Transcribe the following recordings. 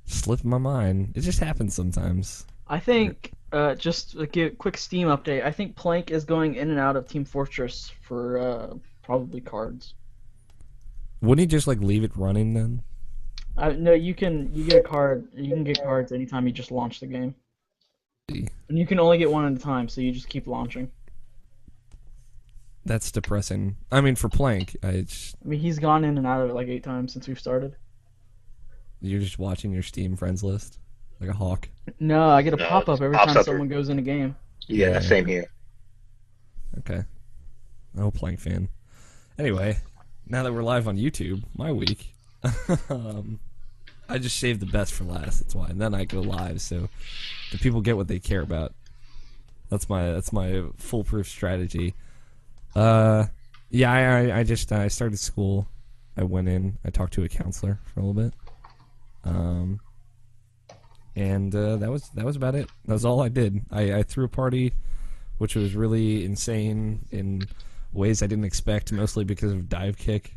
Slipped my mind. It just happens sometimes. I think, just to give a quick Steam update, I think Plank is going in and out of Team Fortress for probably cards. Wouldn't he just like leave it running then? No, you can get a card. You can get cards anytime you just launch the game. And you can only get one at a time, so you just keep launching. That's depressing. I mean, for Plank, I mean, he's gone in and out of it like 8 times since we've started. You're just watching your Steam friends list like a hawk. No, I get a pop-up every time someone goes in a game. Yeah, same here. Okay. Oh, Plank fan. Anyway, now that we're live on YouTube, my week, I just saved the best for last. That's why, and then I go live, so the people get what they care about. That's my foolproof strategy. I started school. I went in. I talked to a counselor for a little bit. And that was about it. That was all I did. I threw a party, which was really insane in ways I didn't expect, mostly because of Dive Kick.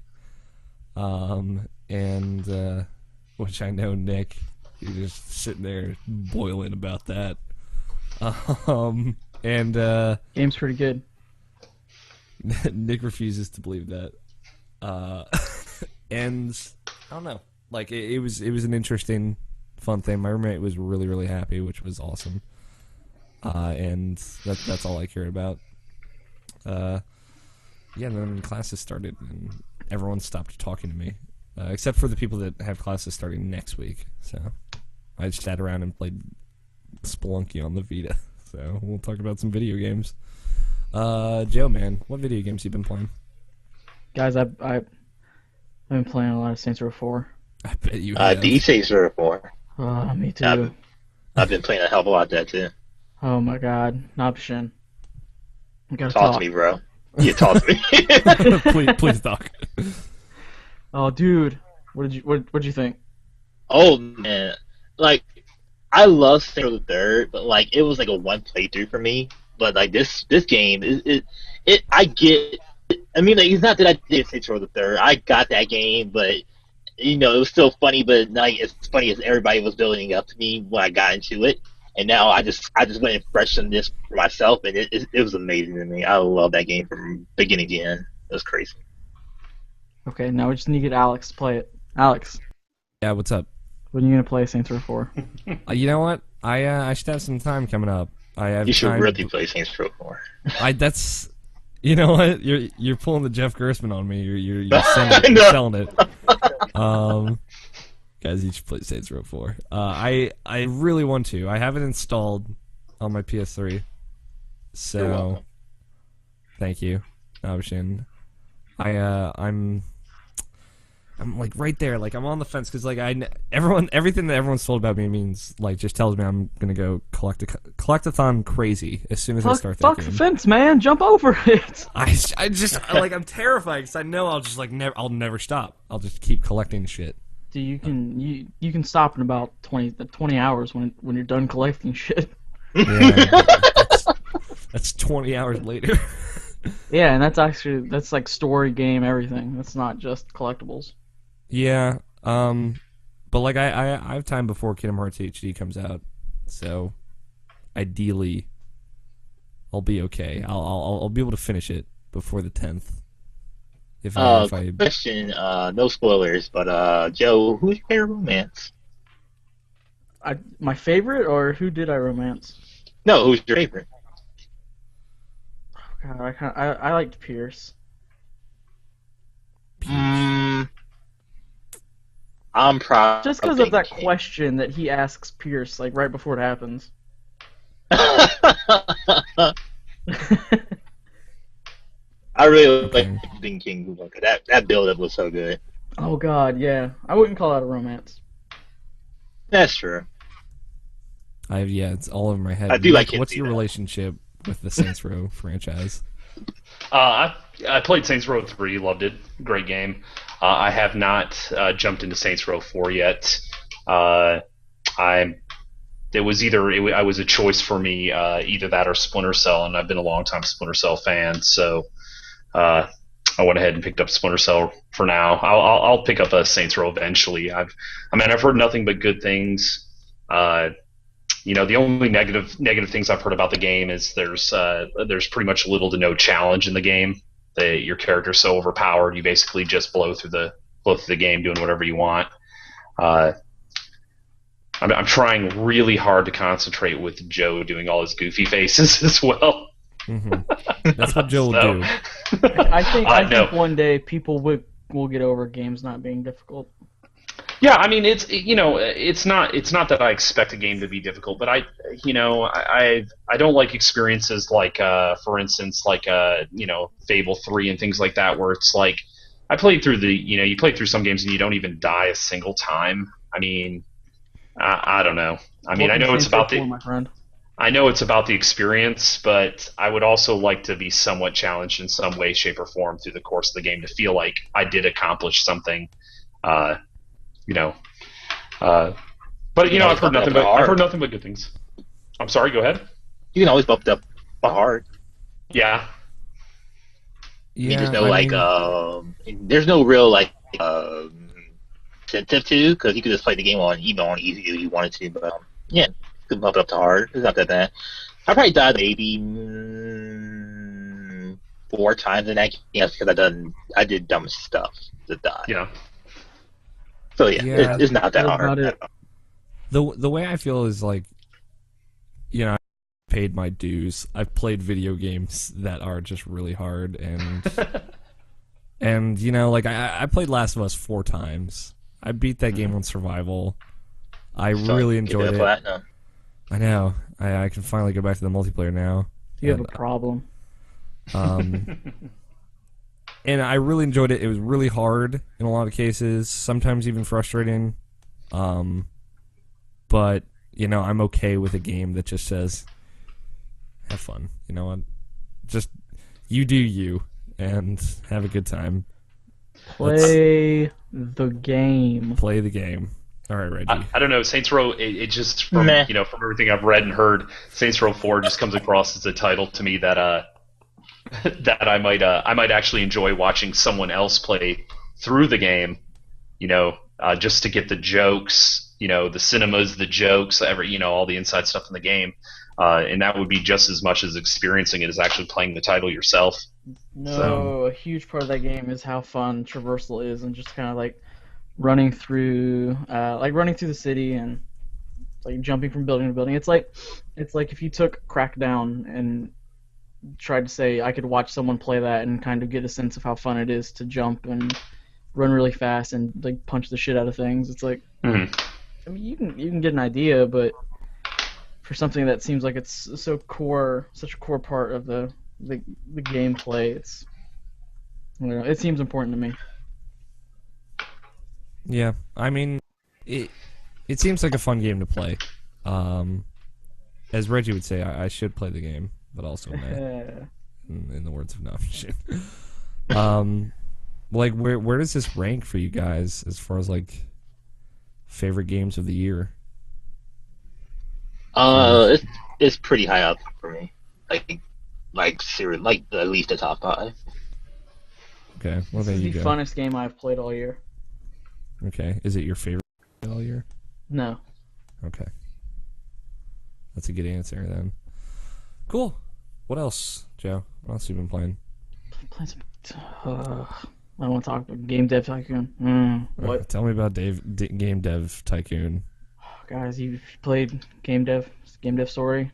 Which I know Nick, you're just sitting there boiling about that. Game's pretty good. Nick refuses to believe that. And I don't know. Like it was an interesting, fun thing. My roommate was really, really happy, which was awesome. And that's all I cared about. And then classes started, and everyone stopped talking to me, except for the people that have classes starting next week. So I just sat around and played Spelunky on the Vita. So we'll talk about some video games. Joe, man, what video games you been playing? Guys, I've been playing a lot of Saints Row 4. I bet you have. The Saints Row 4. Me too. I've been playing a hell of a lot of that too. Oh my god, Nopshin. You gotta talk to me, bro. Yeah, talk to me. please talk. Oh, dude, what'd you think? Oh man, like I love Saints Row the Third, but like it was like a one playthrough for me. But like this game, I get. I mean, like, it's not that I did Saints Row the Third. I got that game, but you know, it was still funny, but not as funny as everybody was building up to me when I got into it. And now I just went and freshened this for myself, and it was amazing to me. I love that game from beginning to end. It was crazy. Okay, now we just need to get Alex to play it. Alex. Yeah, what's up? When are you gonna play Saints Row 4? You know what? I should have some time coming up. You should really play Saints Row 4. You know what? You're pulling the Jeff Gerstmann on me. You're selling it. Guys, you should play Saints Row 4. I really want to. I have it installed on my PS3. So, thank you, Nabshin. I'm like right there. Like I'm on the fence because like everything that everyone's told about me means like just tells me I'm gonna go collectathon crazy as soon as I start that game. Fuck the fence, man! Jump over it. I just like I'm terrified because I know I'll just like I'll never stop. I'll just keep collecting shit. Dude, you can stop in about 20 hours when you're done collecting shit. Yeah, that's 20 hours later. Yeah, and that's like story game everything. That's not just collectibles. Yeah, but like I have time before Kingdom Hearts HD comes out, so ideally I'll be okay. I'll be able to finish it before the 10th. Question, no spoilers, but Joe, who's your favorite romance? My favorite, or who did I romance? No, who's your favorite? God, I liked Pierce. I'm proud. Just because of that question that he asks Pierce, like right before it happens. I really like King King. That build-up was so good. Oh God, yeah. I wouldn't call that a romance. That's true. It's all over my head. I do like. What's your relationship with the Saints Row franchise? I played Saints Row 3, loved it, great game. I have not jumped into Saints Row 4 yet. I was a choice for me, either that or Splinter Cell, and I've been a long time Splinter Cell fan, so I went ahead and picked up Splinter Cell for now. I'll pick up a Saints Row eventually. I've heard nothing but good things. The only negative things I've heard about the game is there's pretty much little to no challenge in the game. Your character's so overpowered, you basically just blow through the game doing whatever you want. I'm trying really hard to concentrate with Joe doing all his goofy faces as well. Mm-hmm. That's what Joe will do. I think one day people will get over games not being difficult. Yeah, I mean it's not that I expect a game to be difficult, but I don't like experiences like for instance like Fable 3 and things like that where it's like I played through you play through some games and you don't even die a single time. I mean, I don't know. I mean, I know it's about the experience, but I would also like to be somewhat challenged in some way, shape, or form through the course of the game to feel like I did accomplish something. But I've heard nothing but good things. I'm sorry. Go ahead. You can always bump it up hard. Yeah. There's there's no real incentive to, because you could just play the game on easy if you wanted to. But you could bump it up to hard. It's not that bad. I probably died maybe 4 times in that game because I did dumb stuff to die. Yeah. So it's not that hard. The way I feel is like, I paid my dues. I've played video games that are just really hard, and I played Last of Us 4 times. I beat that game on survival. I really enjoyed it. Platinum. I know. I can finally go back to the multiplayer now. You have a problem. And I really enjoyed it. It was really hard in a lot of cases, sometimes even frustrating. But, I'm okay with a game that just says, have fun. Just, you do you, and have a good time. Play the game. Play the game. All right, Reggie. I don't know. Saints Row, it just, from everything I've read and heard, Saints Row 4 just comes across as a title to me that that I might actually enjoy watching someone else play through the game, just to get the jokes, the cinemas, the jokes, all the inside stuff in the game, and that would be just as much as experiencing it as actually playing the title yourself. No, a huge part of that game is how fun traversal is, and just kind of like running through the city and like jumping from building to building. It's like if you took Crackdown and tried to say I could watch someone play that and kind of get a sense of how fun it is to jump and run really fast and like punch the shit out of things. It's like, I mean, you can get an idea, but for something that seems like it's such a core part of the gameplay, it seems important to me. Yeah, I mean, it seems like a fun game to play. As Reggie would say, I should play the game, but also in the words of Nafshin. Where does this rank for you guys as far as like favorite games of the year? It's pretty high up for me. Like at least the top 5. Okay, what about This is you, the Joe? funnest game I've played all year. Okay, is it your favorite all year? No. Okay, that's a good answer then. Cool. What else, Joe? What else have you been playing? I don't want to talk about Game Dev Tycoon. What? Tell me about Game Dev Tycoon. Guys, you've played Game Dev Story?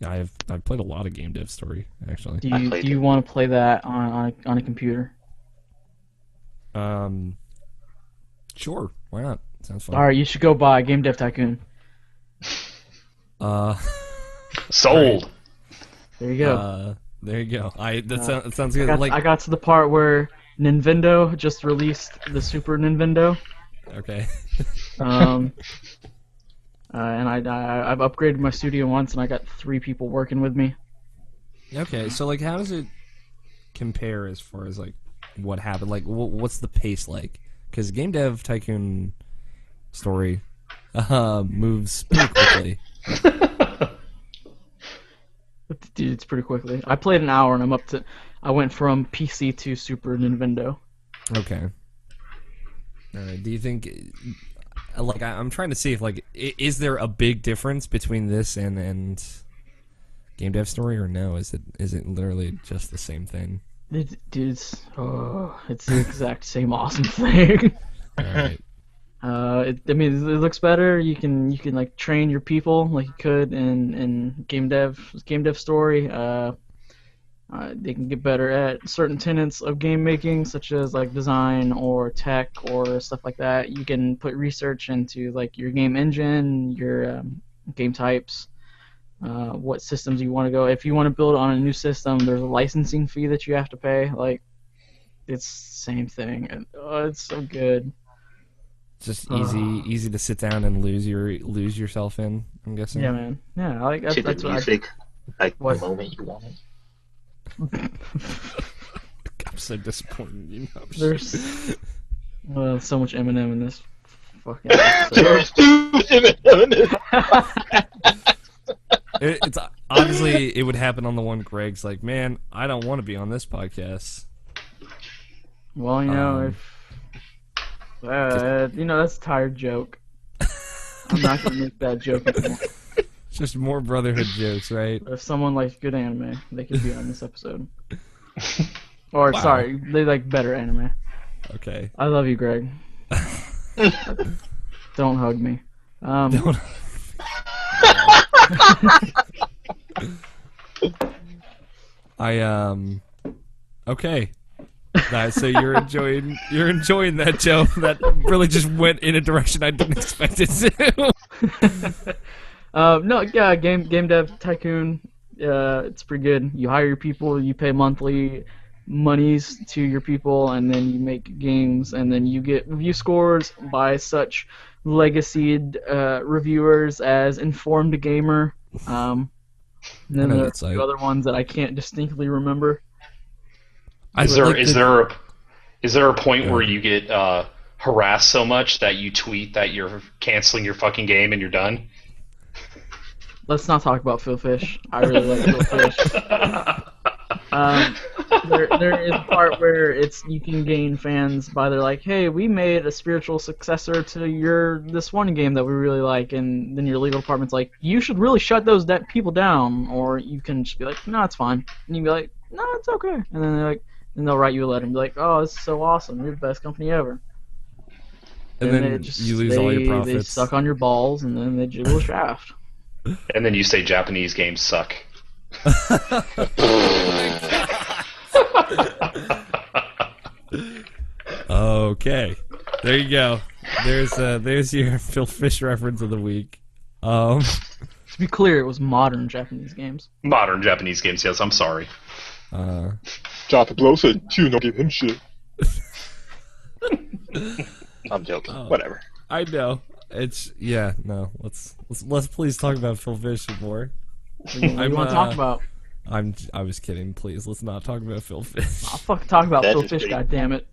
I've played a lot of Game Dev Story, actually. Do you want to play that on a computer? Sure. Why not? Sounds fun. All right, you should go buy Game Dev Tycoon. Sold. Right. There you go. There you go. That sounds good. I got to the part where Nintendo just released the Super Nintendo. Okay. And I've upgraded my studio once, and I got 3 people working with me. Okay, so like, how does it compare as far as like what happened? Like, what's the pace like? Because Game Dev Tycoon Story moves pretty quickly. Dude, it's pretty quickly. I played an hour, and I went from PC to Super Nintendo. Okay. All right. Do you think, like, I'm trying to see if, like, is there a big difference between this and Game Dev Story, or no? Is it literally just the same thing? Dude, it's the exact same awesome thing. All right. I mean, it looks better. You can like train your people like you could in Game Dev Story. They can get better at certain tenets of game making, such as like design or tech or stuff like that. You can put research into like your game engine, your game types, what systems you want to go. If you want to build on a new system, there's a licensing fee that you have to pay. Like, it's the same thing, and it's so good. Just easy to sit down and lose yourself in, I'm guessing. Yeah, man. Yeah, I like To the that's what music, like what? the moment you want it. I'm so disappointed in you. There's so much Eminem in this fucking episode. It's obviously it would happen on the one Greg's like, man, I don't want to be on this podcast. Well, you know, that's a tired joke. I'm not gonna make that joke anymore. Just more brotherhood jokes, right? If someone likes good anime, they could be on this episode. Or Wow. sorry, they like better anime. Okay. I love you, Greg. Don't hug me. Don't. Okay. So you're enjoying that, Joe. That really just went in a direction I didn't expect it to. No, yeah, game dev tycoon. It's pretty good. You hire your people, you pay monthly monies to your people, and then you make games, and then you get review scores by such legacied reviewers as Informed Gamer. And then there are a few other ones that I can't distinctly remember. Is there a point where you get harassed so much that you tweet that you're canceling your fucking game and you're done? Let's not talk about Phil Fish. I really like Phil Fish. There is a part where you can gain fans by they're like, hey, we made a spiritual successor to this one game that we really like, and then your legal department's like, you should really shut those people down, or you can just be like, no, it's fine, and you can be like, no, it's okay, and then they'll write you a letter and be like, oh, this is so awesome, you're the best company ever. And then you lose all your profits. They suck on your balls, and then they jiggle a shaft. And then you say Japanese games suck. Okay, there you go. There's your Phil Fish reference of the week. To be clear, it was modern Japanese games. Modern Japanese games, yes. I'm sorry. Jota Blow said, "You don't give him shit." I'm joking. Whatever. I know. Let's please talk about Phil Fish more. What do you want to talk about? I was kidding. Please, let's not talk about Phil Fish. I'll fucking talk about That's Phil just Fish, pretty- goddammit.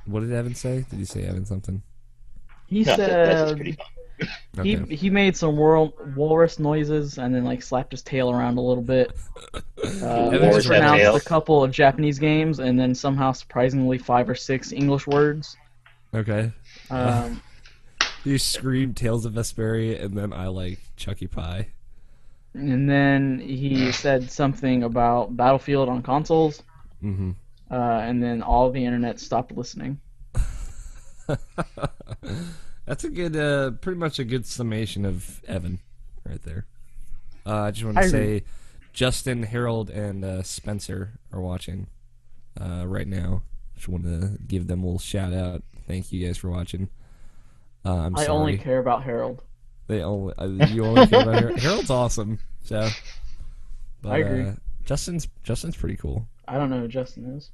What did Evan say? Did you say Evan something? He That's just said pretty fun. Okay. he made some walrus noises and then like slapped his tail around a little bit. Walrus have Pronounced tails? a couple of Japanese games and then somehow surprisingly 5 or 6 English words. Okay. Um, You screamed Tales of Vesperia, and then I like Chucky Pie. and then he said something about Battlefield on consoles. Mm-hmm. And then all of the internet stopped listening. That's a good, pretty much a good summation of Evan, right there. I just want to I say, Justin, Harold, and Spencer are watching right now. Just want to give them a little shout out. Thank you guys for watching. I'm I sorry. only care about Harold. You only care about Harold. Harold's awesome. So, but, I agree. Justin's pretty cool. I don't know who Justin is.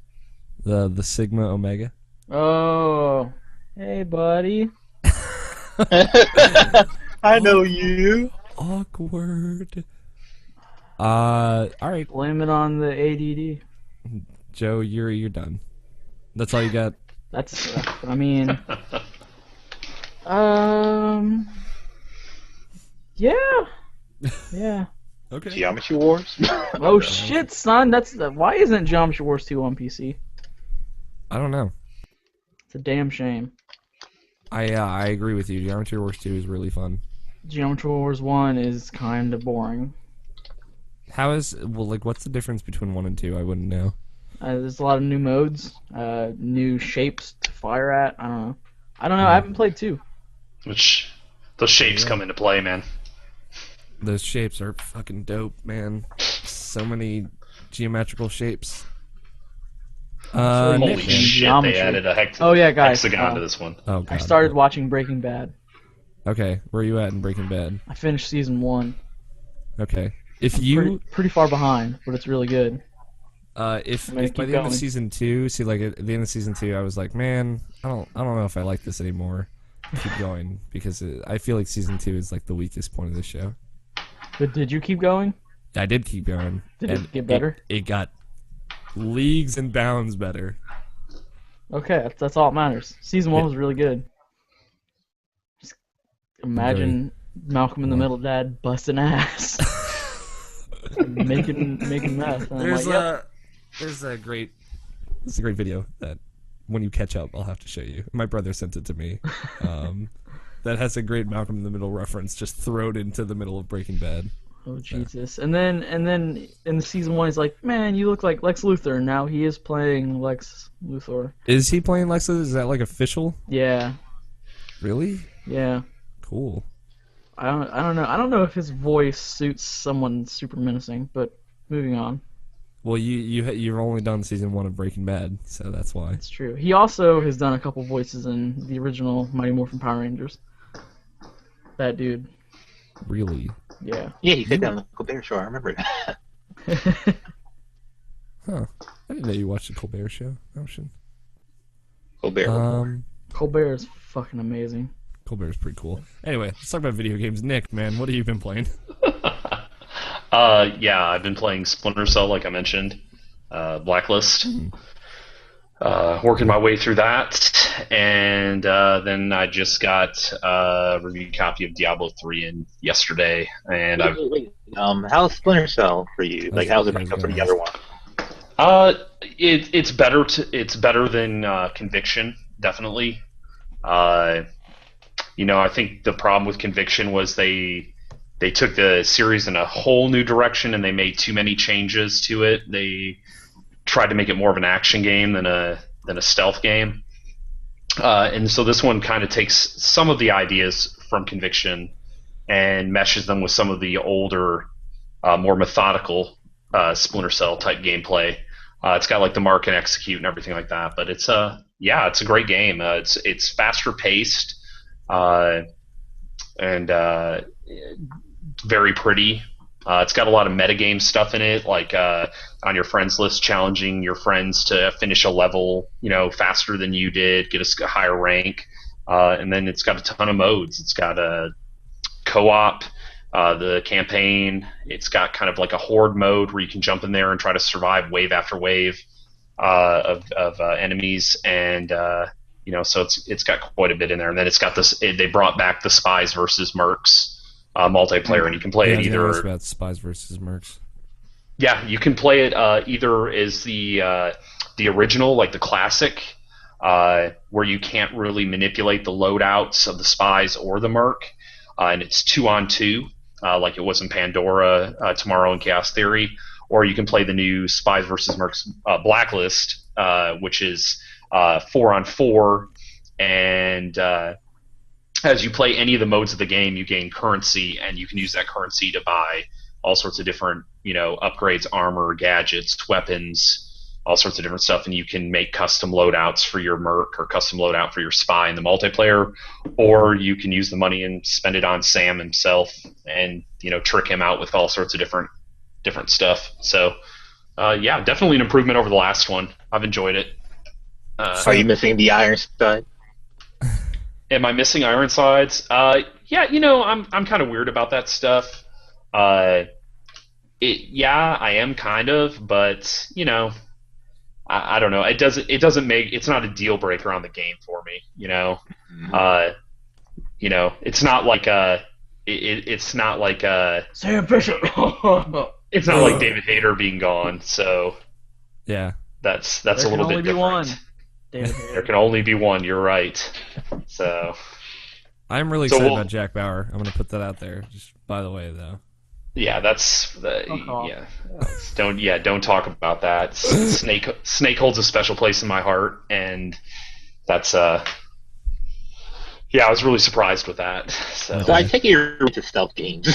The Sigma Omega. Oh, hey buddy. I know you. Awkward. All right, Blame it on the ADD. Joe, you're done. That's all you got. That's, I mean, yeah. Okay. Geometry Wars. Oh shit, son! Why isn't Geometry Wars 2 on PC? I don't know. It's a damn shame. I agree with you. Geometry Wars 2 is really fun. Geometry Wars 1 is kind of boring. What's the difference between 1 and 2? I wouldn't know. There's a lot of new modes, new shapes to fire at. I don't know. I haven't played 2. Which those shapes come into play, man. Those shapes are fucking dope, man. So many geometrical shapes. Holy Holy Nick, shit! geometry. They added a guys, hexagon to this one. Oh, God. I started watching Breaking Bad. Okay, where are you at in Breaking Bad? I finished season 1. Okay. If you pretty far behind, but it's really good. if I'm gonna by keep the end going. of season 2, see, like at the end of season 2, I was like, man, I don't know if I like this anymore. Keep going because I feel like season 2 is like the weakest point of the show. But did you keep going? I did keep going. Did and it get better? It got leagues and bounds better. Okay, that's all that matters. Season 1 was really good. Just imagine Malcolm in the Middle dad busting ass. making meth. And There's a great video that when you catch up I'll have to show you. My brother sent it to me. That has a great Malcolm in the Middle reference just thrown into the middle of Breaking Bad. Oh Jesus! And then in the season 1, he's like, "Man, you look like Lex Luthor." Now he is playing Lex Luthor. Is he playing Lex Luthor? Is that like official? Yeah. Really? Yeah. Cool. I don't know. I don't know if his voice suits someone super menacing, but moving on. Well, you've only done season 1 of Breaking Bad, so that's why. It's true. He also has done a couple voices in the original Mighty Morphin Power Rangers. That dude. Really? Yeah. Yeah, he said that on the Colbert Show. I remember it. Huh. I didn't know you watched the Colbert Show. Oh shit. Colbert. Colbert is fucking amazing. Colbert's pretty cool. Anyway, let's talk about video games. Nick, man, what have you been playing? Yeah, I've been playing Splinter Cell, like I mentioned. Blacklist. Working my way through that. And then I just got a review copy of Diablo 3 in yesterday. And wait. How's Splinter Cell for you? Like, how's it rank up for the other one? It's better than Conviction, definitely. I think the problem with Conviction was they took the series in a whole new direction and they made too many changes to it. They tried to make it more of an action game than a stealth game. And so this one kind of takes some of the ideas from Conviction and meshes them with some of the older, more methodical Splinter Cell type gameplay. It's got like the mark and execute and everything like that. But it's a great game. It's faster paced and very pretty. It's got a lot of metagame stuff in it, like on your friends list, challenging your friends to finish a level, faster than you did, get a higher rank, and then it's got a ton of modes. It's got a co-op, the campaign. It's got kind of like a horde mode where you can jump in there and try to survive wave after wave of enemies, and so it's got quite a bit in there. And then it's got this. They brought back the Spies versus Mercs multiplayer, and you can play it either. It's about Spies versus Mercs. Yeah, you can play it either as the original, like the classic, where you can't really manipulate the loadouts of the Spies or the Merc, and it's 2-on-2, like it was in Pandora, Tomorrow, and Chaos Theory. Or you can play the new Spies versus Mercs Blacklist, which is 4-on-4, and as you play any of the modes of the game, you gain currency, and you can use that currency to buy all sorts of different, upgrades, armor, gadgets, weapons, all sorts of different stuff, and you can make custom loadouts for your Merc or custom loadout for your Spy in the multiplayer, or you can use the money and spend it on Sam himself and, trick him out with all sorts of different stuff. So, definitely an improvement over the last one. I've enjoyed it. Are you missing the Ironside? Am I missing Ironsides? Yeah, I'm kind of weird about that stuff. I am kind of, but I don't know. It's not a deal breaker on the game for me. It's not like it's not like Sam Fisher. it's not like David Hayter being gone. So Yeah. that's There a can little only bit be different. one. David There Hayter. can only be one. You're right. So I'm really So excited we'll- about Jack Bauer. I'm gonna put that out there. Just by the way, though. yeah, that's off. don't talk about that. Snake holds a special place in my heart, and that's yeah, I was really surprised with that. So. So I take it you're into stealth games.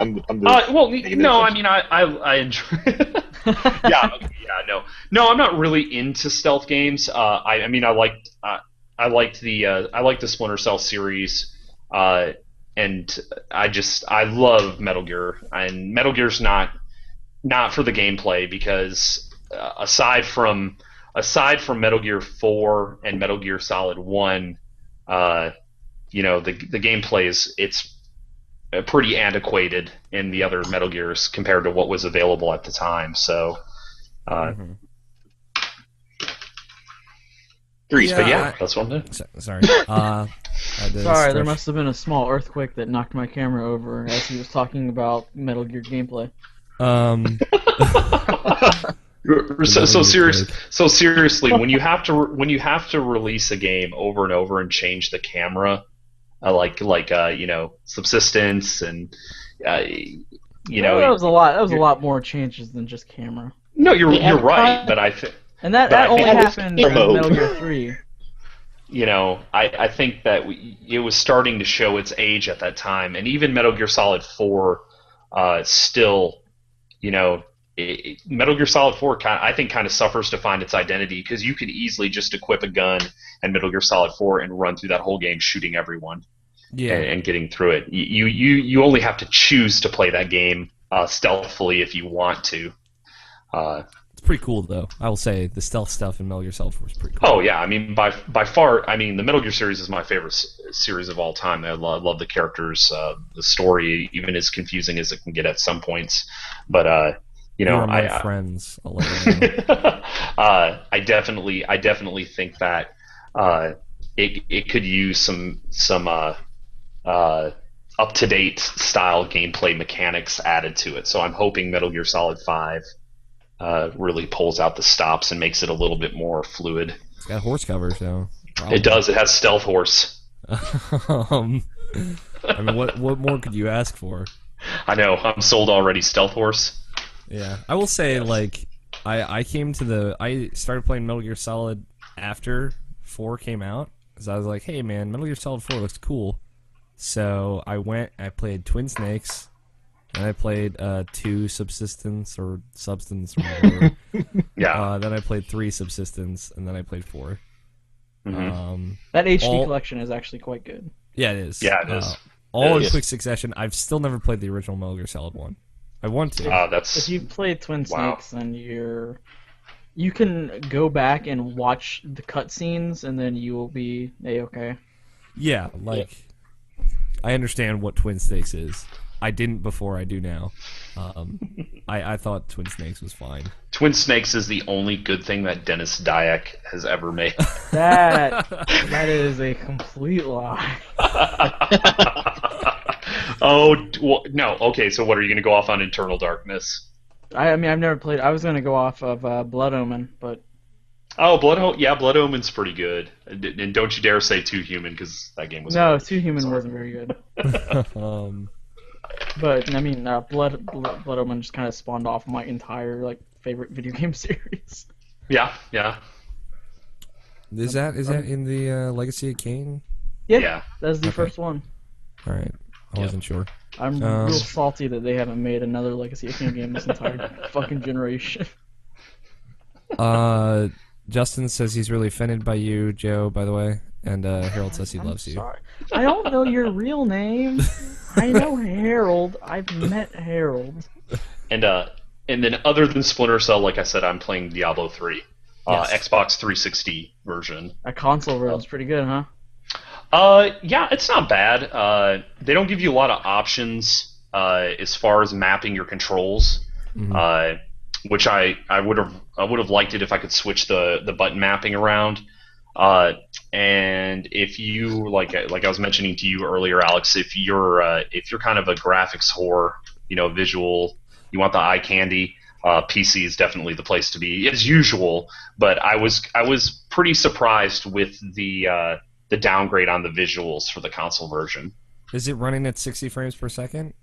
Well, no, I mean, I enjoy. Yeah, okay, yeah, no, I'm not really into stealth games. I mean, I liked the Splinter Cell series, and I love Metal Gear, and Metal Gear's not for the gameplay because aside from Metal Gear 4 and Metal Gear Solid 1, the gameplay it's pretty antiquated in the other Metal Gears compared to what was available at the time. So, Mhm. Grease, but but yeah, that's what I'm doing. Sorry. I had to Sorry, there stretch- must have been a small earthquake that knocked my camera over as he was talking about Metal Gear gameplay. So seriously, when you have to release a game over and over and change the camera, like Subsistence and that was a lot. That was a lot more changes than just camera. No, you're Yeah. right, but I think. And that But I only think- happened in Mode. Metal Gear 3. I think that it was starting to show its age at that time, and even Metal Gear Solid 4, still, Metal Gear Solid 4, I think, kind of suffers to find its identity because you could easily just equip a gun in Metal Gear Solid 4 and run through that whole game shooting everyone Yeah. and getting through it. You only have to choose to play that game stealthily if you want to. It's pretty cool, though. I will say the stealth stuff in Metal Gear Solid 4 is pretty cool. Oh yeah, I mean by far, I mean the Metal Gear series is my favorite series of all time. I love the characters, the story, even as confusing as it can get at some points. But You are my friends. I'll let you know. I definitely think that it could use some up to date style gameplay mechanics added to it. So I'm hoping Metal Gear Solid 5 really pulls out the stops and makes it a little bit more fluid. It's got horse covers, though. It does. It has stealth horse. I mean, what more could you ask for? I know. I'm sold already. Stealth horse. Yeah, I will say, like, I started playing Metal Gear Solid after 4 came out, because I was like, hey man, Metal Gear Solid 4 looks cool. So I played Twin Snakes, and I played 2 Subsistence or Substance or whatever. Yeah. Then I played 3 Subsistence, and then I played 4. Mhm. That HD All- collection is actually quite good. Yeah, it is. Yeah, it is. All It in is. quick succession. I've still never played the original Metal Gear Solid 1. I want to. That's If you've played Twin Wow. Snakes, then you can go back and watch the cutscenes, and then you will be A-okay. Yeah, like, I understand what Twin Snakes is. I didn't before, I do now. I thought Twin Snakes was fine. Twin Snakes is the only good thing that Dennis Dyack has ever made. That is a complete lie. Well, no. Okay, so what are you going to go off on? Eternal Darkness? I mean, I've never played. I was gonna go off of Blood Omen, but Oh, Blood Omen's pretty good. And don't you dare say Too Human because that game was no, good. Too Human wasn't very good. um, But I mean, Blood Omen just kind of spawned off my entire favorite video game series. Yeah. is that in the Legacy of Kain? Yeah. That's the Okay. first one. All right, I wasn't sure. I'm real salty that they haven't made another Legacy of Kain game this entire fucking generation. Justin says he's really offended by you, Joe, by the way, and Harold says he loves you. Sorry. I don't know your real name. I know Harold. I've met Harold. And then other than Splinter Cell, like I said, I'm playing Diablo 3, Yes. Xbox 360 version. That console version's pretty good, huh? Yeah, it's not bad. They don't give you a lot of options as far as mapping your controls, which I would have liked it if I could switch the button mapping around. And if you like I was mentioning to you earlier, Alex, if you're kind of a graphics whore, visual, you want the eye candy, PC is definitely the place to be as usual. But I was pretty surprised with the downgrade on the visuals for the console version. Is it running at 60 frames per second?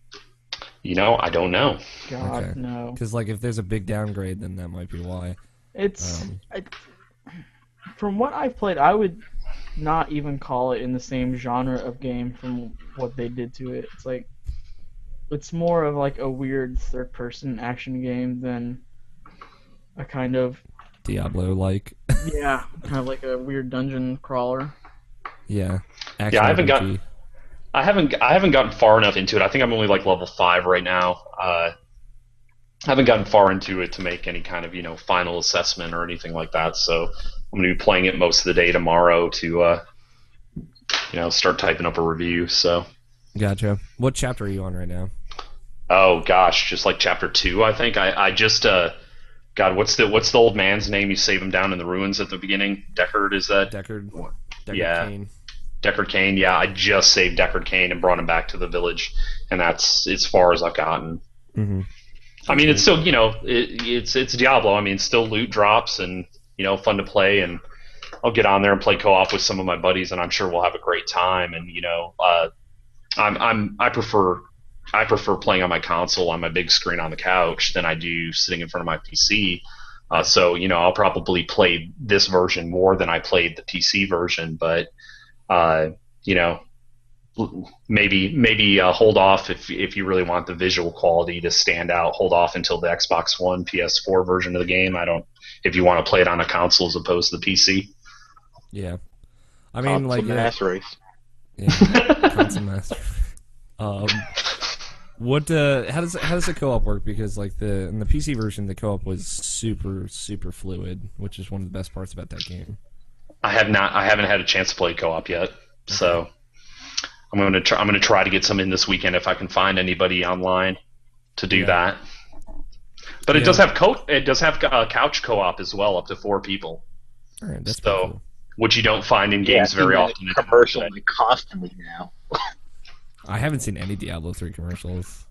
I don't know. God, Okay. no. Because like if there's a big downgrade, then that might be why. It's from what I've played, I would not even call it in the same genre of game from what they did to it. It's like it's more of like a weird third-person action game than a kind of Diablo-like. yeah, kind of like a weird dungeon crawler. Yeah. Yeah, I haven't gotten far enough into it. I think I'm only like level 5 right now. I haven't gotten far into it to make any kind of final assessment or anything like that. So I'm going to be playing it most of the day tomorrow to start typing up a review. So Gotcha. What chapter are you on right now? oh gosh, just like chapter 2, I think. I just God, what's the old man's name? You save him down in the ruins at the beginning. Deckard, is that? Deckard Yeah. Cain. Deckard Cain, yeah, I just saved Deckard Cain and brought him back to the village, and that's as far as I've gotten. Mm-hmm. I mean, it's still, it's Diablo. I mean, still loot drops and fun to play, and I'll get on there and play co-op with some of my buddies, and I'm sure we'll have a great time. And I prefer playing on my console on my big screen on the couch than I do sitting in front of my PC. So I'll probably play this version more than I played the PC version, but maybe hold off if you really want the visual quality to stand out. Hold off until the Xbox One, PS4 version of the game. If you want to play it on a console as opposed to the PC. Yeah. I mean, Console like master race. Yeah, console master. What? How does the co-op work? Because like in the PC version, the co-op was super fluid, which is one of the best parts about that game. I haven't had a chance to play co-op yet, so I'm gonna try to get some in this weekend if I can find anybody online to do that. But it does have couch co-op as well, up to 4 people. All right, that's pretty cool. Which you don't find in games very often. Commercial constantly now. I haven't seen any Diablo 3 commercials.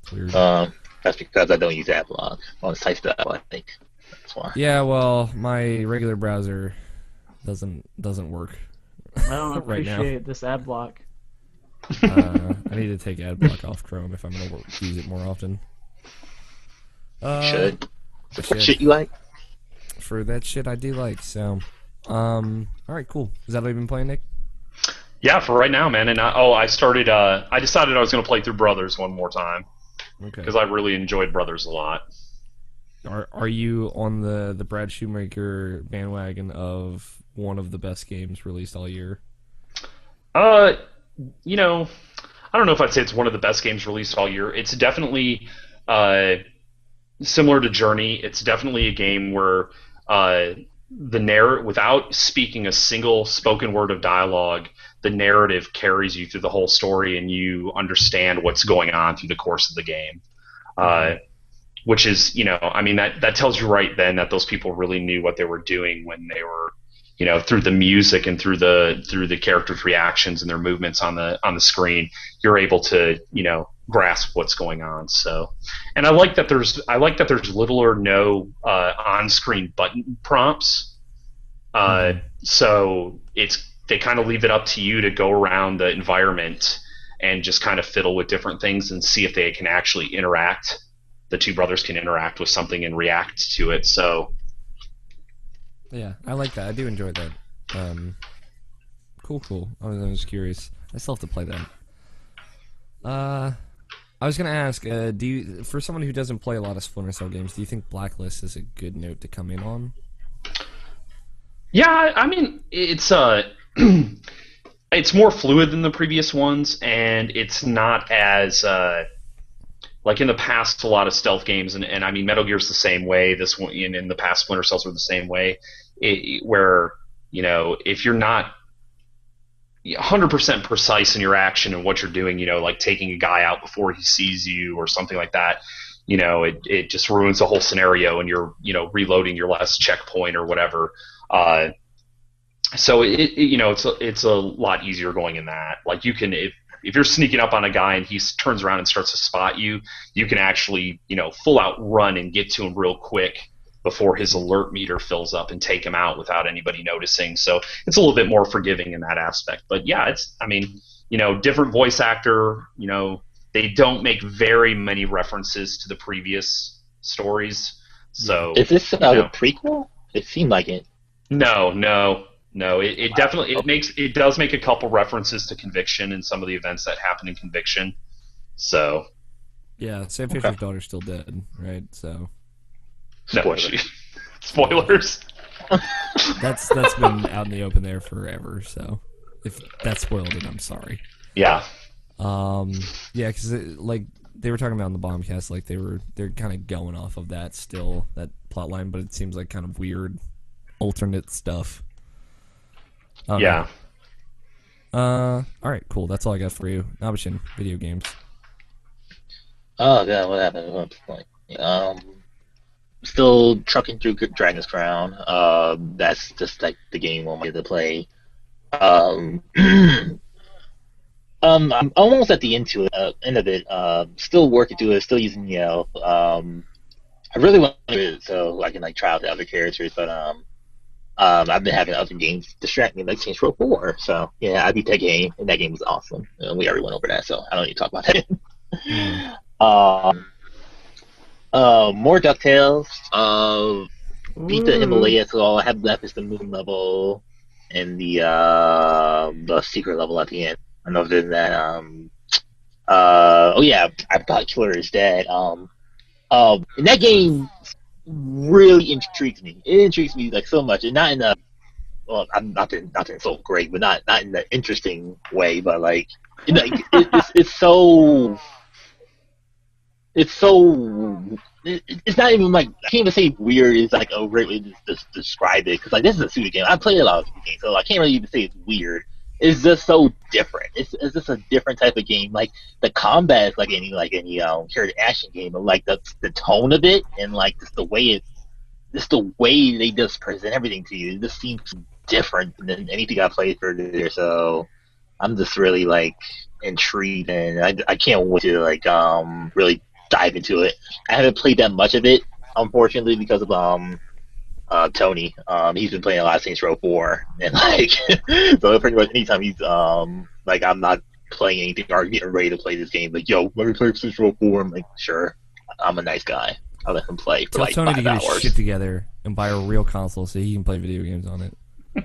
It's weird. That's because I don't use AdBlock on sites that I think. That's why. Yeah, well, my regular browser doesn't work. I don't right now. appreciate this ad block. I need to take AdBlock off Chrome if I'm going to use it more often. Should. For shit you like? For that shit I do like, so... alright, cool. Is that what you've been playing, Nick? Yeah, for right now, man. And I decided I was going to play through Brothers one more time. Okay. Because I really enjoyed Brothers a lot. Are you on the Brad Shoemaker bandwagon of one of the best games released all year? I don't know if I'd say it's one of the best games released all year. It's definitely similar to Journey. It's definitely a game where the narrative, without speaking a single spoken word of dialogue, the narrative carries you through the whole story, and you understand what's going on through the course of the game. Which is, that tells you right then that those people really knew what they were doing when they were, through the music and through the characters' reactions and their movements on the screen, you're able to, grasp what's going on. So, and I like that there's little or no on-screen button prompts. So they kind of leave it up to you to go around the environment and just kind of fiddle with different things and see if they can actually interact. The two brothers can interact with something and react to it. So, yeah, I like that. I do enjoy that. Cool. I was curious. I still have to play that. I was gonna ask, for someone who doesn't play a lot of Splinter Cell games, do you think Blacklist is a good note to come in on? Yeah, I mean, it's it's more fluid than the previous ones, and it's not as like in the past, a lot of stealth games, and I mean, Metal Gear's the same way. This one, in the past, Splinter Cells were the same way, where if you're not 100% precise in your action and what you're doing, like taking a guy out before he sees you or something like that, it just ruins the whole scenario, and you're reloading your last checkpoint or whatever. So it's a lot easier going in that. Like you can if you're sneaking up on a guy and he turns around and starts to spot you, you can actually full out run and get to him real quick before his alert meter fills up and take him out without anybody noticing. So it's a little bit more forgiving in that aspect. But yeah, different voice actor. They don't make very many references to the previous stories. So is this a prequel? It seemed like it. No. It definitely it does make a couple references to Conviction and some of the events that happened in Conviction. So yeah, Sam Fisher's daughter's still dead, right? So spoilers. That's been out in the open there forever. So if that spoiled it, I'm sorry. Yeah. Yeah, because like they were talking about in the Bombcast, like they're kind of going off of that still, that plot line, but it seems like kind of weird alternate stuff. Yeah. All right, cool. That's all I got for you. Nabashin, video games. Oh god, what happened? Still trucking through Dragon's Crown. That's just like the game I wanted to play. I'm almost at the end of it. Still working through it. Still using Yelp. I really want to do it so I can like try out the other characters, but I've been having other games distract me, like Saints Row 4. So yeah, I beat that game, and that game was awesome. We already went over that, so I don't need to talk about that. More DuckTales. Beat the Himalayas, so all I have left is the moon level and the secret level at the end. I don't know if there's that. Oh yeah, I thought Killer is dead. And that game really intrigues me. It intrigues me like so much, and not in a I'm not in so great, but not in an interesting way. But like, it's so. It's not even like, I can't even say weird is like a great way to describe it, because like this is a shooting game. I played a lot of shooting games, so I can't really even say it's weird. It's just so different. It's just a different type of game. Like the combat is like any character action game, but like the tone of it and like just the way they just present everything to you, it just seems different than anything I played for there. So I'm just really like intrigued, and I can't wait to like really dive into it. I haven't played that much of it, unfortunately, because of Tony. He's been playing a lot of Saints Row 4, and like so pretty much anytime he's like I'm not playing anything or getting ready to play this game, like yo, let me play Saints Row 4. I'm like, sure, I'm a nice guy. I'll let him play for Tell like Tony 5 to get hours. his shit together and buy a real console so he can play video games on it.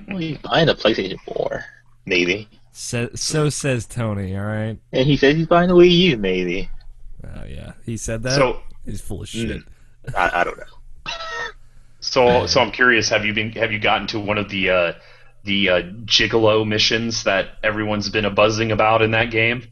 Well, he's buying a PlayStation 4, maybe. So says Tony, all right? And he says he's buying a Wii U, maybe. Oh yeah, he said that. So he's full of shit. I don't know. So I'm curious. Have you gotten to one of the gigolo missions that everyone's been buzzing about in that game?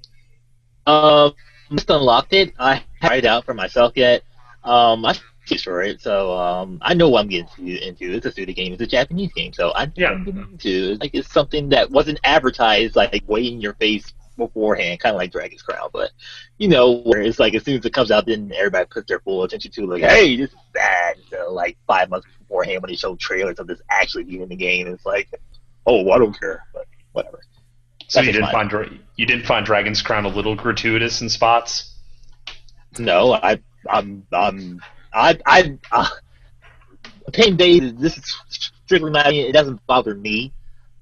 Just unlocked it. I haven't tried it out for myself yet. I paid for it, so I know what I'm getting into. It's a shooting game. It's a Japanese game, so I know what I'm getting into. It's like it's something that wasn't advertised like way in your face beforehand, kind of like Dragon's Crown, but where it's like as soon as it comes out, then everybody puts their full attention to like, hey, this is bad. So like 5 months beforehand, when they show trailers of this actually being in the game, it's like, oh, I don't care, but whatever. So you didn't find Dragon's Crown a little gratuitous in spots? No, Pain Days. This is strictly my opinion. It doesn't bother me.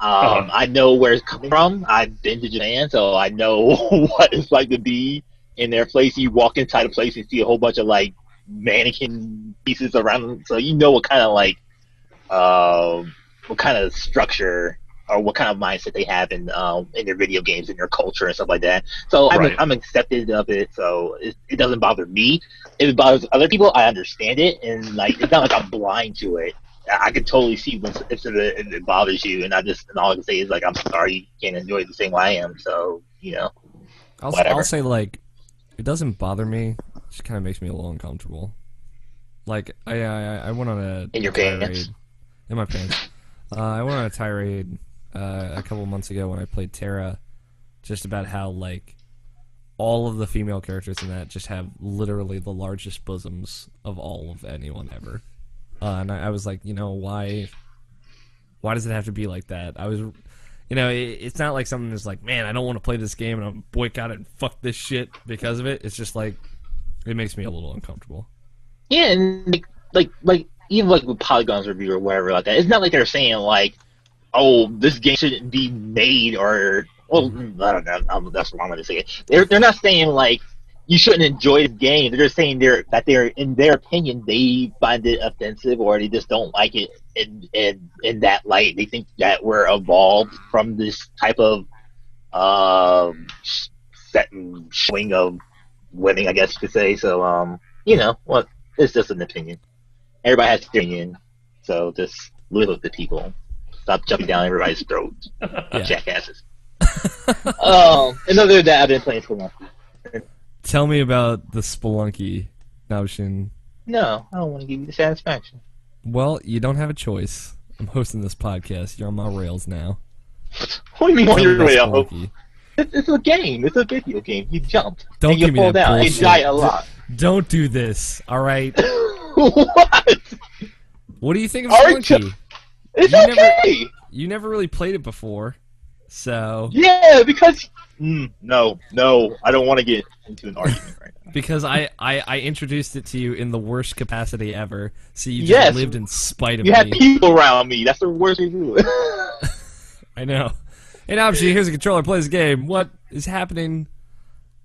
I know where it's coming from. I've been to Japan, so I know what it's like to be in their place. You walk inside a place and see a whole bunch of like mannequin pieces around, so you know what kind of structure or what kind of mindset they have in their video games and their culture and stuff like that. So I'm accepted of it, so it doesn't bother me. If it bothers other people, I understand it, and like it's not like I'm blind to it. I can totally see if it bothers you, and all I can say is like, I'm sorry you can't enjoy it the same way I am. So I'll say like it doesn't bother me. It just kind of makes me a little uncomfortable. Like I went on a in your tirade pants. In my pants. I went on a tirade a couple months ago when I played Terra, just about how like all of the female characters in that just have literally the largest bosoms of all of anyone ever. And I was like, why Why does it have to be like that? I was, it's not like something that's like, man, I don't want to play this game and I'm boycott it and fuck this shit because of it. It's just like, it makes me a little uncomfortable. Yeah, and like even like with Polygon's review or whatever like that, it's not like they're saying like, oh, this game shouldn't be made or, well, I don't know, that's the wrong way to say it. They're not saying like you shouldn't enjoy the game. They're just saying that they're in their opinion they find it offensive or they just don't like it in that light. They think that we're evolved from this type of set and swing of winning, I guess you could say. So well, it's just an opinion. Everybody has an opinion, so just live with the people. Stop jumping down everybody's throats, jackasses. And other than that, I've been playing Spelunky. Tell me about the Spelunky, Naushin. No, I don't want to give you the satisfaction. Well, you don't have a choice. I'm hosting this podcast. You're on my rails now. What do you mean on your rails? Spelunky. It's a game. It's a video game. You jump. Don't and you give me fall that down. bullshit. You die a lot. Don't do this, all right? What? What do you think of Aren't Spelunky? It's You okay. You never really played it before, so... Yeah, because... No, I don't want to get into an argument right now. Because I introduced it to you in the worst capacity ever, so you just lived in spite of me. You had people around me. That's the worst thing to do. I know. And obviously, here's a controller, plays a game. What is happening?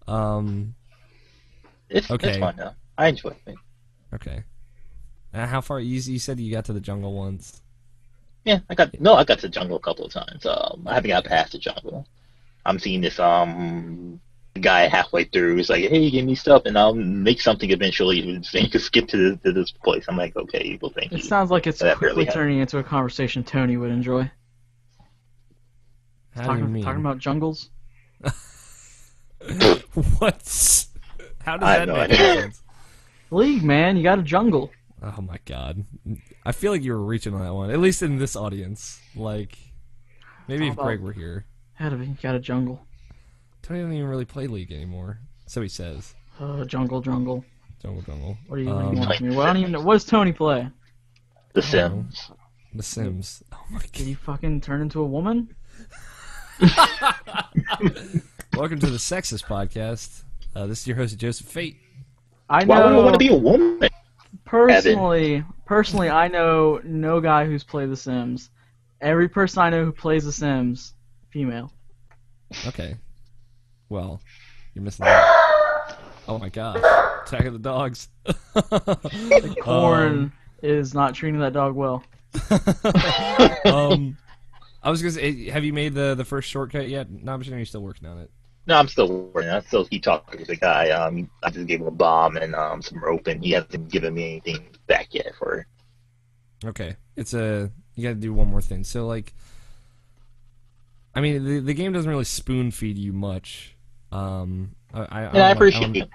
It's fun though. I enjoy it. Okay. How far? You said you got to the jungle once. Yeah, I got to the jungle a couple of times. I haven't got past the jungle. I'm seeing this guy halfway through. He's like, "Hey, give me stuff, and I'll make something eventually." So you can skip to this place. I'm like, "Okay, well, thank you." It sounds like it's That quickly barely turning into a conversation Tony would enjoy. How do you mean? Talking about jungles. What? How does I that have no make idea. sense? League, man, you got a jungle. Oh my god. I feel like you were reaching on that one. At least in this audience. Like, maybe if How about- Greg were here. Had to be. You got a jungle. Tony doesn't even really play League anymore. So he says. Jungle. Jungle. What do you want from me? Well, I don't even know. What does Tony play? The Sims. The Sims. Oh my Did god. you fucking turn into a woman? Welcome to the Sexist Podcast. This is your host, Joseph Fate. I Why would I know. want to be a woman? Personally, I know no guy who's played The Sims. Every person I know who plays The Sims, female. Okay. Well, you're missing out. Oh my gosh. Attack of the dogs. Corn is not treating that dog well. I was gonna say, have you made the first shortcut yet? No, I'm sure you're still working on it. No, I'm still working. I still keep talking to the guy. I just gave him a bomb and some rope, and he hasn't given me anything back yet for it. Okay. You gotta do one more thing. So, like, I mean, the game doesn't really spoon feed you much. I appreciate it.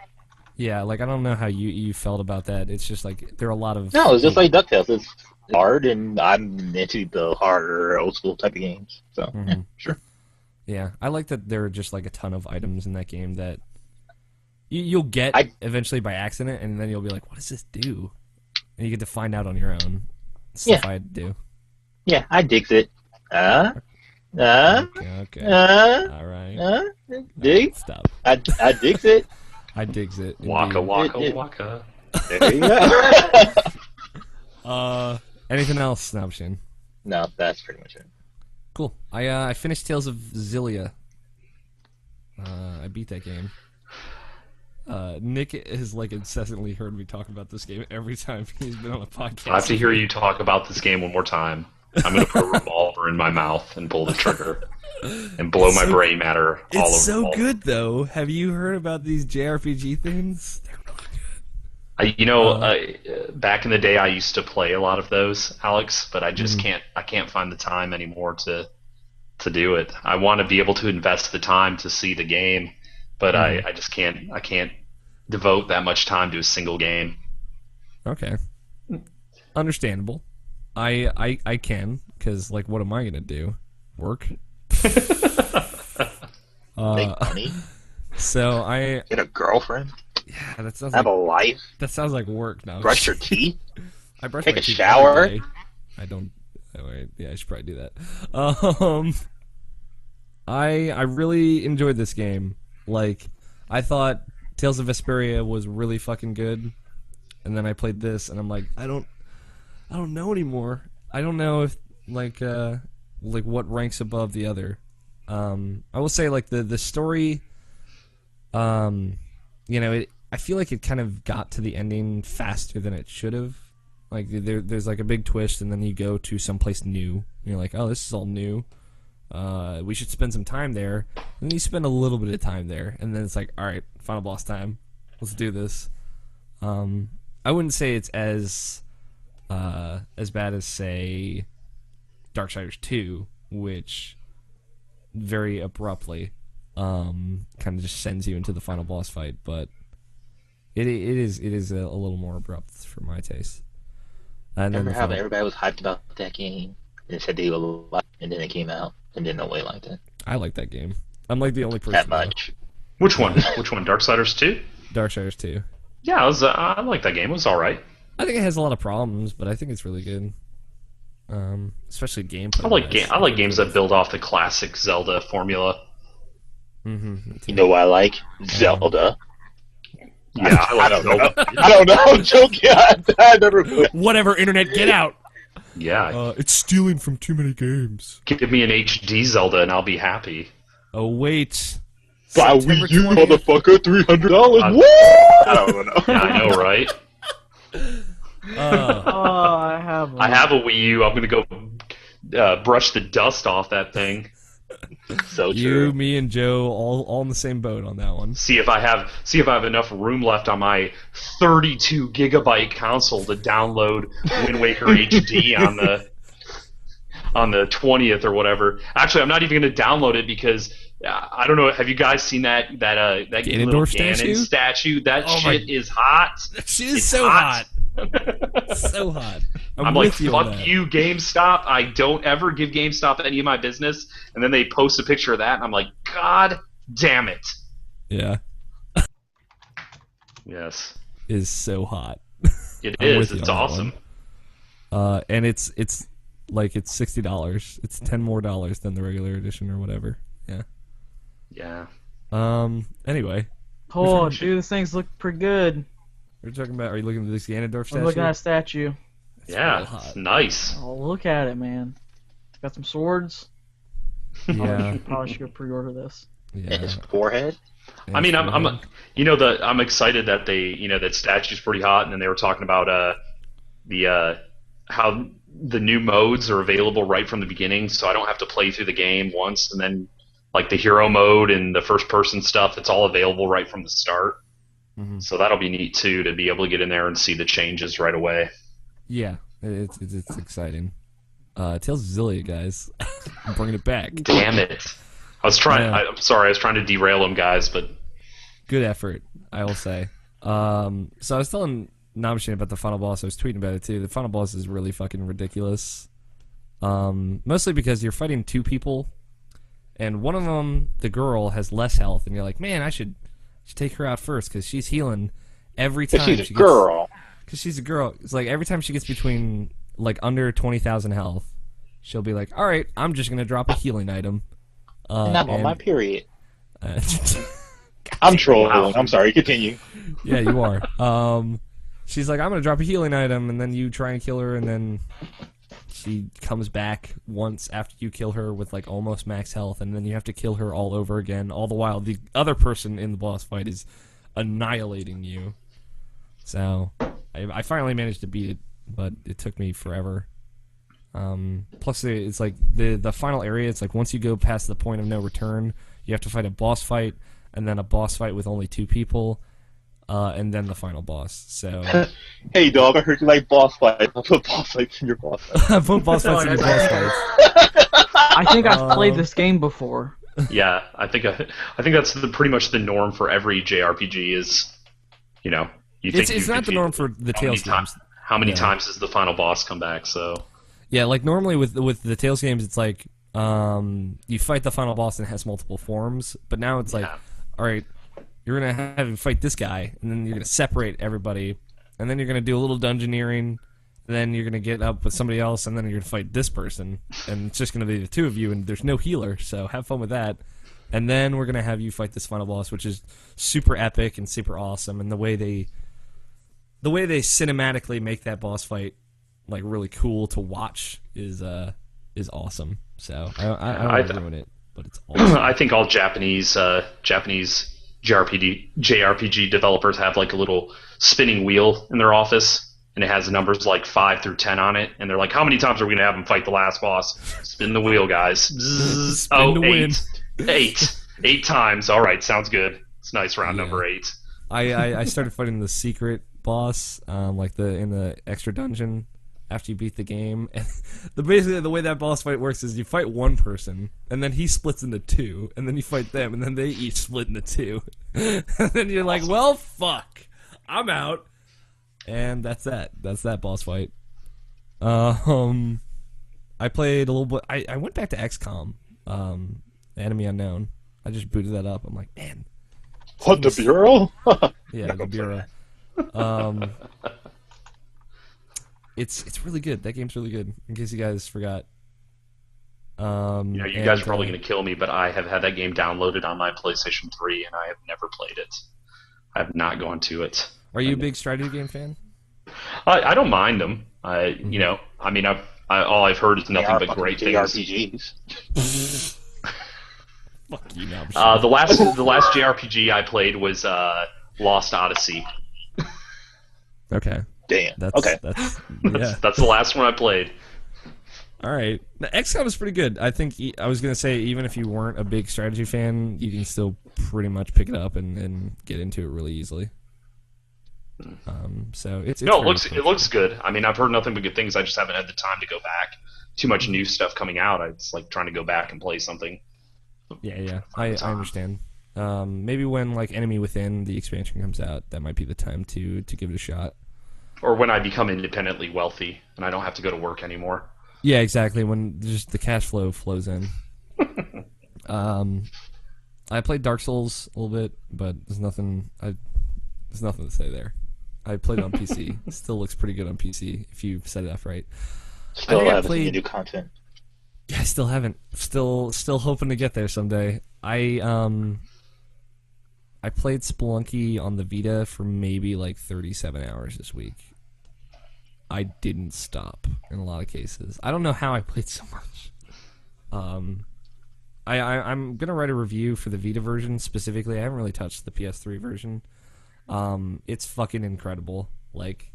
Yeah, like, I don't know how you felt about that. It's just, like, there are a lot of... No, it's just like DuckTales. It's hard, and I'm into the harder, old school type of games. So, yeah, sure. Yeah, I like that there are just, like, a ton of items in that game that you'll get eventually by accident, and then you'll be like, what does this do? And you get to find out on your own. Stuff I had to do. Yeah, I digs it. Okay. All right. Dig? Stop. I digs it. I digs it. Waka indeed. waka waka. There you go. Anything else, Snapshin? No, that's pretty much it. Cool. I finished Tales of Xillia. I beat that game. Nick has like incessantly heard me talk about this game every time he's been on a podcast. I have to hear you talk about this game one more time. I'm going to put a revolver in my mouth and pull the trigger and blow my brain matter all over. It's so the good, though. Have you heard about these JRPG things? They're really good. Back in the day, I used to play a lot of those, Alex, but I just can't find the time anymore to do it. I want to be able to invest the time to see the game, but I just can't. I can't devote that much time to a single game. Okay. Understandable. I can, because, like, what am I going to do? Work? Make money? So Get a girlfriend? Yeah, that sounds Have like... a life? That sounds like work now. Brush your teeth? I brush Take my a teeth shower? every day. I don't... Wait, yeah, I should probably do that. I really enjoyed this game. Like, I thought Tales of Vesperia was really fucking good, and then I played this, and I'm like, I don't know anymore. I don't know if like what ranks above the other. I will say like the story, I feel like it kind of got to the ending faster than it should have. Like there's like a big twist, and then you go to someplace new. And you're like, oh, this is all new. We should spend some time there. And then you spend a little bit of time there, and then it's like, all right, final boss time. Let's do this. I wouldn't say it's as bad as, say, Darksiders 2, which very abruptly kind of just sends you into the final boss fight, but it is a little more abrupt for my taste. And Remember how everybody was hyped about that game and said they would like, and then it came out and then nobody liked it. I like that game. I'm like the only person That much. Which one? Which one? Darksiders 2? Darksiders 2. Yeah, I like that game. It was all right. I think it has a lot of problems, but I think it's really good. Especially gameplay. I like games that build off the classic Zelda formula. Mm-hmm. You know what I like? Zelda. Yeah, I like Zelda. I don't know. I'm joking. I never. Whatever, internet, get out! Yeah, It's stealing from too many games. give me an HD Zelda and I'll be happy. Oh, wait. Buy September Wii U, 20th. motherfucker. $300. Woo! I don't know. Yeah, I know, right? I have one. I have a Wii U. I'm gonna go brush the dust off that thing. So You, true. me, and Joe all in the same boat on that one. See if I have enough room left on my 32 gigabyte console to download Wind Waker HD on the 20th or whatever. Actually, I'm not even going to download it because I don't know. Have you guys seen that little Ganondorf Ganon statue? That Oh my- shit is hot. She is It's so hot. hot. So hot. I'm like, with you on fuck that. you, GameStop. I don't ever give GameStop any of my business. And then they post a picture of that, and I'm like, God damn it. Yeah, Yes, is so hot. it I'm is. with you It's on that awesome. And it's like it's $60. It's $10 more than the regular edition or whatever. Yeah. Yeah. Anyway, Oh, dude, this thing's look pretty good. we're talking about. Are you looking at this Ganondorf statue? I'm looking at a statue. Yeah, real hot. it's nice. Oh, look at it, man. It's got some swords. Yeah. Probably should go pre-order this. And Yeah. his forehead. I mean, I'm excited that that statue's pretty hot, and then they were talking about how the new modes are available right from the beginning, so I don't have to play through the game once, and then like the hero mode and the first person stuff, it's all available right from the start. Mhm. So that'll be neat too, to be able to get in there and see the changes right away. Yeah, it's exciting. Tales of Zillia, guys. I'm bringing it back. Damn it! I was trying. Yeah. I'm sorry. I was trying to derail them, guys, but Good effort, I will say. So I was telling Namshin about the final boss. I was tweeting about it too. The final boss is really fucking ridiculous. Mostly because you're fighting two people, and one of them, the girl, has less health, and you're like, man, I should take her out first because she's healing every time. She's a girl. Because she's a girl. It's like every time she gets between like under 20,000 health, she'll be like, all right, I'm just gonna drop a healing item. And I'm on my period. uh, I'm trolling. Wow. I'm sorry. Continue. Yeah, you are. She's like, I'm gonna drop a healing item, and then you try and kill her, and then she comes back once after you kill her with like almost max health, and then you have to kill her all over again. All the while, the other person in the boss fight is annihilating you. So I finally managed to beat it, but it took me forever. Plus, it's like the final area. It's like once you go past the point of no return, you have to fight a boss fight, and then a boss fight with only two people, and then the final boss. So Hey, dog. I heard you like boss fights. I'll put boss fights in your boss fights. I put boss fights in your boss fights. I think I've played this game before. yeah, I think that's pretty much the norm for every JRPG. Is you think It's not the norm for the Tales games. How many Yeah. times does the final boss come back? So Yeah, like normally with the Tales games, it's like you fight the final boss and it has multiple forms. But now it's like, Yeah. all right, you're gonna have him fight this guy, and then you're gonna separate everybody, and then you're gonna do a little dungeoneering, then you're gonna get up with somebody else, and then you're gonna fight this person, and it's just gonna be the two of you, and there's no healer, so have fun with that. And then we're gonna have you fight this final boss, which is super epic and super awesome, and the way they cinematically make that boss fight like really cool to watch is awesome. So I don't want to ruin it, but it's awesome. I think all Japanese JRPG developers have like a little spinning wheel in their office, and it has numbers like 5 through 10 on it, and they're like, how many times are we gonna have them fight the last boss? Spin the wheel, guys. Spin to win. 8 times. All right, sounds good. It's nice, round number 8. I started fighting the secret boss, like in the extra dungeon after you beat the game. And basically the way that boss fight works is you fight one person, and then he splits into 2, and then you fight them, and then they each split into 2. And then you're like, well, fuck, I'm out. And that's that. That's that boss fight. I played a little bit. I went back to XCOM, Enemy Unknown. I just booted that up. I'm like, man. What, the Bureau? Yeah, the Bureau. It's really good. That game's really good. In case you guys forgot. You guys are probably going to kill me, but I have had that game downloaded on my PlayStation 3, and I have never played it. I have not gone to it. Are you a big strategy game fan? I don't mind them. All I've heard is nothing but great things. RPGs. Fuck you now. The last JRPG I played was Lost Odyssey. Okay. Damn. Okay. That's the last one I played. All right. The XCOM is pretty good. I think I was gonna say even if you weren't a big strategy fan, you can still pretty much pick it up and get into it really easily. So it's no, it looks good. I mean, I've heard nothing but good things. I just haven't had the time to go back. Too much new stuff coming out. It's like trying to go back and play something. Yeah. I understand. Maybe when like Enemy Within the expansion comes out, that might be the time to give it a shot. Or when I become independently wealthy and I don't have to go to work anymore. Yeah, exactly. When just the cash flow flows in. I played Dark Souls a little bit, but there's nothing to say there. I played it on PC. It still looks pretty good on PC if you set it up right. Still haven't seen new content. Yeah, I still haven't. Still hoping to get there someday. I played Spelunky on the Vita for maybe like 37 hours this week. I didn't stop in a lot of cases. I don't know how I played so much. I'm gonna write a review for the Vita version specifically. I haven't really touched the PS3 version. It's fucking incredible. Like,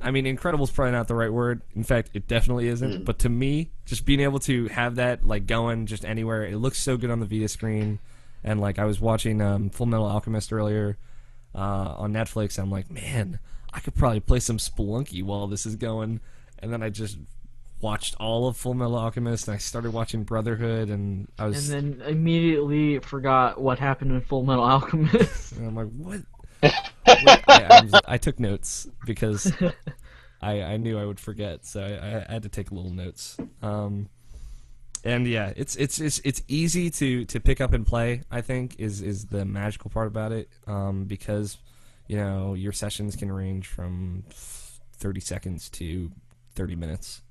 incredible is probably not the right word. In fact, it definitely isn't. But to me, just being able to have that like going just anywhere, it looks so good on the Vita screen. And like I was watching Full Metal Alchemist earlier on Netflix. I'm like, man, I could probably play some Spelunky while this is going. And then I just watched all of Full Metal Alchemist, and I started watching Brotherhood, and And then immediately forgot what happened in Full Metal Alchemist. And I'm like, what? I took notes because I knew I would forget, so I had to take little notes. And yeah, it's easy to pick up and play. I think is the magical part about it, because your sessions can range from 30 seconds to 30 minutes.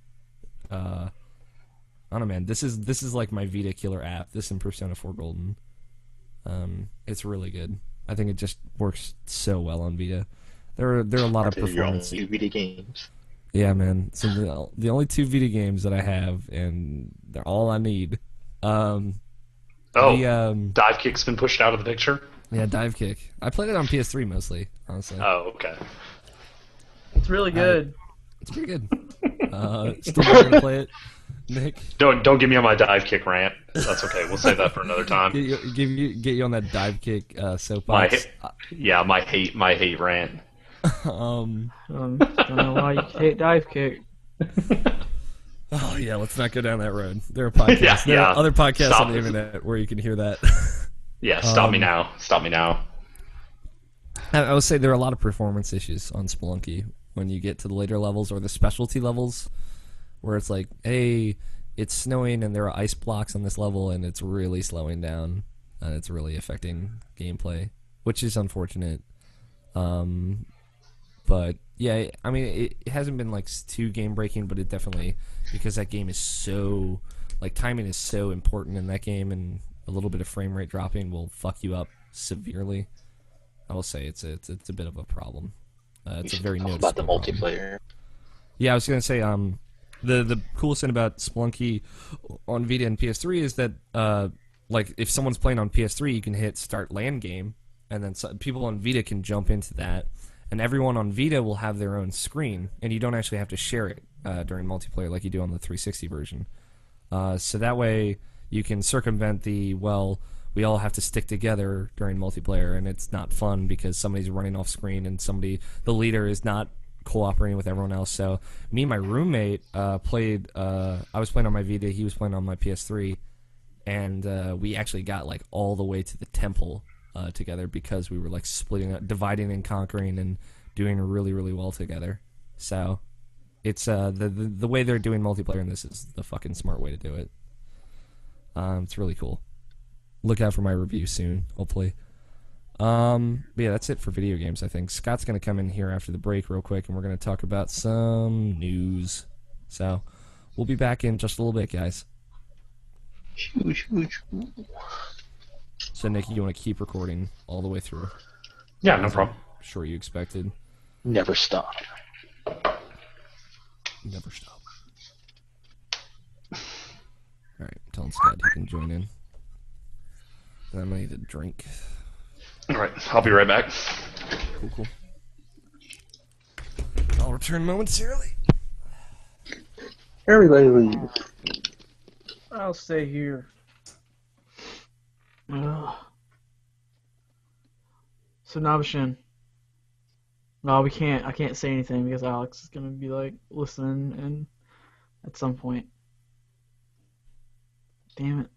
I don't know, man. This is like my Vita killer app. This and Persona 4 Golden. It's really good. I think it just works so well on Vita. There are a lot of performance. Your own Vita games. Yeah, man. So the only 2 Vita games that I have, and they're all I need. Dive Kick's been pushed out of the picture? Yeah, Dive Kick. I played it on PS3 mostly, honestly. Oh, okay. It's really good. It's pretty good. Still not gonna play it, Nick. Don't get me on my Dive Kick rant. That's okay. We'll save that for another time. Get you on that Dive Kick soapbox. My hate rant. Don't know why you hate Dive Kick. Oh yeah, let's not go down that road. There are podcasts. There are other podcasts on the internet where you can hear that. Yeah, stop me now. Stop me now. I would say there are a lot of performance issues on Spelunky when you get to the later levels or the specialty levels, where it's like, hey, it's snowing and there are ice blocks on this level, and it's really slowing down, and it's really affecting gameplay, which is unfortunate. But yeah, I mean, it hasn't been like too game breaking, but it definitely, because that game is so like timing is so important in that game, and a little bit of frame rate dropping will fuck you up severely. I will say it's a bit of a problem. It's a very noticeable about the multiplayer. Problem. Yeah, I was gonna say the coolest thing about Splunky on Vita and PS3 is that like if someone's playing on PS3, you can hit start LAN game, and then people on Vita can jump into that, and everyone on Vita will have their own screen, and you don't actually have to share it during multiplayer like you do on the 360 version. So that way you can circumvent we all have to stick together during multiplayer, and it's not fun because somebody's running off screen and the leader is not cooperating with everyone else. So me and my roommate played. I was playing on my Vita, he was playing on my PS3, and we actually got like all the way to the temple together because we were like splitting up, dividing and conquering, and doing really, really well together. So it's the way they're doing multiplayer in this is the fucking smart way to do it. It's really cool. Look out for my review soon, hopefully. But yeah, that's it for video games, I think. Scott's going to come in here after the break real quick, and we're going to talk about some news. So we'll be back in just a little bit, guys. So, Nick, you want to keep recording all the way through? Yeah, no problem. I'm sure you expected. Never stop. Never stop. Alright, telling Scott he can join in. I'm going to need a drink. Alright, I'll be right back. Cool. I'll return momentarily. Everybody leave. I'll stay here. Ugh. So Nabashin. No, we can't. I can't say anything because Alex is gonna be like listening, and at some point. Damn it.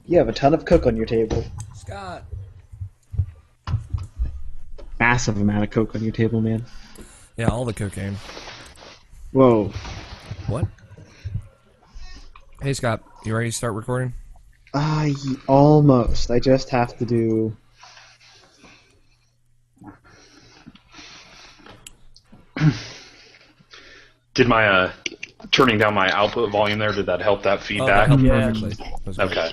You have a ton of Coke on your table. Scott! Massive amount of Coke on your table, man. Yeah, all the cocaine. Whoa. What? Hey, Scott, you ready to start recording? Almost. I just have to do... Did my turning down my output volume there, did that help that feedback? Oh, that helped Yeah. perfectly. That was great. Okay.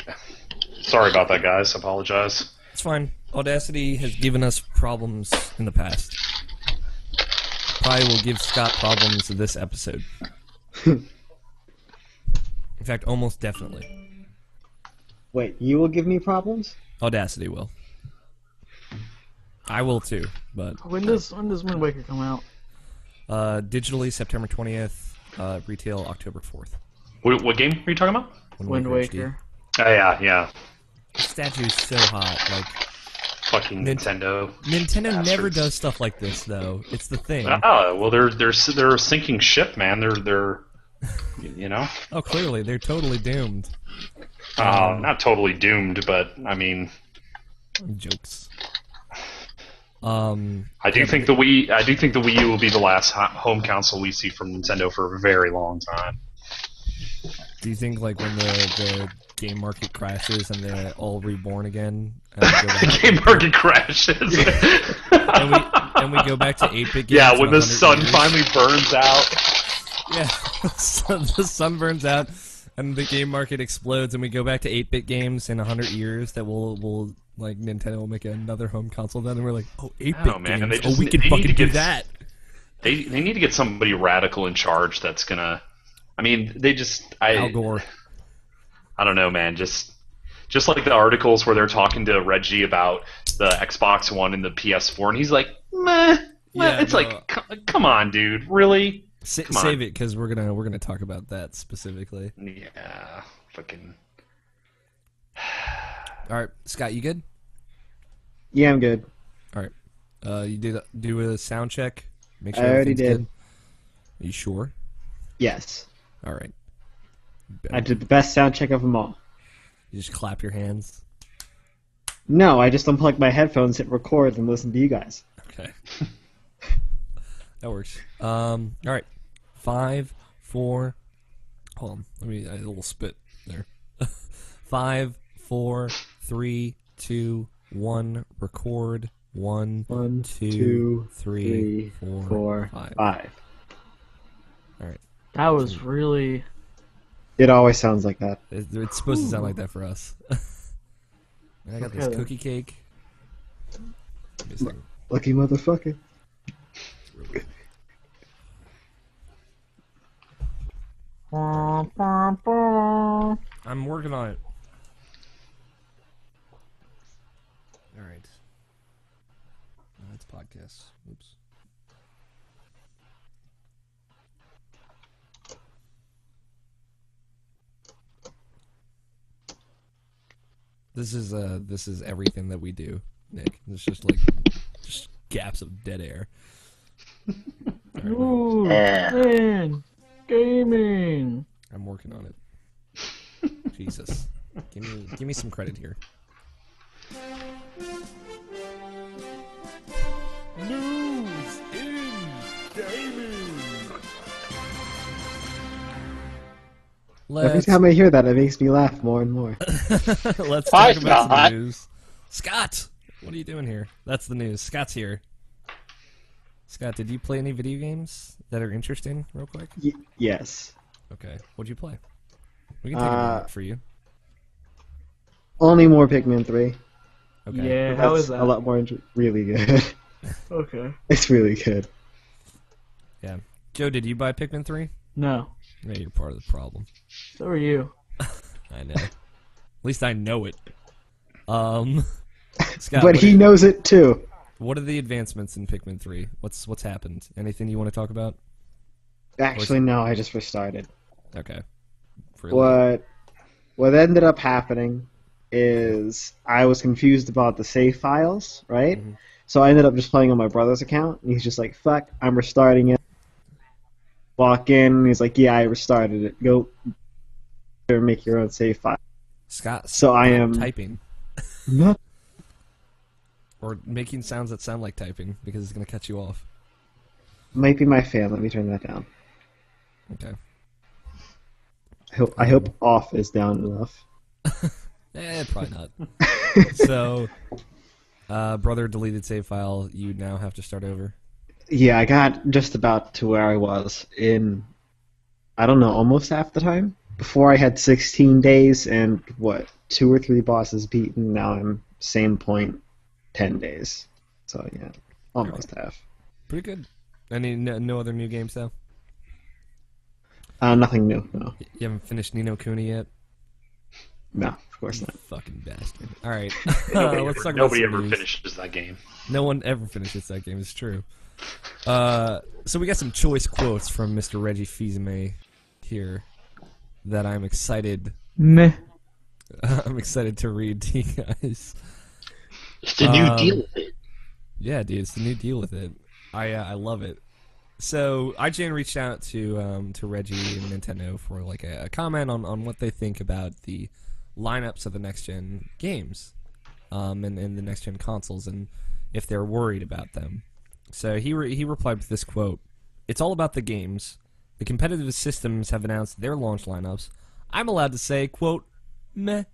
Sorry about that, guys. Apologize. It's fine. Audacity has given us problems in the past. Probably will give Scott problems this episode. In fact, almost definitely. Wait, you will give me problems? Audacity will. I will too, but When does Wind Waker come out? digitally September 20th, retail October 4th. What game are you talking about? Wind HD. Waker. Oh, yeah. The statue's so hot. Like Fucking Nintendo. Nintendo never Bastards. does stuff like this, though. It's the thing. Oh, well, they're a sinking ship, man. They're you know. Oh, clearly they're totally doomed. Not totally doomed, but I mean, Jokes. I do think the Wii U will be the last home console we see from Nintendo for a very long time. Do you think like when the game market crashes and they're all reborn again, and we go back The game market crashes. and we go back to 8-bit games? Yeah, in when the 100 sun years? finally burns out. Yeah, the sun burns out and the game market explodes, and we go back to 8-bit games in 100 years. That will like Nintendo will make another home console then, and we're like, oh, 8-bit Oh, man, games. and they just- we can they need fucking to do get- that. They need to get somebody radical in charge that's gonna. I mean, they just Al Gore. I don't know, man. Just like the articles where they're talking to Reggie about the Xbox One and the PS4, and he's like, meh. Yeah, it's no. like, come on, dude, really? Come on. Save it because we're gonna talk about that specifically. Yeah, fucking. All right, Scott, you good? Yeah, I'm good. All right. You did do a sound check. Make sure I already everything's did. good? Are you sure? Yes. All right. I did the best sound check of them all. You just clap your hands. No, I just unplugged my headphones, hit record, and listen to you guys. Okay. That works. All right. 5, 4. Hold on. Let me. I had a little spit there. 5, 4, 3, 2, 1. Record. 1, 1, 2, 2, 3, 3, 4, 4, 5. 5. All right. That was really. It always sounds like that. It's supposed to sound like that for us. I got this Okay. cookie cake. Give me a second. Lucky motherfucker. I'm working on it. All right. It's podcasts. Oops. This is everything that we do, Nick. It's just just gaps of dead air. All right, Ooh, Yeah. man, gaming. I'm working on it. Jesus, give me some credit here. News in gaming. Every Let's time I hear that, it makes me laugh more and more. let's Hi, talk about Scott. some news. Scott, what are you doing here? That's the news. Scott's here. Scott, did you play any video games that are interesting, real quick? Yes. Okay, what'd you play? We can take a moment for you. Only more Pikmin 3. Okay. Yeah, how That's is that? a lot more really good. Okay. It's really good. Yeah. Joe, did you buy Pikmin 3? No. Yeah, you're part of the problem. So are you. I know. At least I know it. Scott, But he knows it too. what are the advancements in Pikmin 3? What's happened? Anything you want to talk about? Actually, no, I just restarted. Okay. Really? What ended up happening is I was confused about the save files, right? Mhm. So I ended up just playing on my brother's account, and he's just like, fuck, I'm restarting it. Walk in, and he's like, yeah, I restarted it. Go make your own save file. Scott, So I stop am- typing. Not Or making sounds that sound like typing, because it's going to cut you off. might be my fan. Let me turn that down. Okay. I hope off is down enough. Probably not. So, brother deleted save file. You now have to start over. Yeah, I got just about to where I was in, I don't know, almost half the time. Before I had 16 days and, 2 or 3 bosses beaten. Now I'm same point, 10 days. So, yeah, almost half. Pretty good. Any no other new games though? Nothing new, no. You haven't finished Ni no Kuni yet? No, of course not. Fucking bastard. All right. Nobody Let's talk about nobody some ever news. finishes that game. No one ever finishes that game. It's true. So we got some choice quotes from Mr. Reggie Fils-Aimé here that I'm excited. Meh. I'm excited to read to you guys. It's the new deal with it. Yeah, dude, it's the new deal with it. I love it. So IGN reached out to Reggie and Nintendo for like a comment on what they think about the lineups of the next gen games, and the next gen consoles, and if they're worried about them. So he replied with this quote: "It's all about the games. The competitive systems have announced their launch lineups. I'm allowed to say, quote, meh,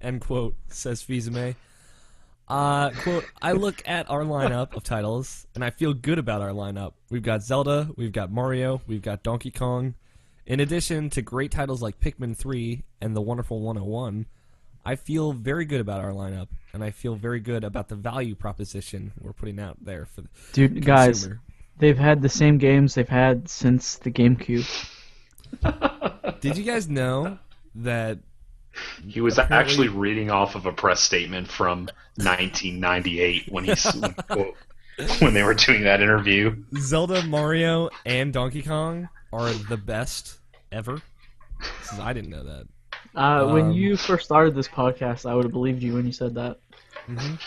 end quote," says Fils-Aimé. Quote, "I look at our lineup of titles, and I feel good about our lineup. We've got Zelda, we've got Mario, we've got Donkey Kong. In addition to great titles like Pikmin 3 and The Wonderful 101, I feel very good about our lineup, and I feel very good about the value proposition we're putting out there for the Dude, guys, consumer." they've had the same games they've had since the GameCube. Did you guys know that He was actually reading off of a press statement from 1998 when they were doing that interview. Zelda, Mario, and Donkey Kong are the best ever. I didn't know that. When you first started this podcast, I would have believed you when you said that. Okay.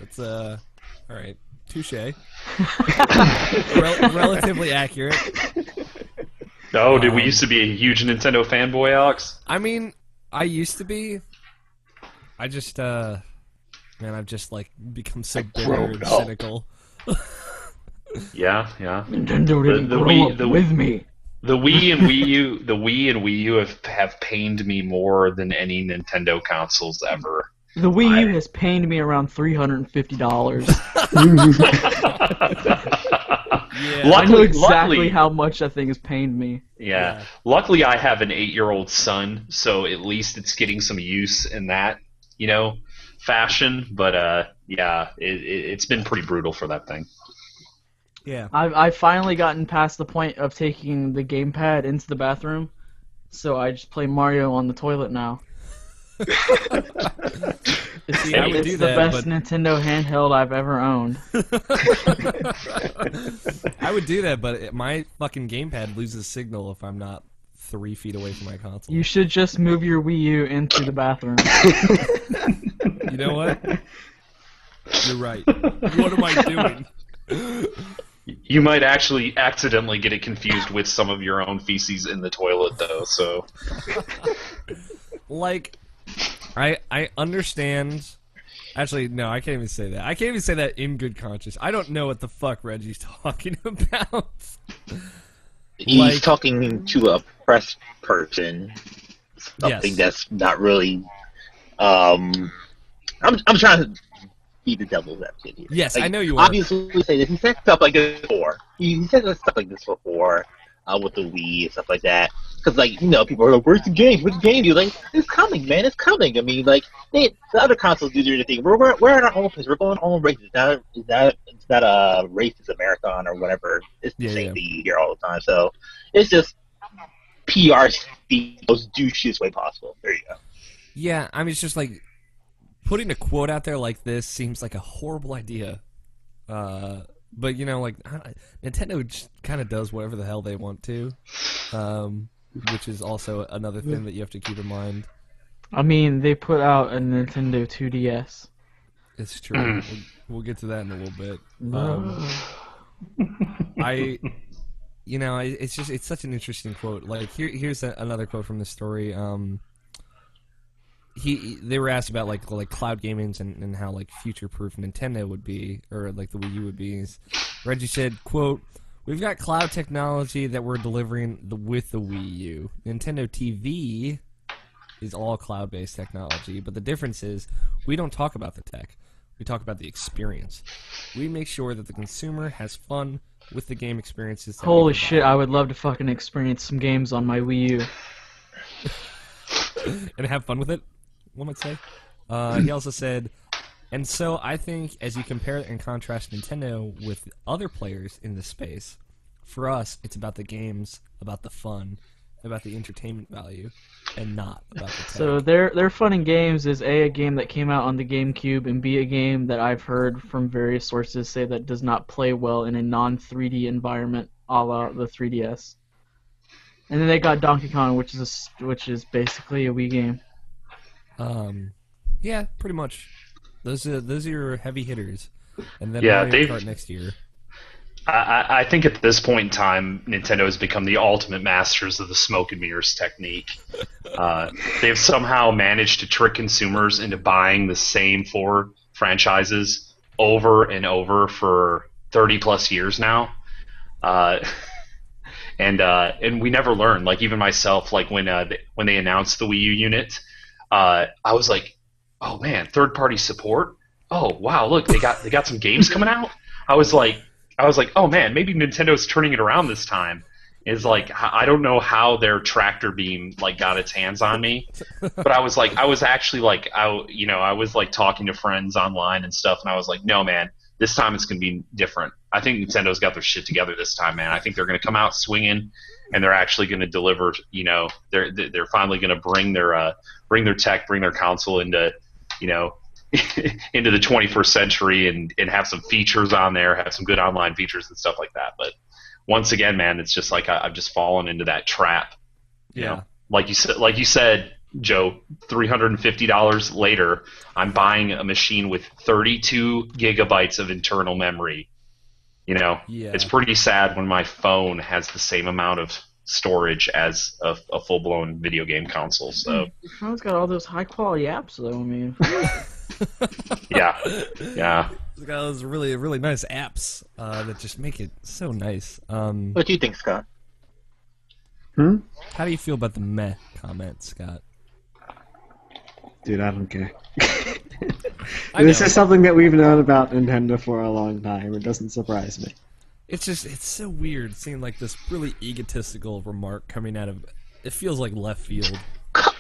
It's all right. Touche. Relatively accurate. Oh, did we used to be a huge Nintendo fanboy, Alex? I mean, I used to be. I just, man, I've just like become so bitter and cynical. Yeah. Nintendo didn't grow up with me. The Wii and Wii U have pained me more than any Nintendo consoles ever. The Wii U has pained me around $350. Yeah. I know exactly how much that thing has pained me. Yeah. Luckily, I have an 8-year-old son, so at least it's getting some use in that, fashion. But it's been pretty brutal for that thing. Yeah. I've finally gotten past the point of taking the gamepad into the bathroom, so I just play Mario on the toilet now. It's the best Nintendo handheld I've ever owned. I would do that, but my fucking gamepad loses signal if I'm not 3 feet away from my console. You should just move your Wii U into the bathroom. You know what? You're right. What am I doing? You might actually accidentally get it confused with some of your own feces in the toilet, though. So, like, I understand. Actually, no, I can't even say that. I can't even say that in good conscience. I don't know what the fuck Reggie's talking about. He's talking to a press person. Something that's not really. I'm trying to be the devil's advocate here. Yes, I know you are. Obviously, say this. He said stuff like this before. He said stuff like this before with the Wii and stuff like that. Because, people are like, where's the game? Where's the game? You're like, it's coming, man. It's coming. I mean, the other consoles do their thing. We're in our own place. We're going our own races. It's not a racist marathon or whatever. It's the same thing you hear all the time. So it's just PR the most douchiest way possible. There you go. Yeah, I mean, it's just like putting a quote out there like this seems like a horrible idea. But Nintendo just kind of does whatever the hell they want to. Which is also another thing that you have to keep in mind. I mean, they put out a Nintendo 2DS. It's true. We'll get to that in a little bit. It's such an interesting quote. Like, here's another quote from the story. They were asked about like cloud gaming and how like future-proof Nintendo would be, or like the Wii U would be. Reggie said, quote, "We've got cloud technology that we're delivering with the Wii U. Nintendo TV is all cloud-based technology, but the difference is we don't talk about the tech. We talk about the experience. We make sure that the consumer has fun with the game experiences." Holy shit, I would love to fucking experience some games on my Wii U. And have fun with it, one might say. He also said, "And so I think as you compare and contrast Nintendo with other players in this space, for us, it's about the games, about the fun, about the entertainment value, and not about the tech." So their fun in games is a game that came out on the GameCube, and B, a game that I've heard from various sources say that does not play well in a non-3D environment, a la the 3DS. And then they got Donkey Kong, which is basically a Wii game. Yeah, pretty much. Those are your heavy hitters, and then Yeah, Mario Kart next year. I think at this point in time, Nintendo has become the ultimate masters of the smoke and mirrors technique. They've somehow managed to trick consumers into buying the same 4 franchises over and over for 30 plus years now. And we never learn. Like, even myself, like when they announced the Wii U unit, I was like, oh man, third-party support? Oh wow, look, they got some games coming out? I was like, oh man, maybe Nintendo's turning it around this time. It's like, I don't know how their tractor beam like got its hands on me, but I was actually I was talking to friends online and stuff, and I was like, no man, This time it's going to be different. I think Nintendo's got their shit together this time, man. I think they're going to come out swinging, and they're actually going to deliver. You know, they're finally going to bring their tech, bring their console into, you know, into the 21st century, and have some features on there, have some good online features and stuff like that. But once again, man, it's just like I've just fallen into that trap. You know, like you said, Joe, $350 later, I'm buying a machine with 32 gigabytes of internal memory. You know, it's pretty sad when my phone has the same amount of storage as a full-blown video game console. So your phone's got all those high-quality apps, though. I mean, yeah. It's got those really, really nice apps that just make it so nice. What do you think, Scott? How do you feel about the meh comment, Scott? Dude, I don't care. This is something that we've known about Nintendo for a long time. It doesn't surprise me. It's so weird seeing like this really egotistical remark coming out of. It feels like left field.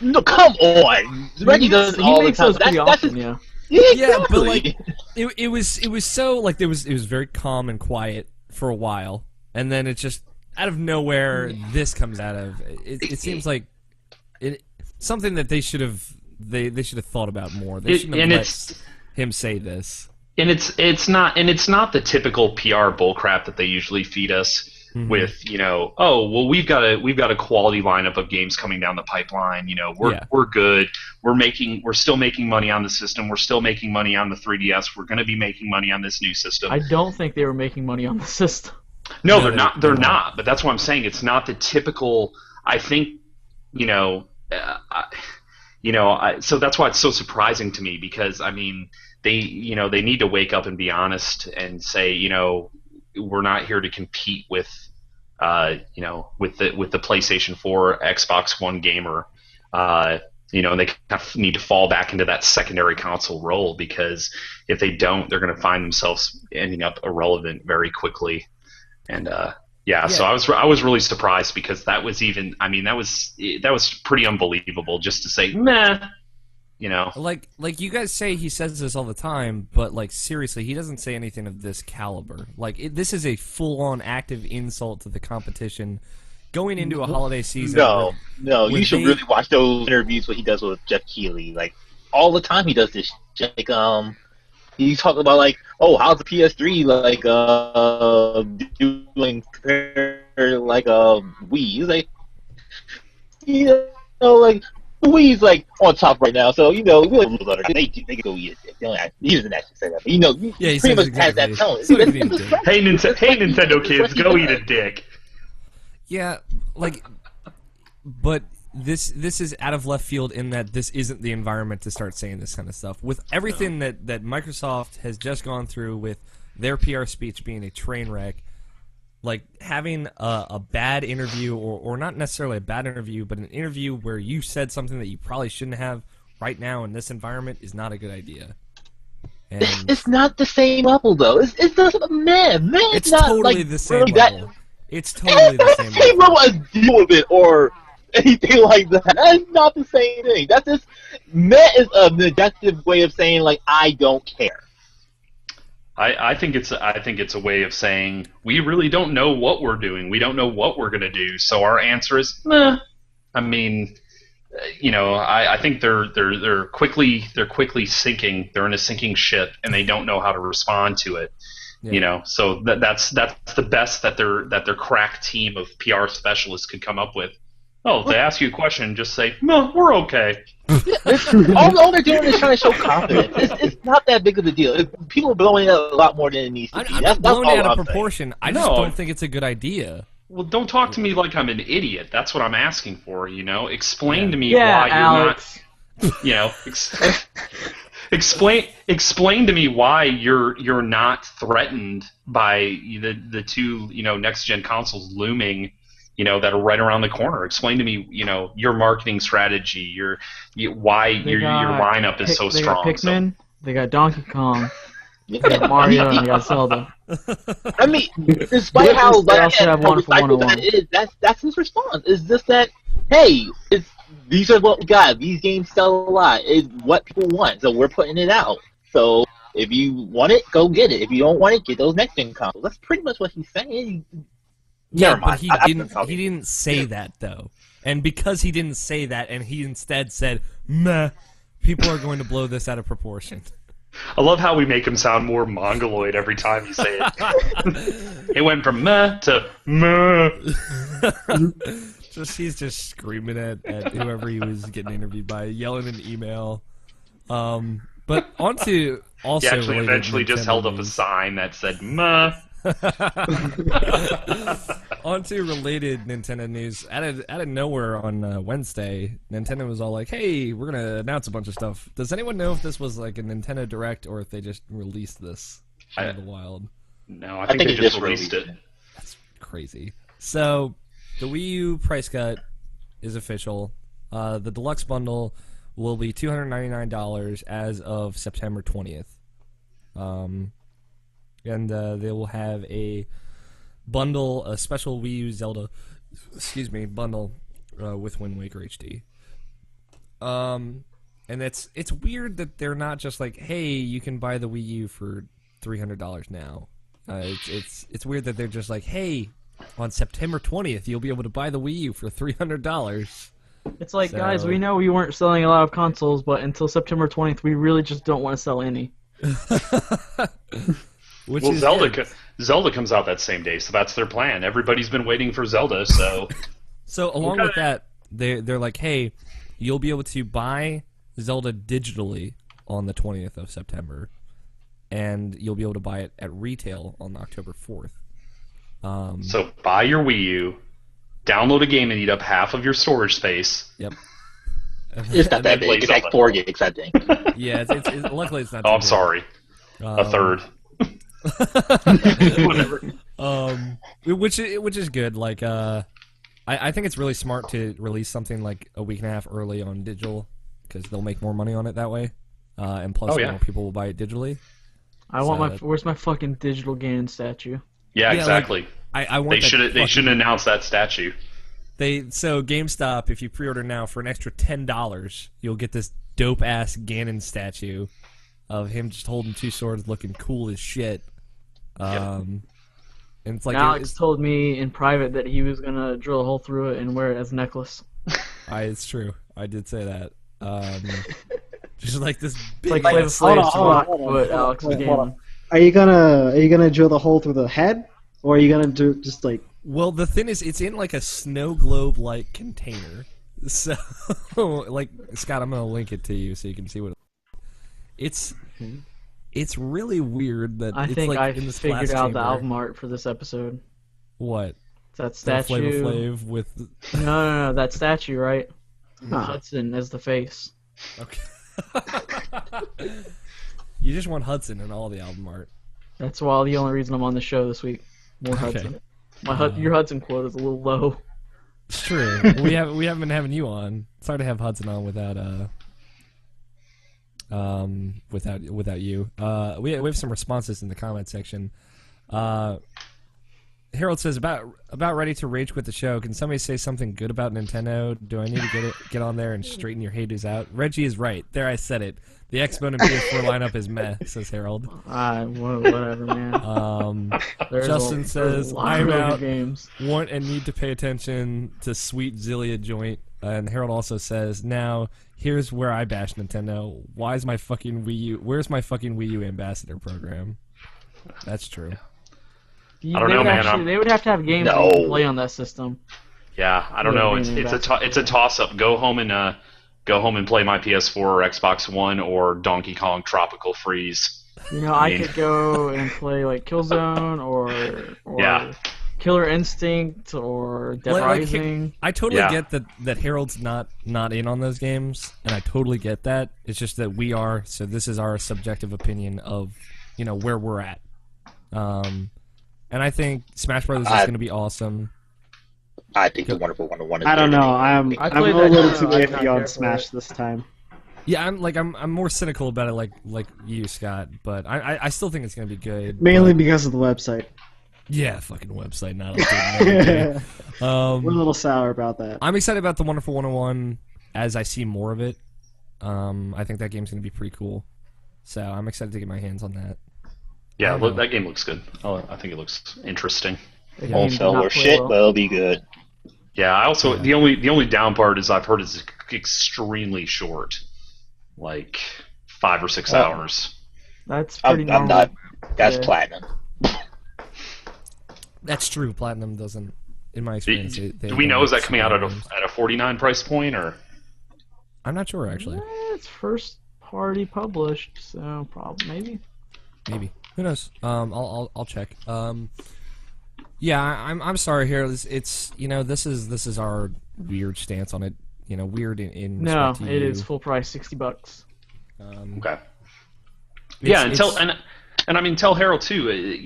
No, come on. Reggie does all the makes time. those pretty often, yeah. Exactly. But like it was so like it was very calm and quiet for a while, and then it just out of nowhere this comes out of. It seems like something that they should have thought about more. They shouldn't have let him say this. And it's not the typical PR bullcrap that they usually feed us with, you know, oh well we've got a quality lineup of games coming down the pipeline, you know, we're good. We're still making money on the system, we're still making money on the 3DS, we're gonna be making money on this new system. I don't think they were making money on the system. No, they're not, but that's what I'm saying. It's not the typical, I think, you know, so that's why it's so surprising to me, because I mean, they need to wake up and be honest and say, you know, we're not here to compete with, you know, with the PlayStation 4, Xbox One gamer. You know, and they kind of need to fall back into that secondary console role, because if they don't, they're going to find themselves ending up irrelevant very quickly. And so I was really surprised, because that was pretty unbelievable just to say meh. You know, like you guys say he says this all the time, but like seriously, he doesn't say anything of this caliber. Like this is a full-on active insult to the competition going into a holiday season. No, you should really watch those interviews what he does with Jeff Keighley. Like all the time he does this shit. Like he's talking about like, oh, how's the PS3 like doing compared to like Wii? He's like, you know, like. Wee's like on top right now, so you know they can go eat it. He doesn't actually say that, but you know, he pretty much has that tone. So hey, Nintendo kids, go eat a dick. Yeah, like, but this is out of left field in that this isn't the environment to start saying this kind of stuff. With everything that Microsoft has just gone through with their PR speech being a train wreck. Like, having a bad interview, or not necessarily a bad interview, but an interview where you said something that you probably shouldn't have right now in this environment is not a good idea. And it's not the same level, though. It's not, man. It's not totally like, the same really level. It's totally the same level as deal with it or anything like that. That's not the same thing. That's just, meh is a negative way of saying, like, I don't care. I think it's a way of saying we really don't know what we're doing. We don't know what we're gonna do. So our answer is nah. I mean, you know, I think they're quickly sinking. They're in a sinking ship, and they don't know how to respond to it. Yeah. You know, so that's the best that their crack team of PR specialists could come up with. Oh, if they ask you a question, just say, no, we're okay. all they're doing is trying to show confidence. It's not that big of a deal. People are blowing it out a lot more than it needs to be. I'm not blowing it out of proportion. Saying. I just don't think it's a good idea. Well, don't talk to me like I'm an idiot. That's what I'm asking for, you know? Explain to me why Alex. You're not... You know, explain to me why you're not threatened by the two, you know, next-gen consoles looming, you know, that are right around the corner. Explain to me, you know, your marketing strategy, why your lineup is so strong. They got Pikmin, they got Donkey Kong, they got Mario, and they got Zelda. I mean, despite how they also have one for 101. That's his response. It's just that, hey, these are what we got. These games sell a lot. It's what people want, so we're putting it out. So if you want it, go get it. If you don't want it, get those next gen consoles. That's pretty much what he's saying. Yeah, Never mind. but he didn't say that though. And because he didn't say that, and he instead said, "Meh," people are going to blow this out of proportion. I love how we make him sound more mongoloid every time you say it. It went from meh to meh. He's just screaming at whoever he was getting interviewed by, yelling in email. But onto also He actually eventually just held up a news. sign that said meh. Onto related Nintendo news. Out of nowhere on Wednesday, Nintendo was all like, "Hey, we're gonna announce a bunch of stuff." Does anyone know if this was like a Nintendo Direct or if they just released this out of the wild? No, I think they just released it. That's crazy. So the Wii U price cut is official. The deluxe bundle will be $299 as of September 20th. And they will have a bundle, a special Wii U Zelda, bundle with Wind Waker HD. And it's weird that they're not just like, hey, you can buy the Wii U for $300 now. It's weird that they're just like, hey, on September 20th, you'll be able to buy the Wii U for $300. It's like, So- guys, we know we weren't selling a lot of consoles, but until September 20th, we really just don't want to sell any. Which Well, is Zelda comes out that same day, so that's their plan. Everybody's been waiting for Zelda, so So along with that, they're like, hey, you'll be able to buy Zelda digitally on the 20th of September, and you'll be able to buy it at retail on October 4th. so buy your Wii U, download a game and eat up half of your storage space. Yep. It's not that then play big. It's like Zelda. 4 gigs, I think. Yeah, it's luckily it's not. Oh, too I'm big. sorry. A third. Whatever. Which is good. Like, I think it's really smart to release something like a week and a half early on digital because they'll make more money on it that way, and plus Oh, yeah. more people will buy it digitally. I want So- where's my fucking digital Ganon statue? Yeah, Yeah, exactly. I want They that should fucking- shouldn't announce that statue. So GameStop, if you pre-order now for an extra $10, you'll get this dope ass Ganon statue of him just holding two swords, looking cool as shit. And it's like Alex told me in private that he was gonna drill a hole through it and wear it as a necklace. it's true. I did say that. Just like this It's big like Flavor ass Flav's hold on, sword, but Alex was hold on. Ganon. Are you gonna drill the hole through the head, or are you gonna do just like? Well, the thing is, it's in like a snow globe like container. So, like Scott, I'm gonna link it to you so you can see what it's. It's really weird that I it's think like I in this figured glass out the chamber. album art for this episode. What? It's that The Flavor statue. Flav with. No, that statue, right? Huh. Hudson as the face. Okay. You just want Hudson in all the album art. That's why the only reason I'm on the show this week. More Okay. Hudson. Your Hudson quote is a little low. It's true. we haven't been having you on. It's hard to have Hudson on without you. We have some responses in the comment section. Harold says about ready to rage quit the show. Can somebody say something good about Nintendo? Do I need to get on there and straighten your haters out? Reggie is right. There, I said it. The Xbox and PS4 lineup is meh, says Harold. Whatever, man. There's Justin there's says, a lot of I'm really out. good games. Want and need to pay attention to Sweet Zillia joint. And Harold also says, now here's where I bash Nintendo. Where's my fucking Wii U ambassador program? That's true. I don't know, man. They would have to have games that No. you can play on that system. Yeah, I don't know. It's a toss up. Go home and play my PS4 or Xbox One or Donkey Kong Tropical Freeze. You know, I could go and play like Killzone or Yeah. Killer Instinct or Dead Like, Rising. I totally Yeah. get that Harold's not in on those games, and I totally get that. It's just that we are, so this is our subjective opinion of, where we're at. And I think Smash Brothers is going to be awesome. I think the Wonderful 101 is I don't better know. than- I I'm a played that little game, too I did iffy not on care for Smash it. this time. Yeah, I'm more cynical about it, like you, Scott. But I still think it's going to be good. Mainly but- because of the website. yeah, fucking website, not updating everything. We're a little sour about that. I'm excited about the Wonderful 101 as I see more of it. I think that game's going to be pretty cool. So I'm excited to get my hands on that. Yeah, I don't know. that game looks good. Oh, I think it looks interesting. The Won't game sell did not worth play shit, well. but it'll be good. Yeah, I also Yeah. the only down part is I've heard it's extremely short, like 5 or 6 Oh. hours. That's pretty I'm normal. not. That's Yeah. platinum. That's true. Platinum doesn't, in my experience. Do we know, is that coming out at a $49 price point, or? I'm not sure actually. It's first party published, so probably maybe. Maybe. Who knows? I'll check. Yeah, I'm sorry here. It's this is our weird stance on it. Weird in No, respect to it you. is full price, $60. Okay. Yeah, and I mean, tell Harold too.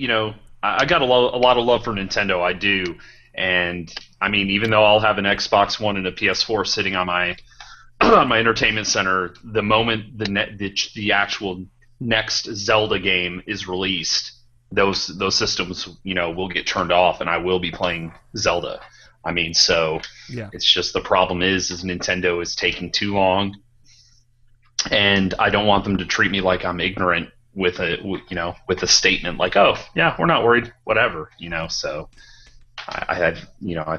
I got a lot of love for Nintendo. I do, and I mean, even though I'll have an Xbox One and a PS4 sitting on my on my entertainment center, the moment the actual next Zelda game is released, those systems will get turned off, and I will be playing Zelda. I mean, so Yeah. it's just the problem is Nintendo is taking too long, and I don't want them to treat me like I'm ignorant with a statement like, oh yeah, we're not worried, whatever, So I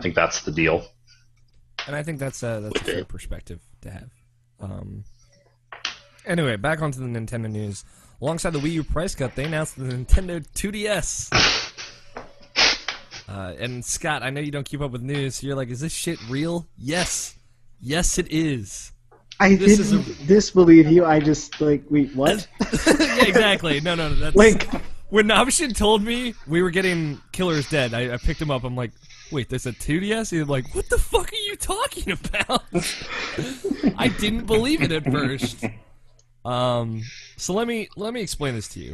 think that's the deal. And I think that's a fair perspective to have. Anyway, back onto the Nintendo news. Alongside the Wii U price cut, they announced the Nintendo 2DS. And Scott, I know you don't keep up with news. So you're like, is this shit real? Yes. Yes, it is. I This is didn't disbelieve you. I just wait, what? Yeah, exactly. No. That's when Nabishin told me we were getting Killer's Dead, I picked him up. I'm like, wait, there's a 2DS? He's like, what the fuck are you talking about? I didn't believe it at first. So let me explain this to you.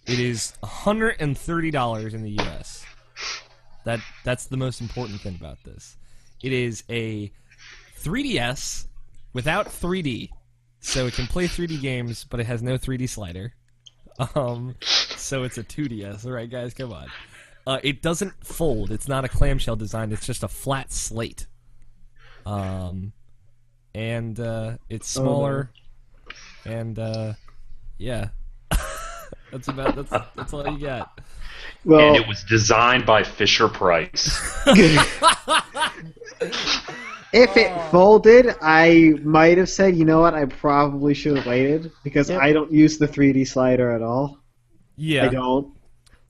It is $130 in the US. That's the most important thing about this. It is a 3DS without 3D, so it can play 3D games, but it has no 3D slider. So it's a 2DS. All right, guys, come on. It doesn't fold. It's not a clamshell design. It's just a flat slate. And it's smaller. And yeah, that's all you got. Well, And it was designed by Fisher Price. if it folded, I might have said, you know what, I probably should have waited because Yep. I don't use the 3D slider at all. Yeah, I don't.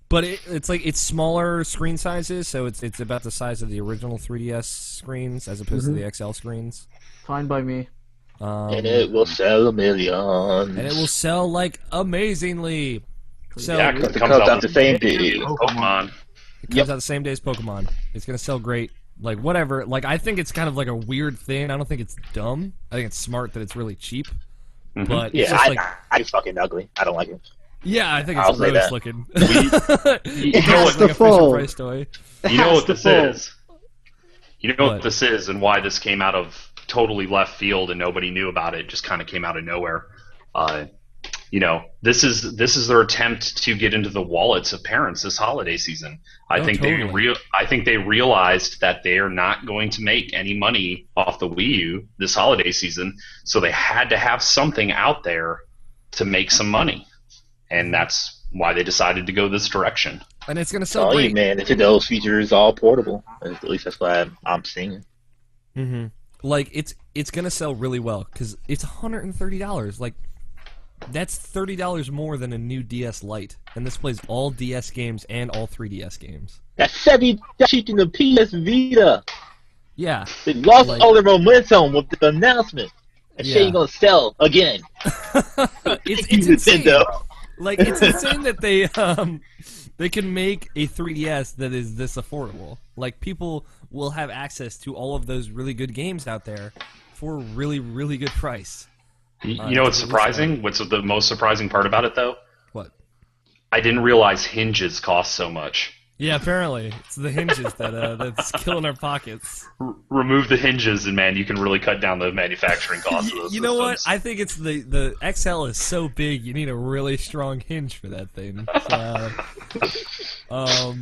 but it's smaller screen sizes, so it's about the size of the original 3DS screens as opposed to the XL screens. Fine by me. And it will sell a million. And it will sell like amazingly. So Yeah, It 'cause comes out the same day. Pokemon. it comes out the same day as Pokemon. It's gonna sell great. Like whatever. Like I think it's kind of like a weird thing. I don't think it's dumb. I think it's smart that it's really cheap. Mhm. But it's Yeah, just like I fucking ugly. I don't like it. yeah, I think I'll it's say gross that. looking. You It know has what like a the fold. Fisher-Price toy. You know Has what to this fold. is. You know What? what this is and why this came out of totally left field and nobody knew about it. It just kind of came out of nowhere. This is their attempt to get into the wallets of parents this holiday season. I Oh, think totally. they realized that they are not going to make any money off the Wii U this holiday season, so they had to have something out there to make some money. And that's why they decided to go this direction. And it's gonna sell Oh, great. man, Nintendo's features all portable. At least that's what I'm seeing. Mm-hmm. Like it's gonna sell really well because it's $130. Like that's $30 more than a new DS Lite, and this plays all DS games and all 3DS games. That's $70 cheating the PS Vita. Yeah, They lost Like- all their momentum with the announcement. That shit Yeah. ain't gonna sell again. it's Thank you, insane. Nintendo. Like it's insane that they can make a 3DS that is this affordable. Like people will have access to all of those really good games out there for a really really good price. You know what's it's really surprising? What's the most surprising part about it, though? What? I didn't realize hinges cost so much. Yeah, apparently it's the hinges that's killing our pockets. Remove the hinges, and man, you can really cut down the manufacturing costs of those You know what? systems. I think it's the XL is so big, you need a really strong hinge for that thing. So,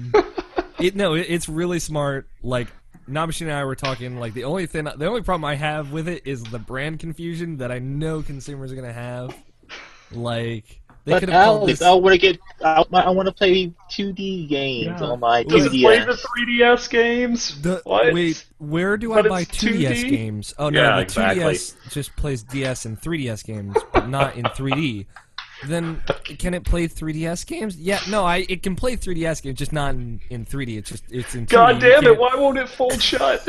it's really smart. Like Namashi and I were talking. Like the only problem I have with it is the brand confusion that I know consumers are gonna have. Like they But could have called Alex, this. I want to play 2D games on my Does it play 3DS. the 3DS games? What? Wait, where do But I buy it's 2DS 2D? games? Oh no, Yeah, the exactly. 2DS just plays DS and 3DS games, but not in 3D. Then can it play 3DS games? Yeah, no, it can play 3DS games, just not in 3D. It's in 2D. God You damn it! can't- Why won't it fold shut?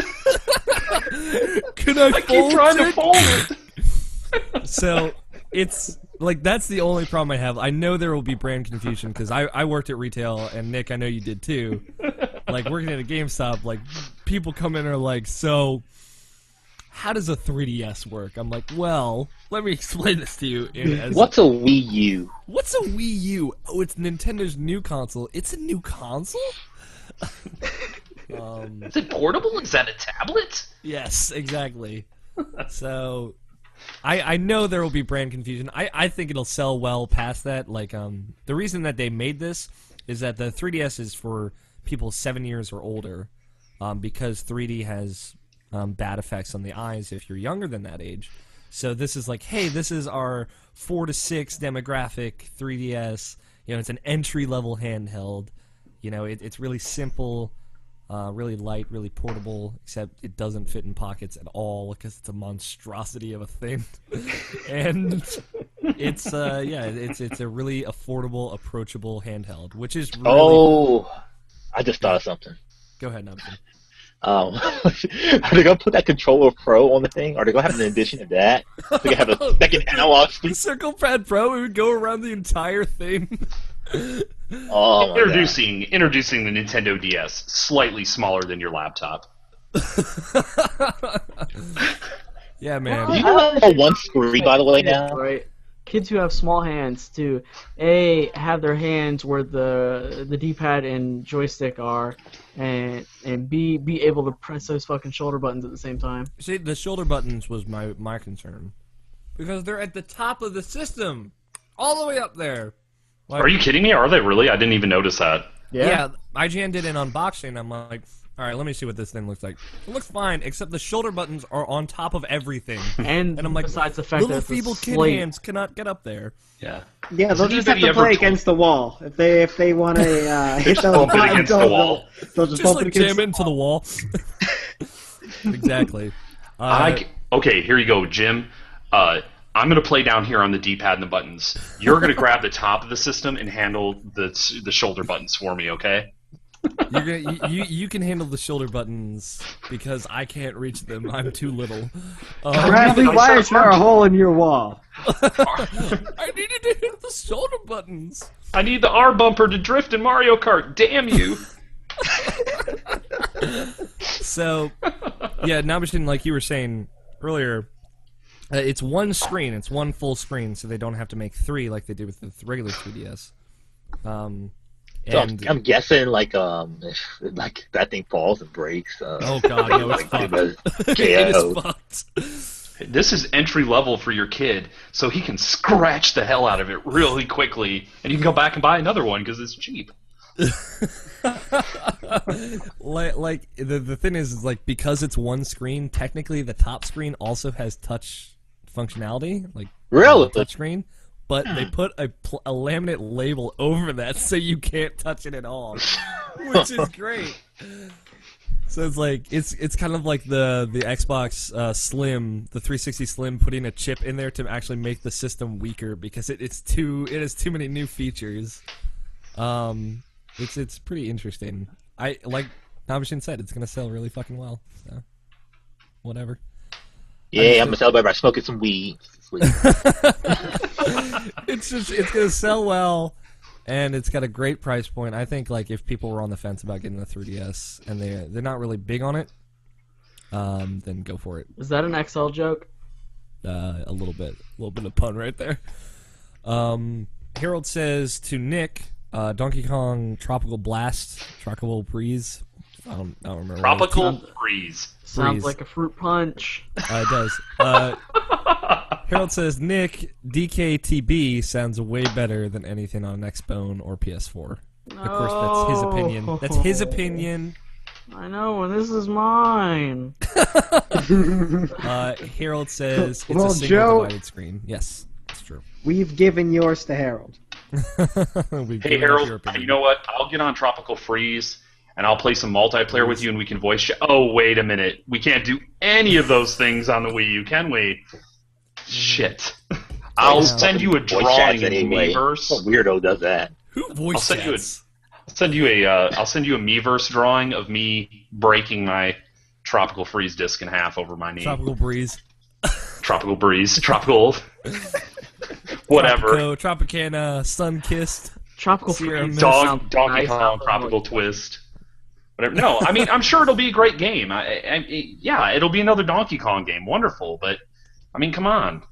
Can I I keep trying to fold it. So it's like that's the only problem I have. I know there will be brand confusion because I worked at retail, and Nick, I know you did too. Like working at a GameStop, like people come in and are like, so how does a 3DS work? I'm like, well, let me explain this to you. What's a Wii U? What's a Wii U? Oh, it's Nintendo's new console. It's a new console? Is it portable? Is that a tablet? Yes, exactly. So, I know there will be brand confusion. I think it'll sell well past that. Like, the reason that they made this is that the 3DS is for people 7 years or older, because 3D has bad effects on the eyes if you're younger than that age. So this is like, hey, this is our 4 to 6 demographic 3DS. You know, it's an entry-level handheld. You know, it's really simple. Really light, really portable, except it doesn't fit in pockets at all because it's a monstrosity of a thing. And it's it's a really affordable, approachable handheld, which is really... Oh, I just thought of something. Go ahead, Nubson. Are they gonna put that controller pro on the thing? Are they gonna have an addition of that? They're gonna have a second analog The stick. Circle Pad Pro, it would go around the entire thing. Oh my God. Introducing the Nintendo DS, slightly smaller than your laptop. Yeah, man. Do you have a one screen, by the way, now? Right. Kids who have small hands to A, have their hands where the D-pad and joystick are, and B, be able to press those fucking shoulder buttons at the same time. See, the shoulder buttons was my concern. Because they're at the top of the system. All the way up there. Like, Are you kidding me? Are they really? I didn't even notice that. yeah, IGN did an unboxing. I'm like, all right, let me see what this thing looks like. It looks fine, except the shoulder buttons are on top of everything. And I'm like, besides the fact that little it's a feeble kid slate. hands cannot get up there. Yeah. Yeah, they'll Has just have anybody to ever play told- against the wall. If they want to hit those bump it buttons, against the wall. they'll just Just bump it like against jam the it into the wall. Exactly. Okay, here you go, Jim. I'm going to play down here on the D-pad and the buttons. You're going to grab the top of the system and handle the shoulder buttons for me, okay? You can handle the shoulder buttons because I can't reach them. I'm too little. Bradley, why is there a hole in your wall? I needed to hit the shoulder buttons. I need the R bumper to drift in Mario Kart. Damn you! So, yeah, Nabishin, like you were saying earlier, it's one screen. It's one full screen, so they don't have to make 3 like they did with the regular 3DS. So I'm guessing like if that thing falls and breaks. Oh god, no, it's fucked. It is KO. fucked. This is entry level for your kid, so he can scratch the hell out of it really quickly, and you can go back and buy another one because it's cheap. like the thing is like because it's one screen, technically the top screen also has touch functionality, like Really? touch screen, but they put a laminate label over that so you can't touch it at all, which is great. So it's like it's kind of like the Xbox Slim, the 360 Slim, putting a chip in there to actually make the system weaker because it has too many new features. It's pretty interesting. I like Nabishin said, it's gonna sell really fucking well. So whatever. Yeah, I'm gonna celebrate by smoking some weed. Sweet. It's gonna sell well, and it's got a great price point. I think like if people were on the fence about getting the 3DS and they're not really big on it, then go for it. Is that an XL joke? A little bit of pun right there. Harold says to Nick, Donkey Kong Tropical Breeze. I don't remember. Tropical Breeze. Sounds like a fruit punch. It does. Harold says, Nick, DKTB sounds way better than anything on an Xbone or PS4. Of course, that's his opinion. That's his opinion. I know, and this is mine. Harold says, it's Well, a single Joe- divided screen. Yes, it's It's true. We've given yours to Harold. Hey, Harold, you know what? I'll get on Tropical Freeze, and I'll play some multiplayer with you, and we can voice chat. Oh, wait a minute. We can't do any of those things on the Wii U, can we? Shit. I'll send you a drawing in Miiverse. What weirdo does that? Who voice chats? I'll send you a Miiverse drawing of me breaking my Tropical Freeze disc in half over my knee. Tropical Breeze. Tropical Breeze. Tropical... Whatever. Tropicana, Sun-Kissed. Tropical Sierra Freeze. Donkey Nice. Kong, Tropical Twist. Whatever. No, I mean, I'm sure it'll be a great game. Yeah, it'll be another Donkey Kong game. Wonderful. But, I mean, come on.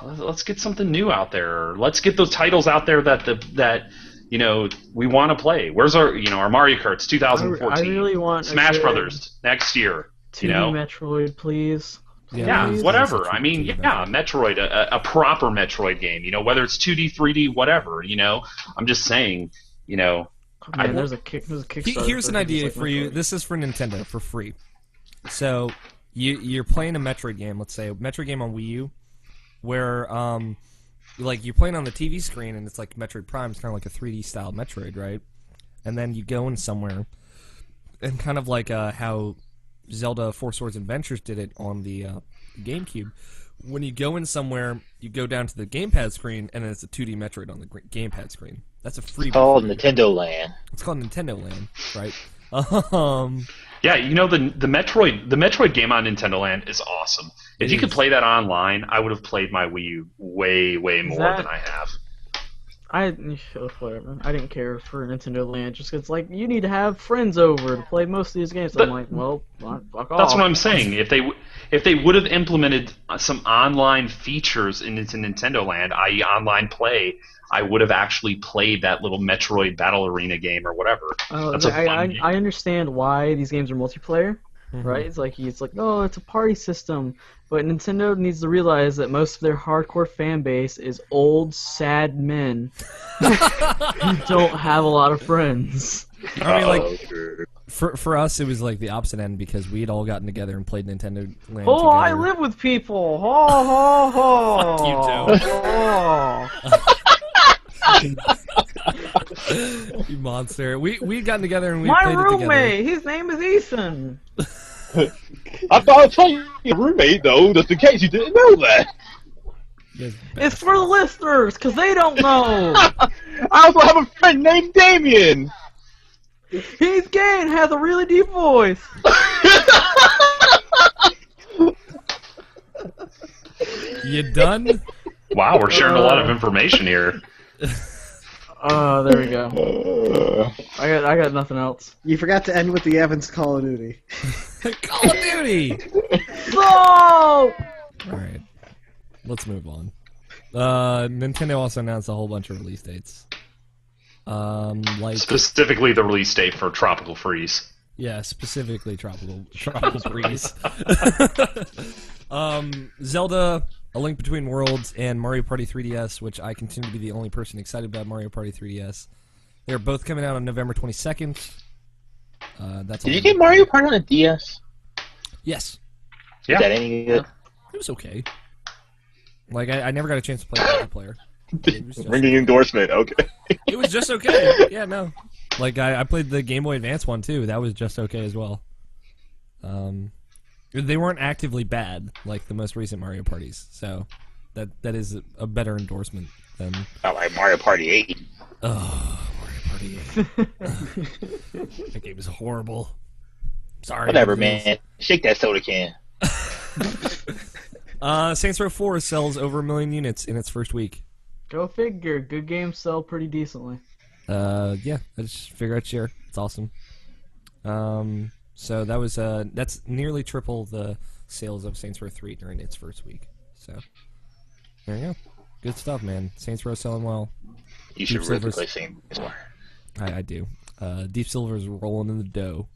Let's get something new out there. Let's get those titles out there that we want to play. Where's our Mario Kart's 2014? I really want Smash Brothers next year. 2D Metroid, please. Yeah, Please. whatever. I mean, yeah, Metroid, a proper Metroid game. Whether it's 2D, 3D, whatever. I'm just saying. Man, there's a Kickstarter. Here's an idea for you. This is for Nintendo for free. So you're playing a Metroid game. Let's say a Metroid game on Wii U, where you're playing on the TV screen and it's like Metroid Prime. It's kind of like a 3D style Metroid, right? And then you go in somewhere, and kind of like how Zelda Four Swords Adventures did it on the GameCube. When you go in somewhere, you go down to the gamepad screen, and then it's a 2D Metroid on the gamepad screen. That's a free. It's called Nintendo Land. It's called Nintendo Land, right? Yeah, the Metroid game on Nintendo Land is awesome. If you could play that online, I would have played my Wii U way more than I have. Whatever. I didn't care for Nintendo Land just because, you need to have friends over to play most of these games. So I'm like, well, fuck off. That's what I'm saying. If they would have implemented some online features into Nintendo Land, i.e. online play, I would have actually played that little Metroid Battle Arena game or whatever. That's a fun game. I understand why these games are multiplayer, right? It's like oh, it's a party system. But Nintendo needs to realize that most of their hardcore fan base is old, sad men who don't have a lot of friends. I mean, for us, it was like the opposite end because we'd all gotten together and played Nintendo Land together. I live with people. Ho, ho, ho. Fuck you, Joe. You monster. We'd gotten together and we played it together. My roommate, his name is Ethan. I thought I'd tell you your roommate, though, just in case you didn't know that. It's for the listeners, because they don't know. I also have a friend named Damien. He's gay and has a really deep voice. You done? Wow, we're sharing a lot of information here. There we go. I got nothing else. You forgot to end with the Evans Call of Duty. Call of Duty! No! Alright. Let's move on. Nintendo also announced a whole bunch of release dates. Specifically the release date for Tropical Freeze. Yeah, specifically Tropical Freeze. Zelda, A Link Between Worlds, and Mario Party 3DS, which I continue to be the only person excited about Mario Party 3DS. They're both coming out on November 22nd. Did you get Mario Party on a DS? Yes. Yeah. Is that any good? It was okay. I never got a chance to play multiplayer. Ringing endorsement, okay. It was just okay. Yeah, no. I played the Game Boy Advance one, too. That was just okay as well. They weren't actively bad, like the most recent Mario Parties. So, that is a better endorsement than... I like Mario Party 8. Oh, Mario Party 8. That game is horrible. Sorry. Whatever, man. Shake that soda can. Saints Row 4 sells over 1 million units in its first week. Go figure. Good games sell pretty decently. Yeah, I just figure I'd share. It's awesome. So that was that's nearly triple the sales of Saints Row 3 during its first week. So there you go. Good stuff, man. Saints Row selling well. You should really play Saints Row. I do. Deep Silver's rolling in the dough.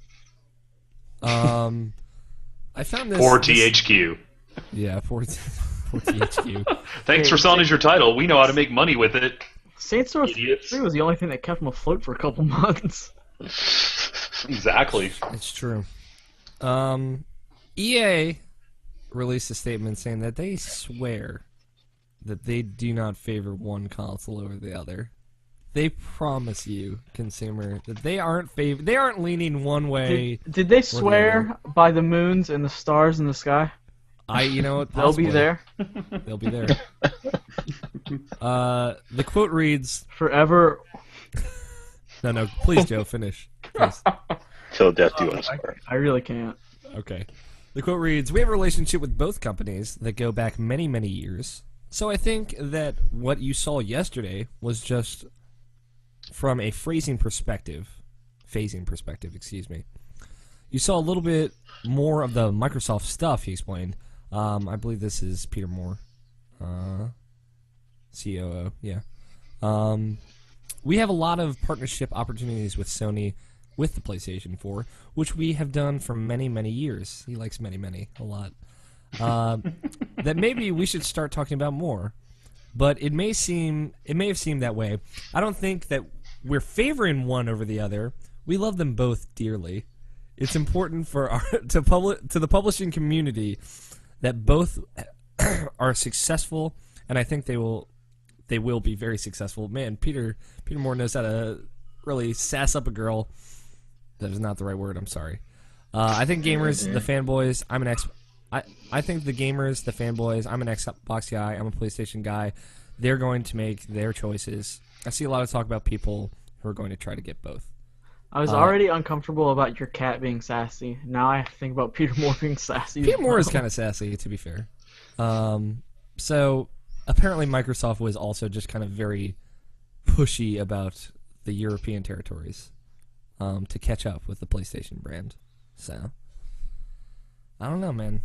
I found this... 4THQ. Yeah, 4THQ. Thanks for selling us your title. We know how to make money with it. Saints Row 3 was the only thing that kept them afloat for a couple months. Exactly. It's true. EA released a statement saying that they swear that they do not favor one console over the other. They promise you, consumer, that they aren't leaning one way. Did they swear by the moons and the stars in the sky? You know what? They'll be there. They'll be there. The quote reads, forever. No, please, Joe, finish. Please. Till death do us part. I really can't. Okay. The quote reads, "We have a relationship with both companies that go back many, many years. So I think that what you saw yesterday was just from a phasing perspective, excuse me. You saw a little bit more of the Microsoft stuff," he explained. I believe this is Peter Moore, COO, yeah. "We have a lot of partnership opportunities with Sony with the PlayStation 4, which we have done for many, many years." He likes many, many a lot. "That maybe we should start talking about more. But it may have seemed that way. I don't think that we're favoring one over the other. We love them both dearly. It's important for to the publishing community that both are successful, and I think they will be very successful." Man, Peter Moore knows how to really sass up a girl. That is not the right word. I'm sorry. "I think gamers, the fanboys. I think the gamers, the fanboys. I'm an Xbox guy. I'm a PlayStation guy. They're going to make their choices. I see a lot of talk about people who are going to try to get both." I was already uncomfortable about your cat being sassy. Now I have to think about Peter Moore being sassy. Peter Moore is kind of sassy, to be fair. So apparently Microsoft was also just kind of very pushy about the European territories to catch up with the PlayStation brand. So I don't know, man.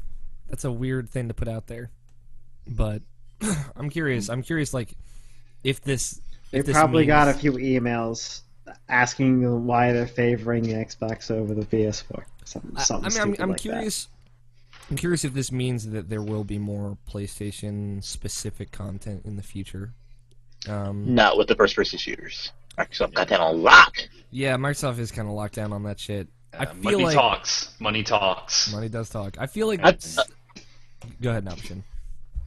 That's a weird thing to put out there. But I'm curious, like, if this... They probably got a few emails asking them why they're favoring the Xbox over the PS4. I'm curious. I'm curious if this means that there will be more PlayStation-specific content in the future. Not with the first-person shooters. Microsoft got that on lock. Yeah, Microsoft is kind of locked down on that shit. I feel money like talks. Money talks. Money does talk. I feel like. Go ahead, Option.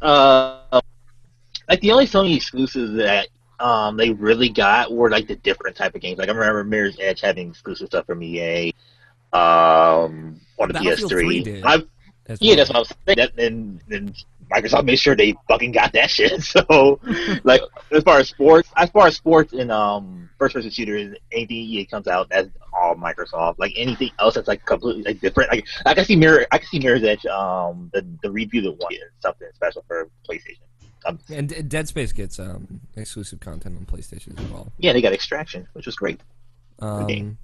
Like the only Sony exclusives that they really got were like the different type of games. Like I remember Mirror's Edge having exclusive stuff from EA on the PS3. That's what I was saying. And Microsoft made sure they fucking got that shit. So, like as far as sports and first-person shooters, anything EA comes out, that's all Microsoft. Like anything else that's like completely like different. Like I can see Mirror's Edge, the review that one is something special for PlayStation. And Dead Space gets exclusive content on PlayStation as well. Yeah, they got Extraction, which was great. It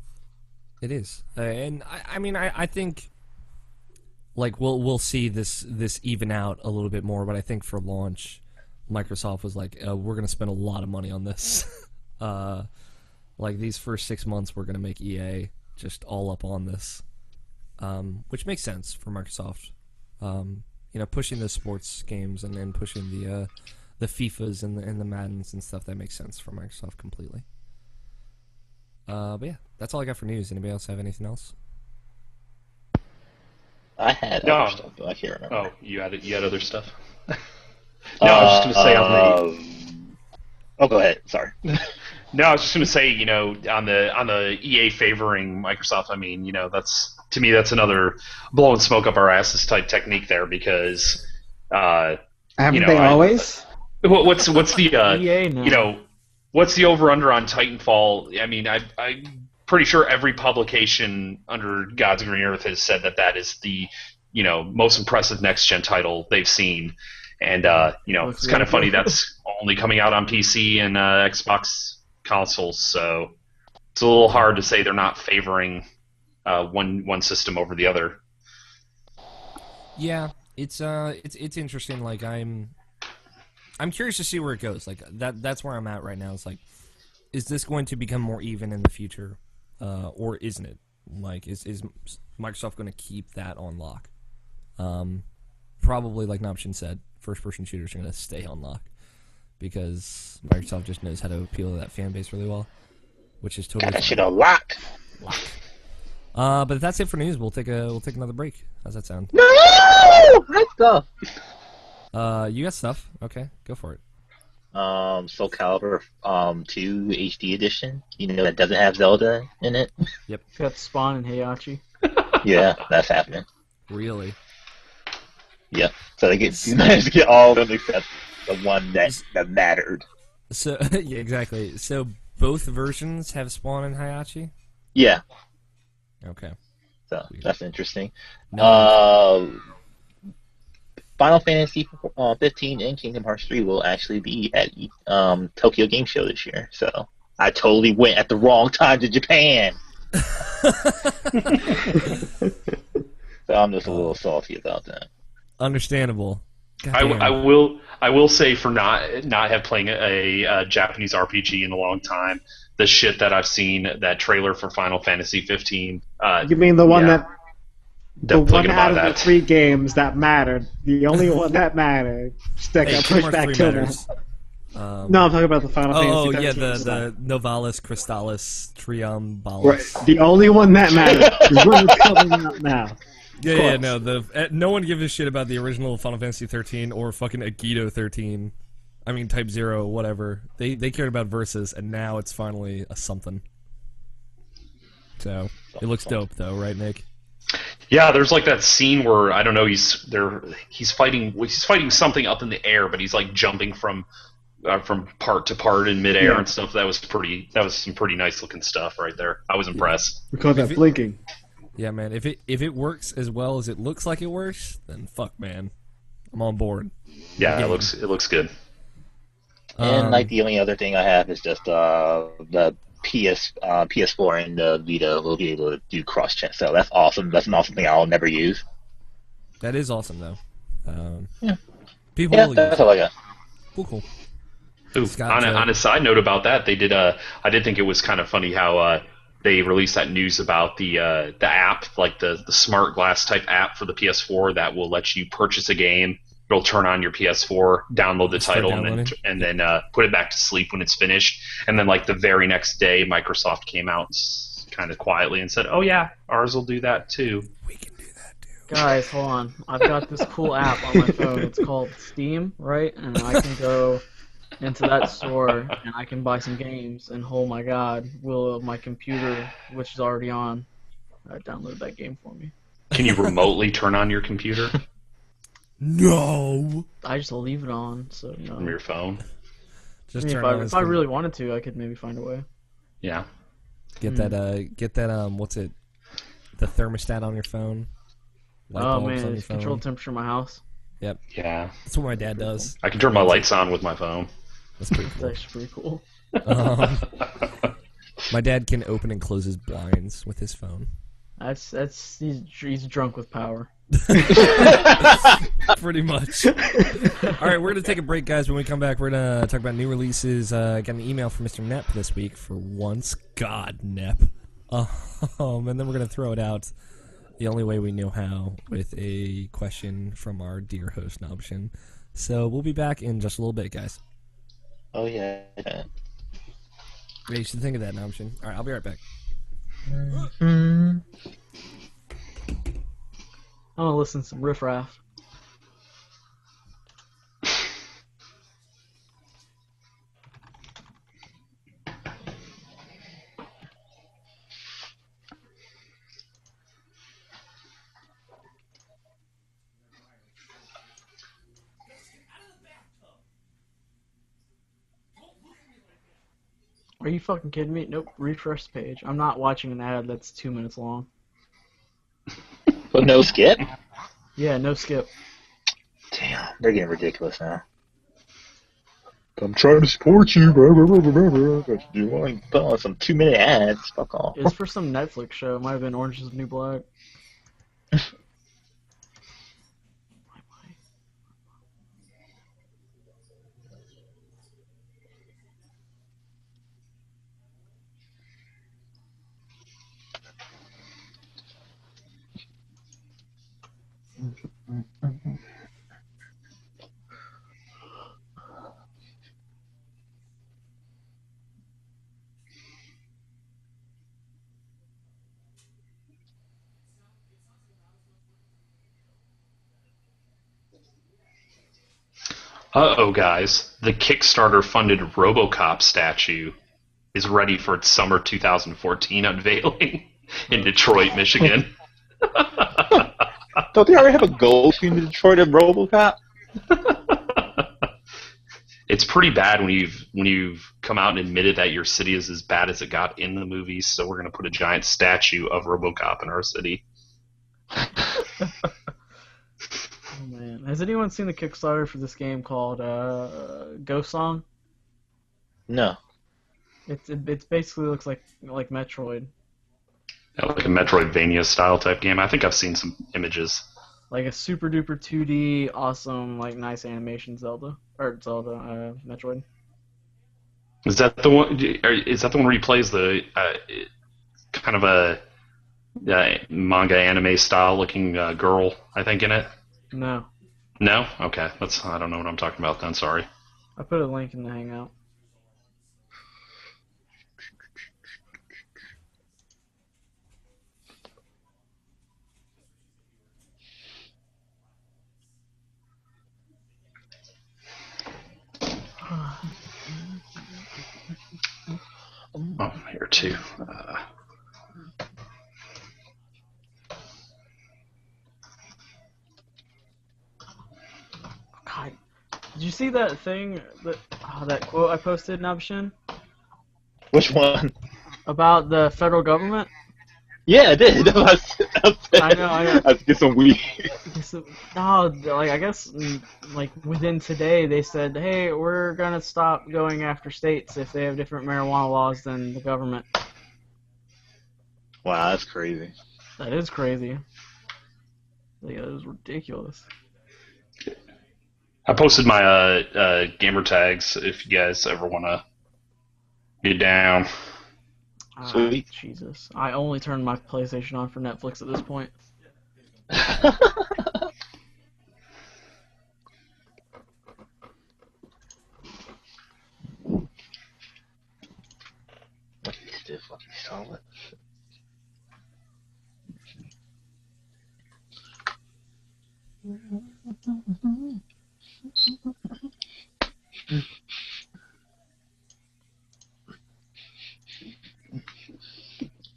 is, and I think like we'll see this even out a little bit more. But I think for launch, Microsoft was like, we're going to spend a lot of money on this. Like these first 6 months, we're going to make EA just all up on this, which makes sense for Microsoft. Pushing the sports games and then pushing the FIFAs and the Maddens and stuff, that makes sense for Microsoft completely. But yeah, that's all I got for news. Anybody else have anything else? I had other stuff, but I can't remember. Oh, you had other stuff? No, I was just going to say on the... Oh, go ahead. Sorry. No, I was just going to say, on the EA favoring Microsoft, to me, that's another blowing smoke up our asses type technique there because, haven't they always? What's the EA now. What's the over under on Titanfall? I mean, I'm pretty sure every publication under God's green earth has said that is the most impressive next gen title they've seen, and it's kind of funny that's only coming out on PC and Xbox consoles, so it's a little hard to say they're not favoring one system over the other. Yeah, it's interesting. Like I'm curious to see where it goes. Like that's where I'm at right now. It's like, is this going to become more even in the future, or isn't it? Like, is Microsoft going to keep that on lock? Probably, like Noption said, first-person shooters are going to stay on lock because Microsoft just knows how to appeal to that fan base really well, which is totally. Got that shit on lock. But that's it for news. We'll take another break. How's that sound? No, hot stuff. You got stuff. Okay, go for it. Soul Calibur 2 HD edition. You know that doesn't have Zelda in it. It's got Spawn and Heihachi. Yeah, that's happening. Really? Yep. So they managed to get all of them except the one that mattered. So yeah, exactly. So both versions have Spawn and Hayachi? Yeah. Okay. So that's interesting. No. Final Fantasy 15 and Kingdom Hearts 3 will actually be at Tokyo Game Show this year. So I totally went at the wrong time to Japan. So I'm just a little salty about that. Understandable. I will say for not have playing a Japanese RPG in a long time, the shit that I've seen, that trailer for Final Fantasy 15. You mean the one yeah. that the Definitely one gonna out buy of the that. 3 games that mattered, the only one that mattered, that got pushed back till now. No, I'm talking about the Final Oh, Fantasy yeah, 13 stuff. the Novalis Crystallis Triumbalis. Right. The only one that mattered is one that's coming out now. Yeah, no, no one gives a shit about the original Final Fantasy 13 or fucking Agido 13. I mean, Type 0, whatever. They cared about Versus, and now it's finally a something. So, it looks dope, though, right, Nick? Yeah, there's like that scene where I don't know, he's fighting something up in the air, but he's like jumping from part to part in midair and stuff. That was some pretty nice looking stuff right there. I was impressed. We call that blinking. Yeah, man. If it works as well as it looks like it works, then fuck, man, I'm on board. Yeah, it looks good. And like the only other thing I have is just the PS4 and the Vita will be able to do cross check. So that's awesome. That's an awesome thing I'll never use. That is awesome, though. Yeah. People Yeah, will that's use all it. I got. Cool. Ooh, Scott, on a side note about that, they did. I did think it was kind of funny how they released that news about the app, like the smart glass type app for the PS4 that will let you purchase a game. It'll turn on your PS4, download the Start title, downloading. and then put it back to sleep when it's finished. And then, like the very next day, Microsoft came out kind of quietly and said, "Oh yeah, ours will do that too." We can do that, dude. Guys, hold on. I've got this cool app on my phone. It's called Steam, right? And I can go into that store and I can buy some games. And oh my god, will my computer, which is already on, download that game for me? Can you remotely turn on your computer No. I just leave it on, so you know. from your phone? Just I mean, turn on if I really wanted to, I could maybe find a way. Yeah. get that what's it? The thermostat on your phone. Light Oh bulbs man, on your it's control phone. temperature in my house. Yep, Yeah. that's what my dad does. I can turn my lights on with my phone. That's pretty It's cool. actually pretty cool. My dad can open and close his blinds with his phone. He's drunk with power. Pretty much. All right, we're gonna take a break, guys. When we come back, we're gonna talk about new releases. Got an email from Mr. Nepp this week for once. God, Nepp. And then we're gonna throw it out the only way we know how with a question from our dear host Nobshin. So we'll be back in just a little bit, guys. Oh yeah. Yeah, you should think of that, Nobshin. All right, I'll be right back. I'm gonna listen to some riff raff. Are you fucking kidding me? Nope, refresh the page. I'm not watching an ad that's 2 minutes long. But no skip? Yeah, no skip. Damn, they're getting ridiculous now. I'm trying to support you. Blah, blah, blah, blah, blah, blah. You want to put on some 2-minute ads? Fuck off. It's for some Netflix show. It might have been Orange is the New Black. Uh-oh, guys. The Kickstarter-funded RoboCop statue is ready for its summer 2014 unveiling in Detroit, Michigan. Don't they already have a goal between Detroit and RoboCop? It's pretty bad when you've come out and admitted that your city is as bad as it got in the movies, so we're going to put a giant statue of RoboCop in our city. Oh man, has anyone seen the Kickstarter for this game called Ghost Song? No. It's basically looks like Metroid, Like a Metroidvania style type game. I think I've seen some images. like a super duper 2D, awesome, like nice animation Metroid. Is that the one? Is that the one where he plays the kind of a manga anime style looking girl? I think in it. No, No. Okay. I don't know what I'm talking about then. Sorry. I put a link in the Hangout. Oh, here too. God, did you see that thing that quote I posted, Nabshin, Which one? about the federal government? Yeah, I did. I know. I get some weed. No, like I guess like within today they said, hey, we're gonna stop going after states if they have different marijuana laws than the government. Wow, that's crazy. That is crazy. Like, that is ridiculous. I posted my gamer tags if you guys ever want to get down. Sweet. Jesus, I only turn my PlayStation on for Netflix at this point. Still fucking solid.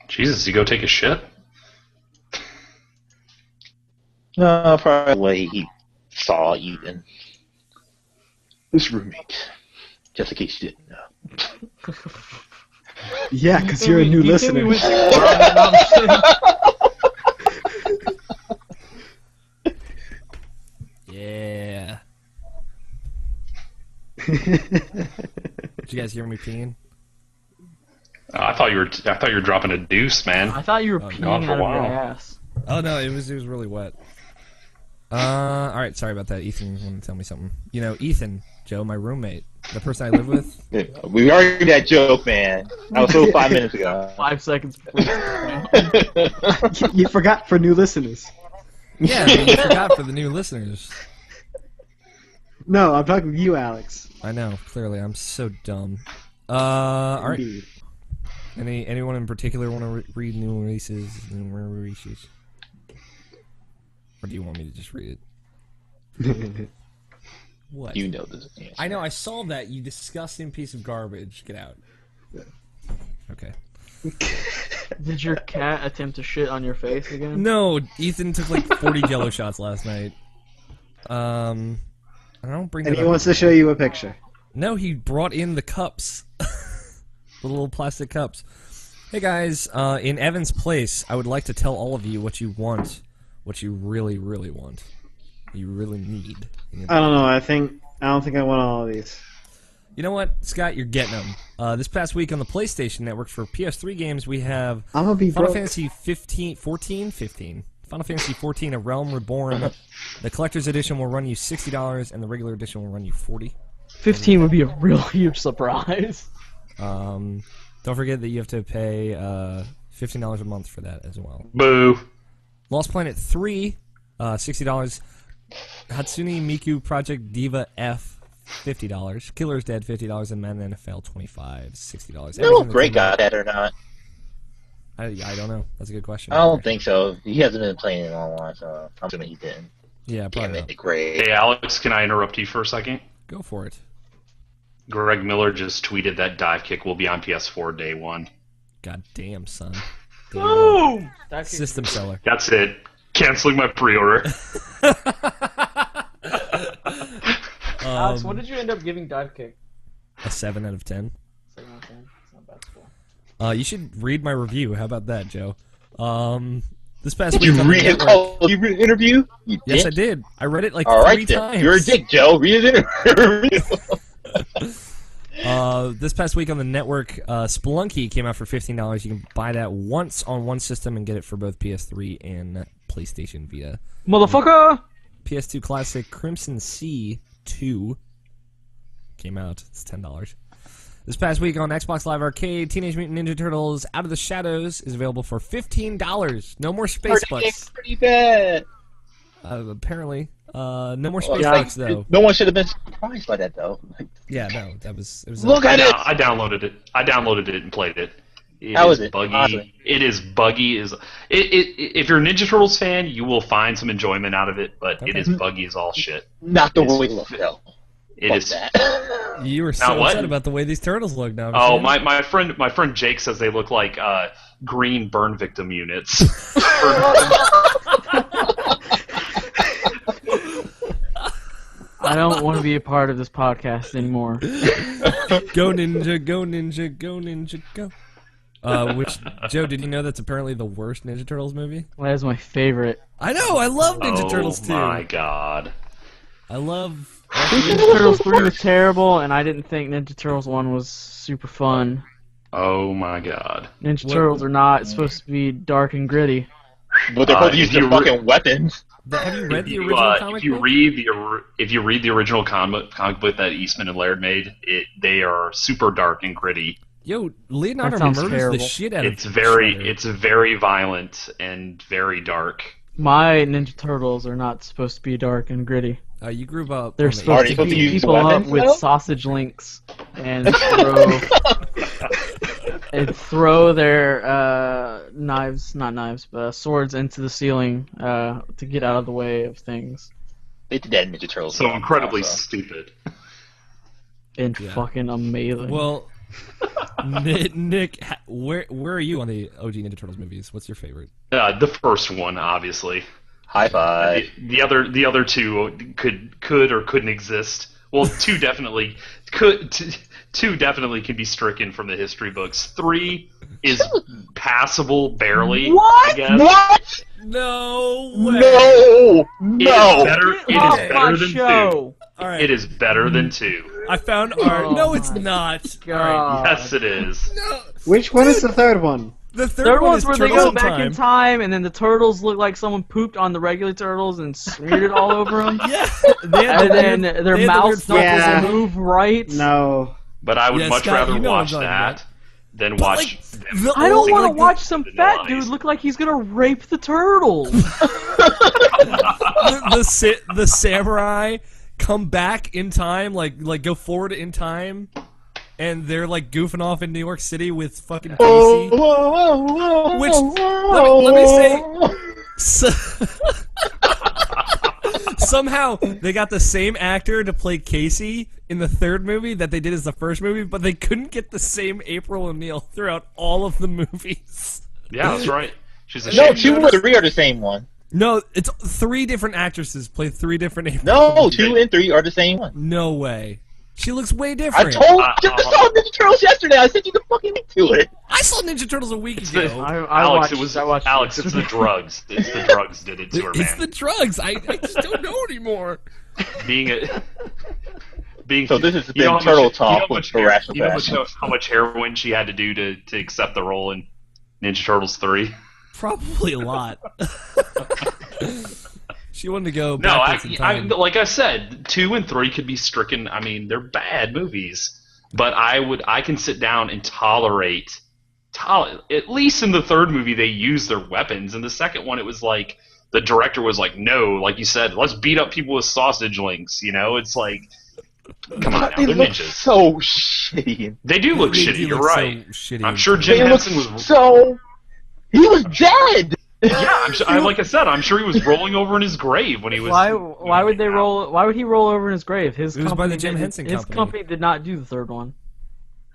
Jesus, you go take a shit? No, probably the way he saw Ethan. His roommate. Just in case you didn't know. Yeah, because you're a new You think we listener. went to Yeah. Did you guys hear me peeing? I thought you were dropping a deuce, man. I thought you were Oh, peeing gone for a out of your while. ass. Oh no, it was really wet. All right, sorry about that. Ethan wanted to tell me something. You know, Ethan, Joe, my roommate, the person I live with. We already that joke, man. I was so 5 minutes ago. 5 seconds before. You forgot for new listeners. Yeah, but you forgot for the new listeners. No, I'm talking to you, Alex. I know, clearly, I'm so dumb. All right. Indeed. Anyone in particular want to read new releases? Or do you want me to just read it? What? You know this. Answer. I know, I saw that, you disgusting piece of garbage. Get out. Okay. Did your cat attempt to shit on your face again? No, Ethan took like 40 jello shots last night. I don't bring And that he up. wants to show you a picture. No, he brought in the cups. The little plastic cups. Hey guys, in Evan's place, I would like to tell all of you what you want. What you really, really want. You really need. I don't know. I don't think I want all of these. You know what, Scott? You're getting them. This past week on the PlayStation Network for PS3 games, we have I'm gonna be Final broke. Fantasy 15. Final Fantasy 14: A Realm Reborn. The collector's edition will run you $60, and the regular edition will run you $40. 15 would be a real huge surprise. Don't forget that you have to pay $15 a month for that as well. Boo. Lost Planet 3, $60. Hatsune Miku Project Diva F, $50. Killer's Dead, $50. And Madden NFL 25, $60. No, Greg got that or not. I don't know. That's a good question. I don't think so. He hasn't been playing it online, so I'm assuming he didn't. Yeah, Damn probably it, not. Greg. Hey, Alex, can I interrupt you for a second? Go for it. Greg Miller just tweeted that dive kick will be on PS4 day one. God damn, son. There you go. Boom! System seller. That's it. Canceling my pre-order. Alex, what did you end up giving dive kick? A 7 out of 10. 7 out of 10. It's not bad score. You should read my review. How about that, Joe? This past Did week you on the read his network- whole interview? You Yes, dick? I did. I read it like All 3 right, then. times. You're a dick, Joe. Read his interview. This past week on the network, Spelunky came out for $15. You can buy that once on one system and get it for both PS3 and PlayStation Vita. Motherfucker! PS2 Classic Crimson Sea 2 came out. It's $10. This past week on Xbox Live Arcade, Teenage Mutant Ninja Turtles Out of the Shadows is available for $15. No more space bucks. Pretty bad. Apparently. No more space yeah. bucks, though. No one should have been surprised by that, though. Yeah, no, it was Look at it. I downloaded it. I downloaded it and played it. How is it? Buggy. Awesome. It is buggy. If you're a Ninja Turtles fan, you will find some enjoyment out of it, but it is buggy as all shit. Not the It's- way it looks, though. It Fuck is. that. You were Now so what? upset about the way these turtles look now. Oh, my friend Jake says they look like green burn victim units. I don't want to be a part of this podcast anymore. Go Ninja, go Ninja, go Ninja, go. Joe, did you know that's apparently the worst Ninja Turtles movie? That is my favorite. I know, I love Ninja Turtles too. Oh my god. I love... Ninja Turtles 3 was terrible, and I didn't think Ninja Turtles 1 was super fun. Oh my god. Ninja Turtles are not supposed to be dark and gritty. But they're supposed to use if you their fucking weapons. Have you read the If original comic if you book? read the original comic book that Eastman and Laird made, they are super dark and gritty. Yo, Leonardo That sounds murders terrible. the shit out of It's Shredder. very violent and very dark. My Ninja Turtles are not supposed to be dark and gritty. You grew up... They're on the supposed to supposed to beat use people up weapons, with though? sausage links and throw their not knives, but swords into the ceiling to get out of the way of things. They did that in Ninja Turtles. So incredibly also. stupid. And Yeah. fucking amazing. Well, Nick, where are you on the OG Ninja Turtles movies? What's your favorite? The first one, obviously. High five. The other two could or couldn't exist. Well, two definitely could. Two definitely can be stricken from the history books. 3 is passable, barely. What? I guess. What? No way! No! It No! is better. Get It off is my better than show. All right, two. It is better than 2. I found art. Oh No, it's my not. God. All right. Yes, it is. No, Which one is the third one? the third Third one one's is where they Turtles go in back Time. in time, and then the turtles look like someone pooped on the regular turtles and smeared it all over them. Yeah, they had And the then weird- their they had the mouths weird don't Yeah. move right. No. But I would Yeah, much Scott, rather you know what I'm watch talking that about. than But, watch. like, them the I don't old- want like to the- watch some Vanilla fat Ice. dude look like he's gonna rape the turtles. the samurai come back in time, like go forward in time, and they're like goofing off in New York City with fucking Casey. Which let me say, somehow they got the same actor to play Casey in the third movie that they did as the first movie, but they couldn't get the same April O'Neil throughout all of the movies. Yeah, that's right. She's a No, shame. 2 and 3 are the same one. No, it's 3 different actresses play 3 different April. No, 2 and 3 are the same one. No way. She looks way I different. told you to saw Ninja Turtles yesterday. I sent you the fucking link to it. I saw Ninja Turtles a week It's the- ago. I Alex, watched, it was I watched Alex. It's the drugs. It's the drugs did it to her, It's man. the drugs. I just don't know anymore. Being a being. So this has you know been how Turtle much- Talk you know how with much hair- Irrational you know Passions. how much heroin she had to do to accept the role in Ninja Turtles 3. Probably a lot. She wanted to go No, backwards in time. like I said, 2 and 3 could be stricken. I mean, they're bad movies, but I can sit down and tolerate. At least in the third movie, they used their weapons. In the second one, it was like the director was like, "No, like you said, let's beat up people with sausage links." You know, it's like, come on, now, They they're look ninjas. so shitty. They do look They shitty. do You're look so right. shitty. I'm sure They Jim look Henson was. so... He was dead! Yeah, like I said, I'm sure he was rolling over in his grave when he was. Why would they roll? Why would he roll over in his grave? It was by the Jim Henson His company. company did not do the third one.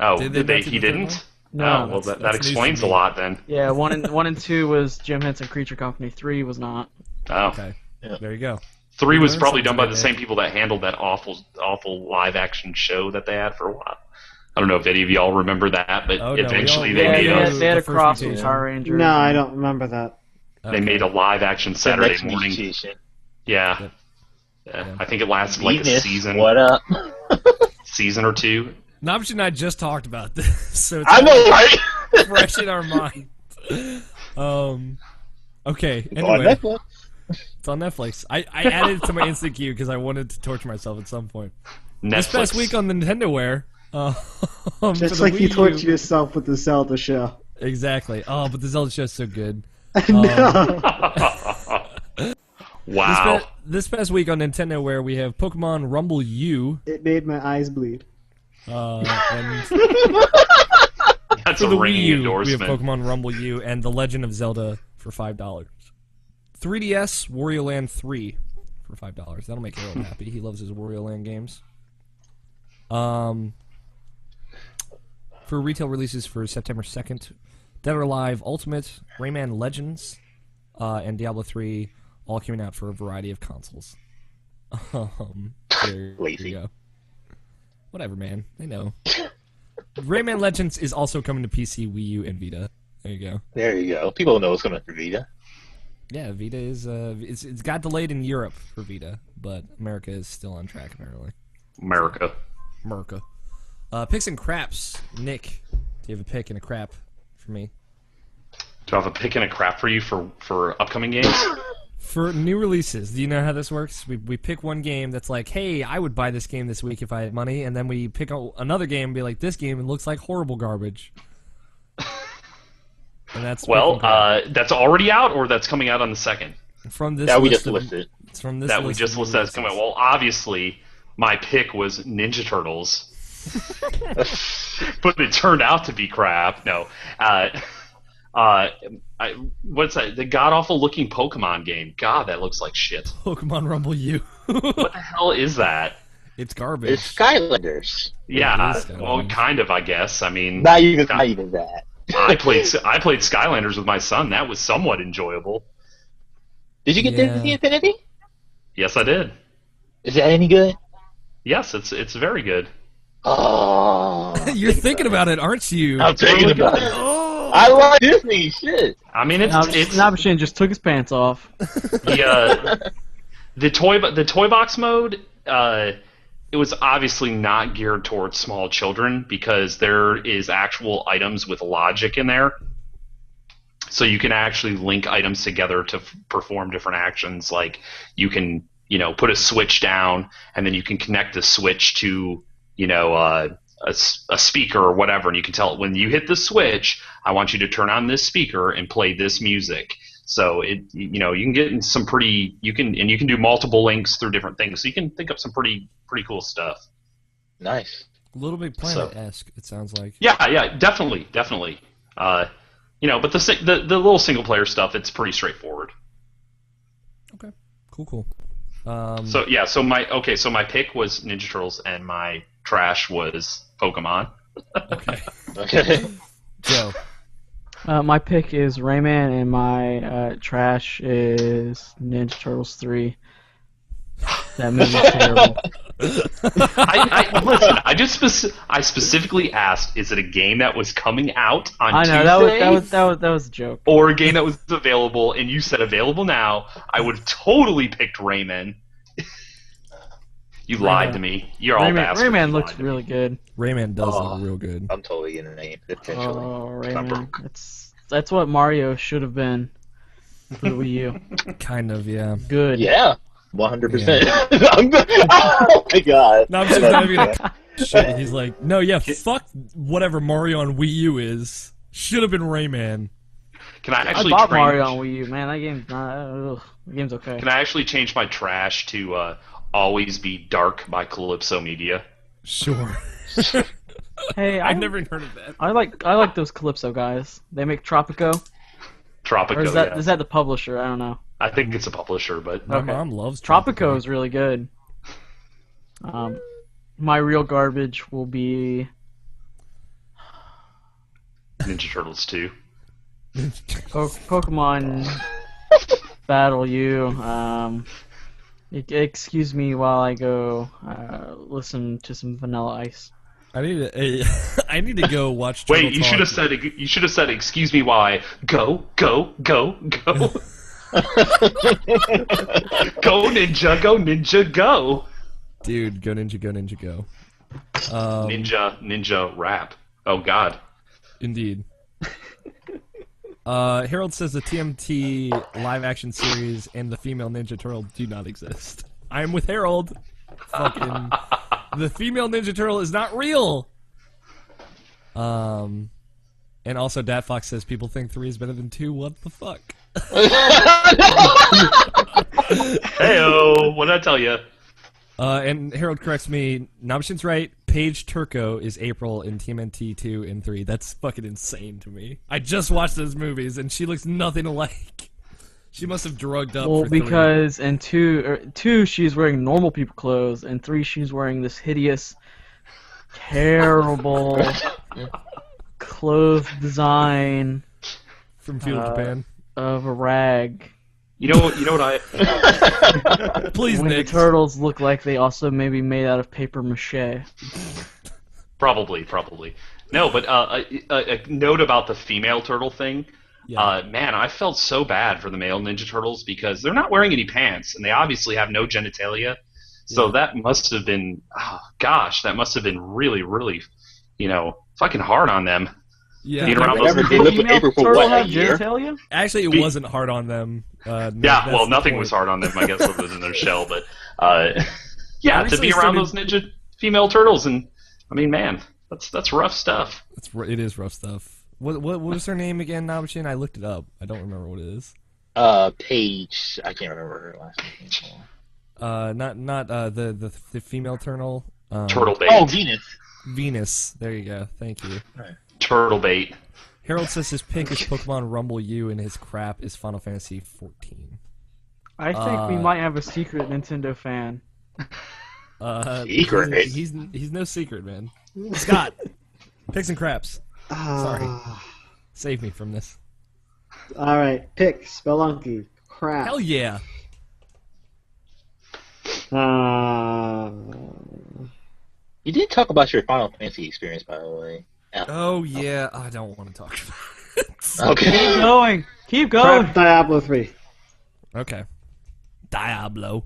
Oh, Did they not do he the third didn't? one? No. Oh, well, that's that news explains to a me. lot then. Yeah, one and two was Jim Henson Creature Company. 3 was not. Oh. Okay, Yeah. there you go. 3 We was learned probably done by something the today. same people that handled that awful live action show that they had for a while. I don't know if any of y'all remember that, but Oh, no, we eventually all- they Yeah, made yeah, a they had a the first cross with mutation. Power Rangers. No, I don't remember that. they made a live action The Saturday next morning. mutation. Yeah. Yep. Yeah. I think it lasted like a Venus, season, what up? season or two. Nobsh and I just talked about this, so it's I know, right? fresh in our mind. Okay. On Anyway, Netflix. it's on Netflix. I added it to my instant queue because I wanted to torture myself at some point. This Netflix. past week on NintendoWare, for Just the like you Wii U- tortured yourself with the Zelda show. Exactly. Oh, but the Zelda show's so good. No. Wow. This past week on NintendoWare, we have Pokemon Rumble U, It made my eyes bleed. and That's for a the Wii ringing U, we have endorsement. Pokemon Rumble U and The Legend of Zelda for $5. 3DS Wario Land 3 for $5. That'll make Harold happy. He loves his Wario Land games. For retail releases for September 2nd, Dead or Alive Ultimate, Rayman Legends, and Diablo 3 all coming out for a variety of consoles. There Lazy. you go. Whatever, man. I know. Rayman Legends is also coming to PC, Wii U, and Vita. There you go. There you go. People know what's coming for Vita. Yeah, Vita is it's got delayed in Europe for Vita, but America is still on track apparently. America. America. Picks and craps. Nick, do you have a pick and a crap for me? Do I have a pick and a crap for you for upcoming games? For new releases, do you know how this works? We pick one game that's like, hey, I would buy this game this week if I had money, and then we pick another game and be like, this game looks like horrible garbage. And that's Well, pick and crap. that's already out, or that's coming out on the 2nd? From this That we list just of- listed. It's from this That we list just of listed as coming out. releases. Well, obviously, my pick was Ninja Turtles. But it turned out to be crap. No. What's that? The god-awful looking Pokemon game. God, that looks like shit. Pokemon Rumble U. What the hell is that? It's garbage. It's Skylanders. Yeah, It is well, Skylanders. kind of, I guess. I mean, Not even that. I played Skylanders with my son. That was somewhat enjoyable. Did you get Yeah. Disney Infinity? Yes, I did. Is that any good? Yes, it's very good. Oh. You're thinking about it, aren't you? I'm thinking about it. Oh! I like Disney. Shit. I mean, it's Nabashin just took his pants off. the toy box mode. It was obviously not geared towards small children because there is actual items with logic in there. So you can actually link items together to perform different actions. Like you can, put a switch down, and then you can connect the switch to, a speaker or whatever, and you can tell it when you hit the switch, I want you to turn on this speaker and play this music. So you can get in some you can do multiple links through different things. So you can think up some pretty cool stuff. Nice. Little Big Planet-esque, it sounds like. Yeah, definitely. But the little single player stuff, it's pretty straightforward. Okay, cool. So my pick was Ninja Turtles and my trash was Pokemon. Okay. Okay. Joe. My pick is Rayman, and my trash is Ninja Turtles 3. That movie's terrible. Listen. I specifically asked, is it a game that was coming out on I know Tuesday? that was a joke. Or a game that was available, and you said available now, I would have totally picked Rayman. You lied to me. You're all bastards. Rayman You looks lied to me. really good. Rayman does Oh. look real good. I'm totally in the name, potentially. Oh, I'm Rayman. broke. That's what Mario should have been for the Wii U. Kind of, yeah. Good. Yeah. 100%. Oh my god. No, I'm just not even gonna shit. He's like, no, yeah, fuck whatever Mario on Wii U is. Should have been Rayman. Can I I actually bought change, Mario on Wii U, man. That game's not. The game's okay. Can I actually change my trash to Always Be Dark by Calypso Media? Sure. Hey, I've never even heard of that. I like those Calypso guys. They make Tropico. Tropico. Or is that yeah. the publisher? I don't know. I think it's a publisher, but My Okay. mom loves Tropico is really good. My real garbage will be Ninja Turtles 2. Pokemon Battle U. Excuse me while I go listen to some Vanilla Ice. I need to go watch. Wait, Turtle you should have Talk. said. You should have said. Excuse me, why? Go, go, go, go. Go ninja, go. Dude, go ninja, go. Ninja rap. Oh God. Indeed. Harold says the TMT live action series and the female Ninja Turtle do not exist. I am with Harold. Fucking, the female Ninja Turtle is not real. And also Dat Fox says people think 3 is better than 2. What the fuck? Heyo, what did I tell you? And Harold corrects me. Nabshin's right. Paige Turco is April in TMNT 2 and 3. That's fucking insane to me. I just watched those movies, and she looks nothing alike. She must have drugged up Well, for 3. because in two she's wearing normal people clothes, and 3 she's wearing this hideous, terrible clothes design From Feudal Japan. of a rag. You know what I? Please, When the Nick. turtles look like they also may be made out of paper mache. Probably. No, but a note about the female turtle thing. Yeah. Man, I felt so bad for the male Ninja Turtles because they're not wearing any pants, and they obviously have no genitalia. So that must have been, that must have been really, really, fucking hard on them. Yeah. Being around Whatever those they live with Female April for turtle what, a have year? genitalia? Actually, it wasn't hard on them. Yeah, that's well, the nothing point. was hard on them. I guess it was in their shell, but yeah, to Obviously be around started- those ninja female turtles, and I mean, man, that's rough stuff. It is rough stuff. What was her name again, Nabshin? I looked it up. I don't remember what it is. Paige, I can't remember her last name. Not the female turtle. Turtle bait. Oh, Venus. Venus. There you go. Thank you. Turtle bait. Harold says his pick is Pokemon Rumble U and his crap is Final Fantasy 14. I think we might have a secret Nintendo fan. Secret? He's no secret, man. Scott, picks and craps. Sorry. Save me from this. All right, pick Spelunky. Crap. Hell yeah. You did talk about your Final Fantasy experience, by the way. Oh yeah. I don't want to talk about it. Okay. Keep going! Crap Diablo 3. Okay. Diablo.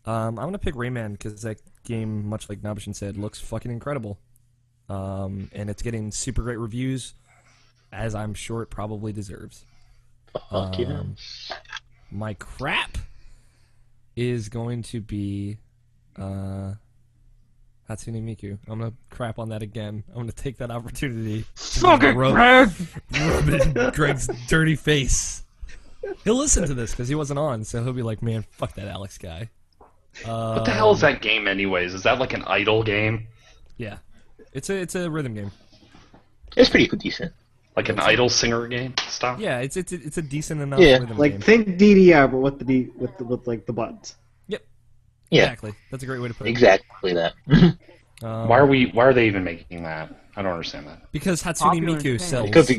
I'm gonna pick Rayman because that game, much like Nabishin said, looks fucking incredible. And it's getting super great reviews, as I'm sure it probably deserves. Fuck yeah. My crap is going to be Hatsune Miku. I'm gonna crap on that again. I'm gonna take that opportunity. Suck it, rub Greg! it in Greg's dirty face. He'll listen to this because he wasn't on, so he'll be like, "Man, fuck that Alex guy." What the hell is that game, anyways? Is that like an idle game? Yeah, it's a rhythm game. It's pretty decent. Like an idle singer game style? Yeah, it's a decent enough Yeah, rhythm Like game. think DDR, but with like the buttons. Yep, Yeah, exactly. That's a great way to put it. exactly that. Why are they even making that? I don't understand that. Because Hatsune Popular Miku in sells. Because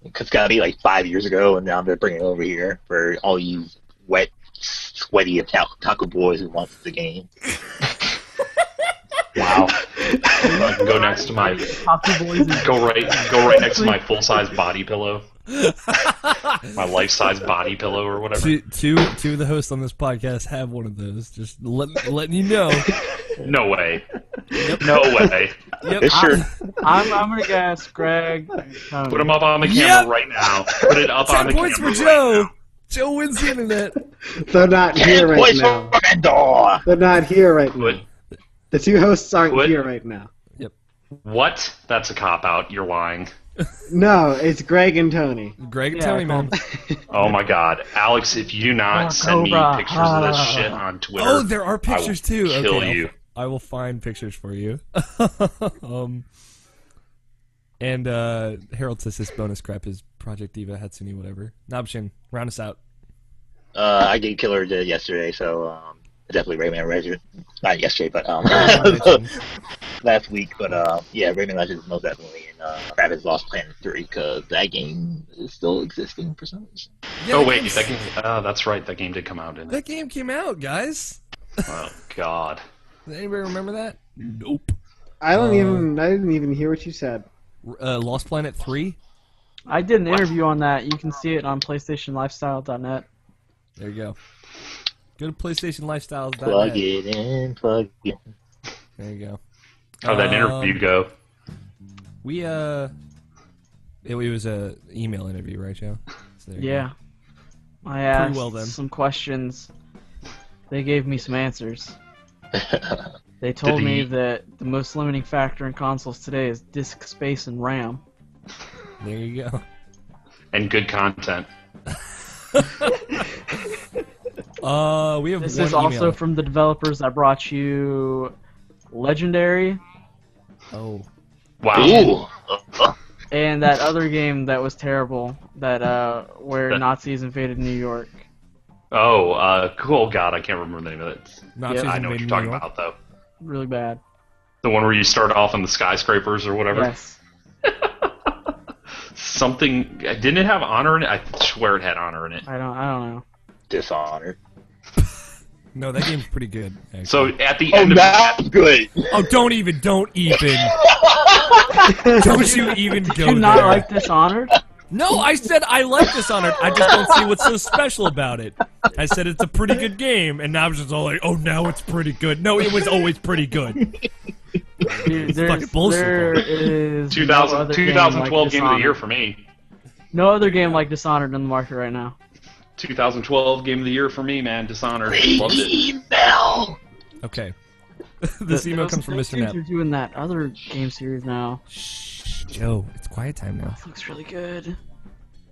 it's got to be like 5 years ago, and now they're bringing it over here for all you wet, sweaty otaku boys who want the game. Wow. I can go next to my Taco Boys is go right next to my full size body pillow. My life size body pillow or whatever. Two of the hosts on this podcast have one of those. Just letting you know. No way. No way. Yep. It's sure. I'm gonna guess Greg. Put them up on the camera Yep. right now. Put it up on 10 the points camera for right Joe. now. Joe wins the internet. They're not here 10 right points now. for Fernando! They're not here right What? now. The two hosts aren't What? here right now. What? That's a cop out. You're lying. No, it's Greg and Tony. Greg and Yeah, Tony, I man. Oh my god. Alex, if you do not send me Cobra. pictures of this shit on Twitter, Oh, there are pictures I will too. kill Okay, you. I will find pictures for you. And Harold says this bonus crap is Project Diva, Hatsune, whatever. Nabshin, round us out. I gave Killer yesterday, so definitely Rayman Legends. Not yesterday, but last week. But yeah, Rayman Legends most definitely, and Rabbids Lost Planet 3 because that game is still existing for some reason. Yeah, Oh wait, that game. That's right. That game did come out, didn't it? That game came out, guys. Oh God. Does anybody remember that? Nope. I didn't even hear what you said. Lost Planet 3? I did an interview on that. You can see it on PlayStationLifestyle.net. There you go. Go to PlayStationLifestyles.net. Plug it in, plug it in. There you go. How'd that interview go? It was a email interview, right, Joe? So there you Yeah. go. I asked well, then. some questions. They gave me some answers. They told me that the most limiting factor in consoles today is disk space and RAM. There you go. And good content. We have This one is also email. from the developers that brought you Legendary Oh. Wow. Ooh. and that other game that was terrible, where That- Nazis invaded New York. Cool. God, I can't remember the name of it. Nazis I know what invading you're talking New York. about, though. Really bad. The one where you start off on the skyscrapers or whatever. Yes. Something. Didn't it have honor in it? I swear it had honor in it. I don't know. Dishonored. No, that game's pretty good. Actually. So at the Oh, end of that's good. Oh, don't even. Don't you even Did go you not there. like Dishonored? No, I said I like Dishonored. I just don't see what's so special about it. I said it's a pretty good game, and now I was just all like, oh, now it's pretty good. No, it was always pretty good. Dude, fucking bullshit. There is 2000, no other game 2012 like game of the year Dishonored. for me. No other game like Dishonored in the market right now. 2012 game of the year for me, man. Dishonored. Loved it. Email. Okay. This email comes from Mr. Knapp. You're doing that other game series now. Shh, Joe, it's quiet time now. It looks really good.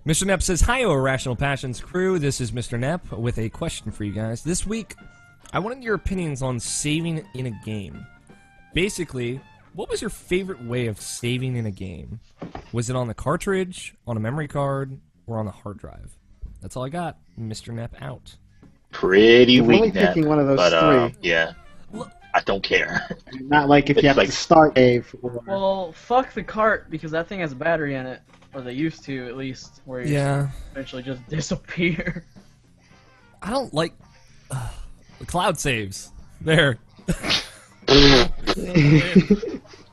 Mr. Knapp says, hi, Irrational Passions crew. This is Mr. Knapp with a question for you guys. This week, I wanted your opinions on saving in a game. Basically, what was your favorite way of saving in a game? Was it on the cartridge, on a memory card, or on the hard drive? That's all I got. Mr. Knapp out. Pretty If only weak, Nat, picking one of those but three. yeah, I don't care. Not like if you It's have like- to start save. Or... Well, fuck the cart because that thing has a battery in it, or they used to at least, where you Yeah. eventually just disappear. I don't like... the cloud saves. There.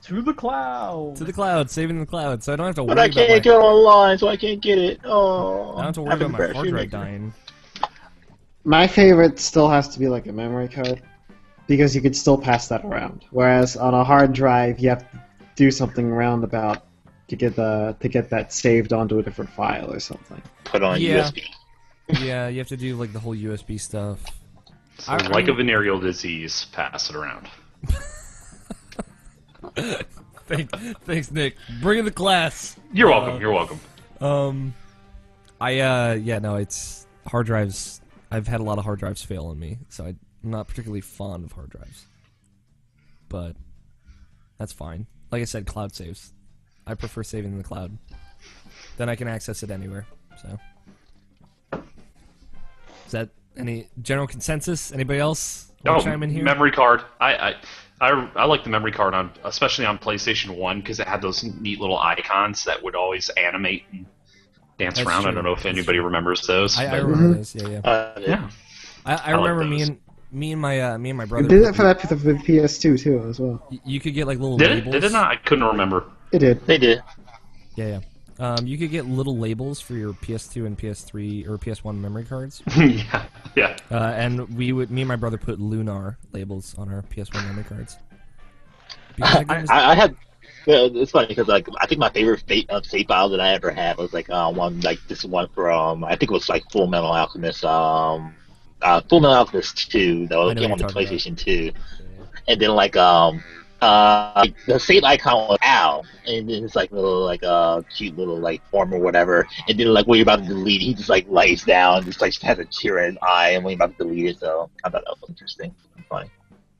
To the cloud. To the cloud. Saving the cloud. So I don't have to worry But I about can't my... get online, so I can't get it. Oh, I don't have to worry I've about my been hard drive crashing. dying. My favorite still has to be like a memory card, because you could still pass that around. Whereas on a hard drive, you have to do something roundabout to get that saved onto a different file or something. Put on Yeah. USB. Yeah, you have to do like the whole USB stuff. So, I like mean- a venereal disease, pass it around. Thanks, Nick. Bring in the class. You're welcome. You're welcome. It's hard drives. I've had a lot of hard drives fail on me, so I'm not particularly fond of hard drives. But that's fine. Like I said, cloud saves. I prefer saving in the cloud. Then I can access it anywhere. So, is that any general consensus? Anybody else want to chime in here? Memory card. I like the memory card on, especially on PlayStation 1, because it had those neat little icons that would always animate and dance That's around. true. I don't know if anybody remembers those. I but- remember those. Yeah. yeah. I like remember those. me and my You brother. did it for that for the PS2 too, as well. You could get like little Did labels. it? Did it not? I couldn't remember. It did. They did. Yeah. You could get little labels for your PS2 and PS3 or PS1 memory cards. yeah. And me and my brother put Lunar labels on our PS1 memory cards. Because that game is- I had. Well, it's funny because like I think my favorite save file that I ever had was like this one from I think it was like Full Metal Alchemist 2 that I know came what on the you're talking PlayStation 2, and then like the save icon was Al, and then it's like little like cute little like form or whatever, and then like when you're about to delete it, he just like lays down, just like has a tear in his eye, and when you're about to delete it, so I thought that was interesting and funny.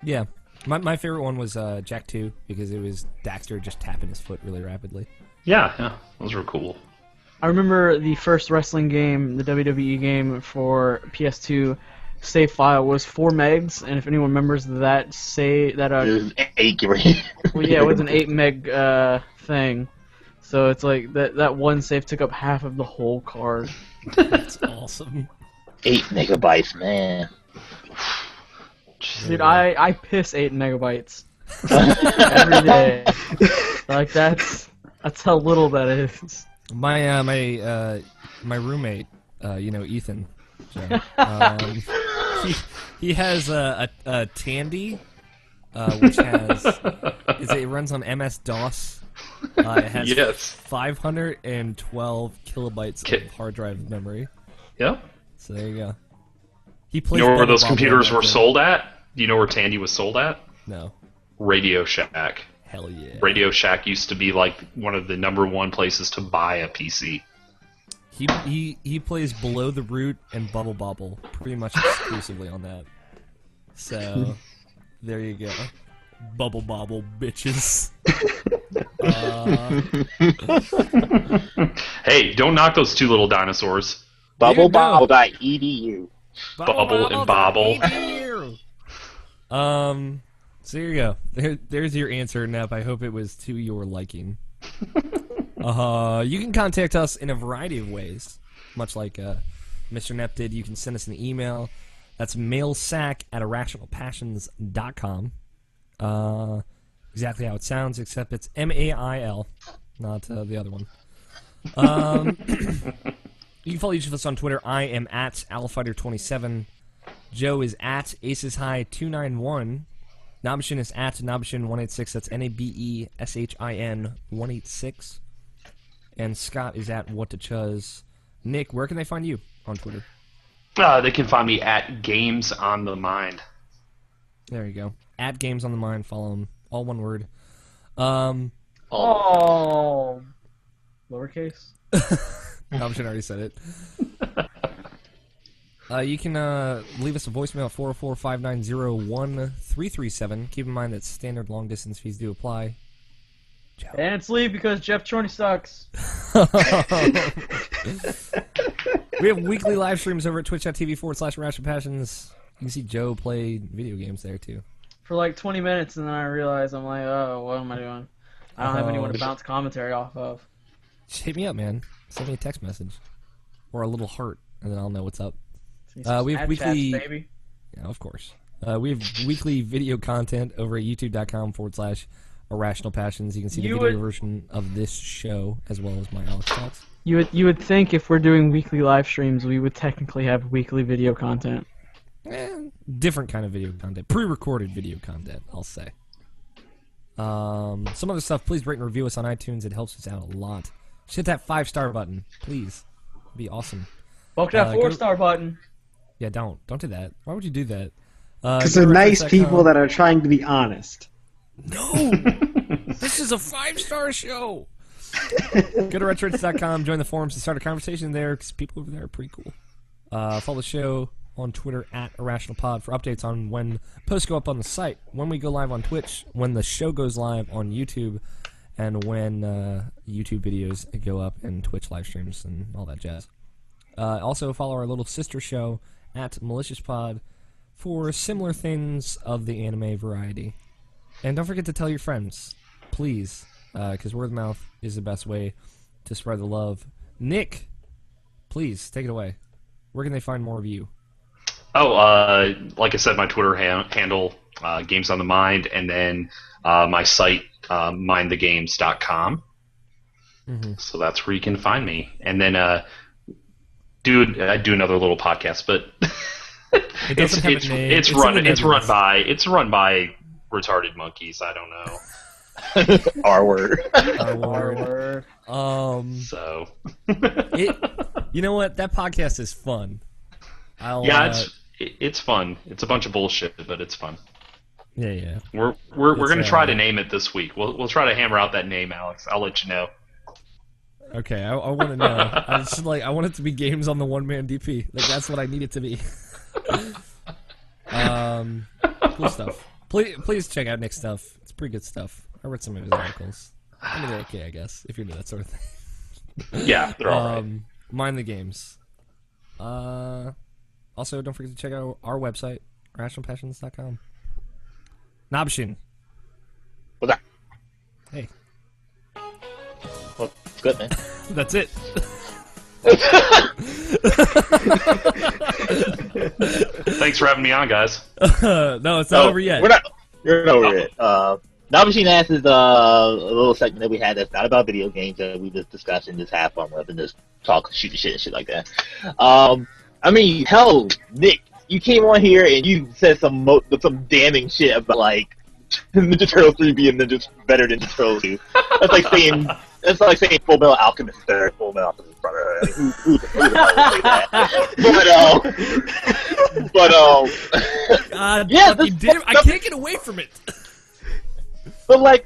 Yeah. My favorite one was Jack 2 because it was Daxter just tapping his foot really rapidly. Yeah, those were cool. I remember the first wrestling game, the WWE game for PS2, save file was 4 megs, and if anyone remembers that, It was 8 GB. well, yeah, it was an 8 meg thing. So it's like that one save took up half of the whole card. That's awesome. 8 megabytes, man. Dude, I piss 8 megabytes every day. Like that's how little that is. My my roommate, Ethan, Joe, he has a Tandy, which has it runs on MS DOS. It has 512 kilobytes of hard drive memory. Yeah. So there you go. He plays. You know where Bubble those Bobble computers on were that sold at? Do you know where Tandy was sold at? No. Radio Shack. Hell yeah. Radio Shack used to be like one of the #1 places to buy a PC. He plays Below the Root and Bubble Bobble pretty much exclusively on that. So there you go. Bubble Bobble, bitches. Hey, don't knock those 2 little dinosaurs. Bubblebobble.edu. Bubble and Bobble. So here you go. There's your answer, Nep. I hope it was to your liking. You can contact us in a variety of ways, much like Mr. Nep did. You can send us an email. That's mailsack@irrationalpassions.com. Exactly how it sounds, except it's MAIL, not the other one. You can follow each of us on Twitter. I am at @OwlFighter27. Joe is at AcesHigh291. Nabishin is at Nabishin186. That's NABESHIN 186. And Scott is at WhatToChuz. Nick, where can they find you on Twitter? They can find me at Games on the Mind. There you go. At Games on the Mind. Follow them. All one word. Oh. Lowercase? Nabishin already said it. You can leave us a voicemail at 404-590-1337. Keep in mind that standard long-distance fees do apply. And it's leave because Jeff Chorney sucks. We have weekly live streams over at twitch.tv/IrrationalPassions. You can see Joe play video games there, too. For like 20 minutes, and then I realize I'm like, oh, what am I doing? I don't have anyone to bounce commentary off of. Just hit me up, man. Send me a text message. Or a little heart, and then I'll know what's up. We have weekly... Chats, baby. Yeah, of course. We have weekly video content over at youtube.com/IrrationalPassions. You can see the video version of this show, as well as my Alex Talks. You would think if we're doing weekly live streams, we would technically have weekly video content. Different kind of video content. Pre-recorded video content, I'll say. Some other stuff, please rate and review us on iTunes. It helps us out a lot. Just hit that 5-star button, please. It'd be awesome. Bulk that 4-star button. Yeah, don't do that. Why would you do that? Because they're nice people that are trying to be honest. No! This is a 5-star show! Go to retroids.com, join the forums to start a conversation there, because people over there are pretty cool. Follow the show on Twitter at IrrationalPod for updates on when posts go up on the site, when we go live on Twitch, when the show goes live on YouTube, and when YouTube videos go up and Twitch live streams and all that jazz. Also follow our little sister show at MaliciousPod for similar things of the anime variety. And don't forget to tell your friends, please, because word of mouth is the best way to spread the love. Nick, please, take it away. Where can they find more of you? Oh, like I said, my Twitter handle, Games on the Mind, and then my site, mindthegames.com. Mm-hmm. So that's where you can find me. And then I do another little podcast, but it's run by retarded monkeys. I don't know. R word. So you know what? That podcast is fun. It's fun. It's a bunch of bullshit, but it's fun. Yeah. We're gonna try to name it this week. We'll try to hammer out that name, Alex. I'll let you know. Okay, I want to know. I want it to be Games on the One-Man DP. Like that's what I need it to be. Cool stuff. Please check out Nick's stuff. It's pretty good stuff. I read some of his articles. I mean, they're okay, I guess, if you're into that sort of thing. Yeah, they're all right. Mind the games. Also, don't forget to check out our website, IrrationalPassions.com. Nabshin. What's that? Hey. Well, it's good, man. That's it. Thanks for having me on, guys. No, it's not over yet. You're not over yet. Now Machine Ass is a little segment that we had that's not about video games that we just discuss and just have fun with and just talk, shoot the shit and shit like that. I mean, hell, Nick, you came on here and you said some damning shit about like Ninja Turtles 3 being better than Ninja Turtles 2. That's like saying Full Metal Alchemist is better than Full Metal Alchemist Brotherhood. I mean, who the hell would say that? God, yeah, I can't get away from it. But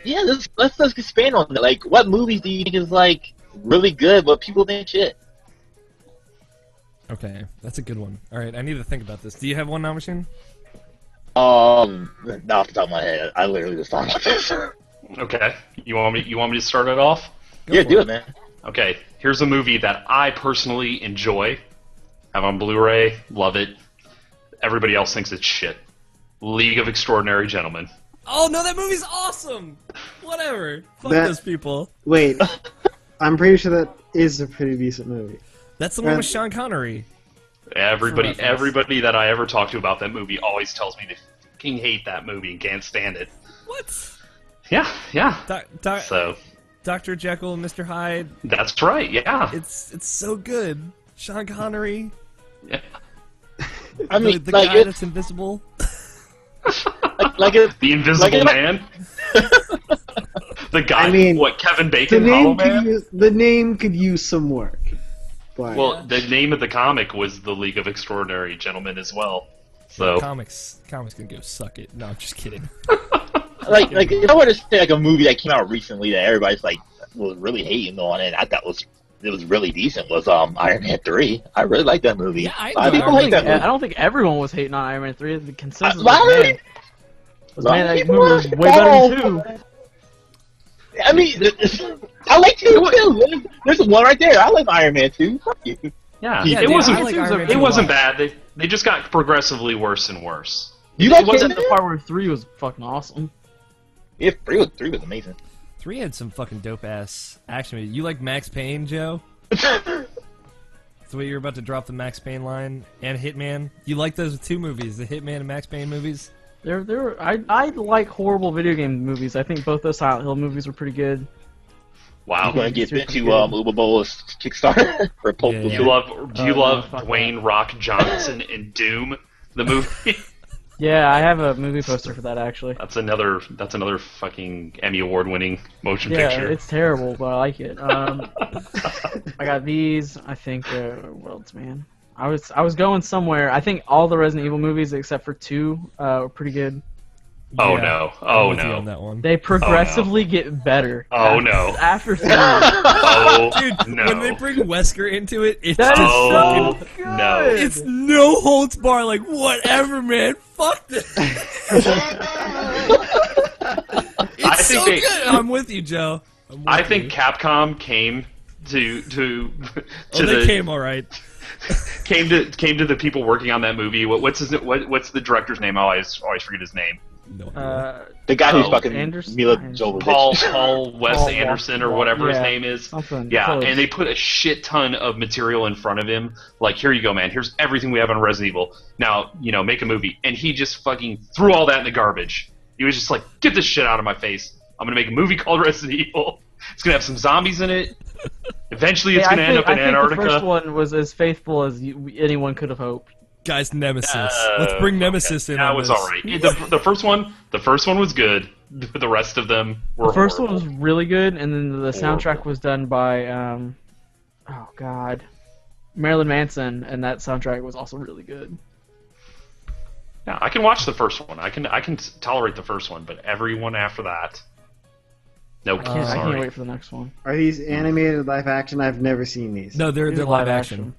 yeah, let's expand on that. Like, what movies do you think is like really good, but people think shit? Okay, that's a good one. All right, I need to think about this. Do you have one now, Machine? Not off the top of my head. I literally just thought about this. Okay, you want me to start it off? Yeah, do it, man. Okay, here's a movie that I personally enjoy. Have on Blu-ray, love it. Everybody else thinks it's shit. League of Extraordinary Gentlemen. Oh no, that movie's awesome. Whatever. Fuck That- those people. Wait, I'm pretty sure that is a pretty decent movie. That's the one with Sean Connery. Everybody that I ever talk to about that movie always tells me they fucking hate that movie and can't stand it. What? Yeah. So Dr. Jekyll and Mr. Hyde. that's right. Yeah. It's so good. Sean Connery. Yeah. I mean, the like guy that's invisible. The Invisible Man. The guy. I mean, what? Kevin The Bacon? Hollow name Man. the name could use some work. But Well, the name of the comic was The League of Extraordinary Gentlemen as well. So Comics can go suck it. No, I'm just kidding. like if I were to say like a movie that came out recently that everybody's like was really hating on and I thought it was really decent was Iron Man 3. I really like that movie. Yeah, I A lot of do. people hate that I movie. don't think everyone was hating on Iron Man 3. The consensus Why was, would man, it? that movie was way better than 2. I mean, I like 2 too. There's one right there. I like Iron Man 2. Fuck you. yeah, Yeah, it dude, wasn't. I like Iron Man It 2 a wasn't lot. bad. They just got progressively worse and worse. You like It wasn't it? the part where 3 was fucking awesome. Yeah, 3 was amazing. 3 had some fucking dope ass action movies. You like Max Payne, Joe? That's the way you're about to drop the Max Payne line and Hitman. You like those 2 movies, the Hitman and Max Payne movies? I like horrible video game movies. I think both those Silent Hill movies were pretty good. Wow. You want to get into Uber Bowl's Kickstarter for Pulp Yeah, Do yeah. you love no, fuck Dwayne Rock Johnson in Doom, the movie? Yeah, I have a movie poster for that actually. That's another fucking Emmy Award winning motion Yeah, picture. it's terrible, but I like it. I got these. I think Worlds, man. I was going somewhere. I think all the Resident Evil movies except for 2 were pretty good. Oh Yeah, no! I'm Oh with you no! on that one. They progressively get better. Oh, after, no. After 3. Oh Dude, no! when they bring Wesker into it, it's That is just Oh, fucking... so good. no. It's no holds bar, like, whatever, man. Fuck this. It's I think so they- good. I'm with you, Joe. I'm with I think you. Capcom came to Oh, they came all right. came to the people working on that movie. What's the director's name? I always forget his name. No idea. The guy who's Oh, fucking Anderson? Mila Jovovich. Paul Wes Paul Anderson or Walker. whatever his Yeah. name is. Something Yeah, close. and they put a shit ton of material in front of him. Like, here you go, man. Here's everything we have on Resident Evil. Now, make a movie. And he just fucking threw all that in the garbage. He was just like, get this shit out of my face. I'm gonna make a movie called Resident Evil. It's gonna have some zombies in it. Eventually, it's gonna end up in I Antarctica. think the first one was as faithful as anyone could have hoped. Guys, Nemesis. Let's bring Nemesis in. That on was this. alright. The first one was good. The rest of them were The first horrible. one was really good, and then the soundtrack Horrible. was done by oh god, Marilyn Manson, and that soundtrack was also really good. Yeah, I can watch the first one. I can tolerate the first one, but everyone after that, nope. I can't sorry. wait for the next one. are these animated live action? I've never seen these. No, they're These are live action.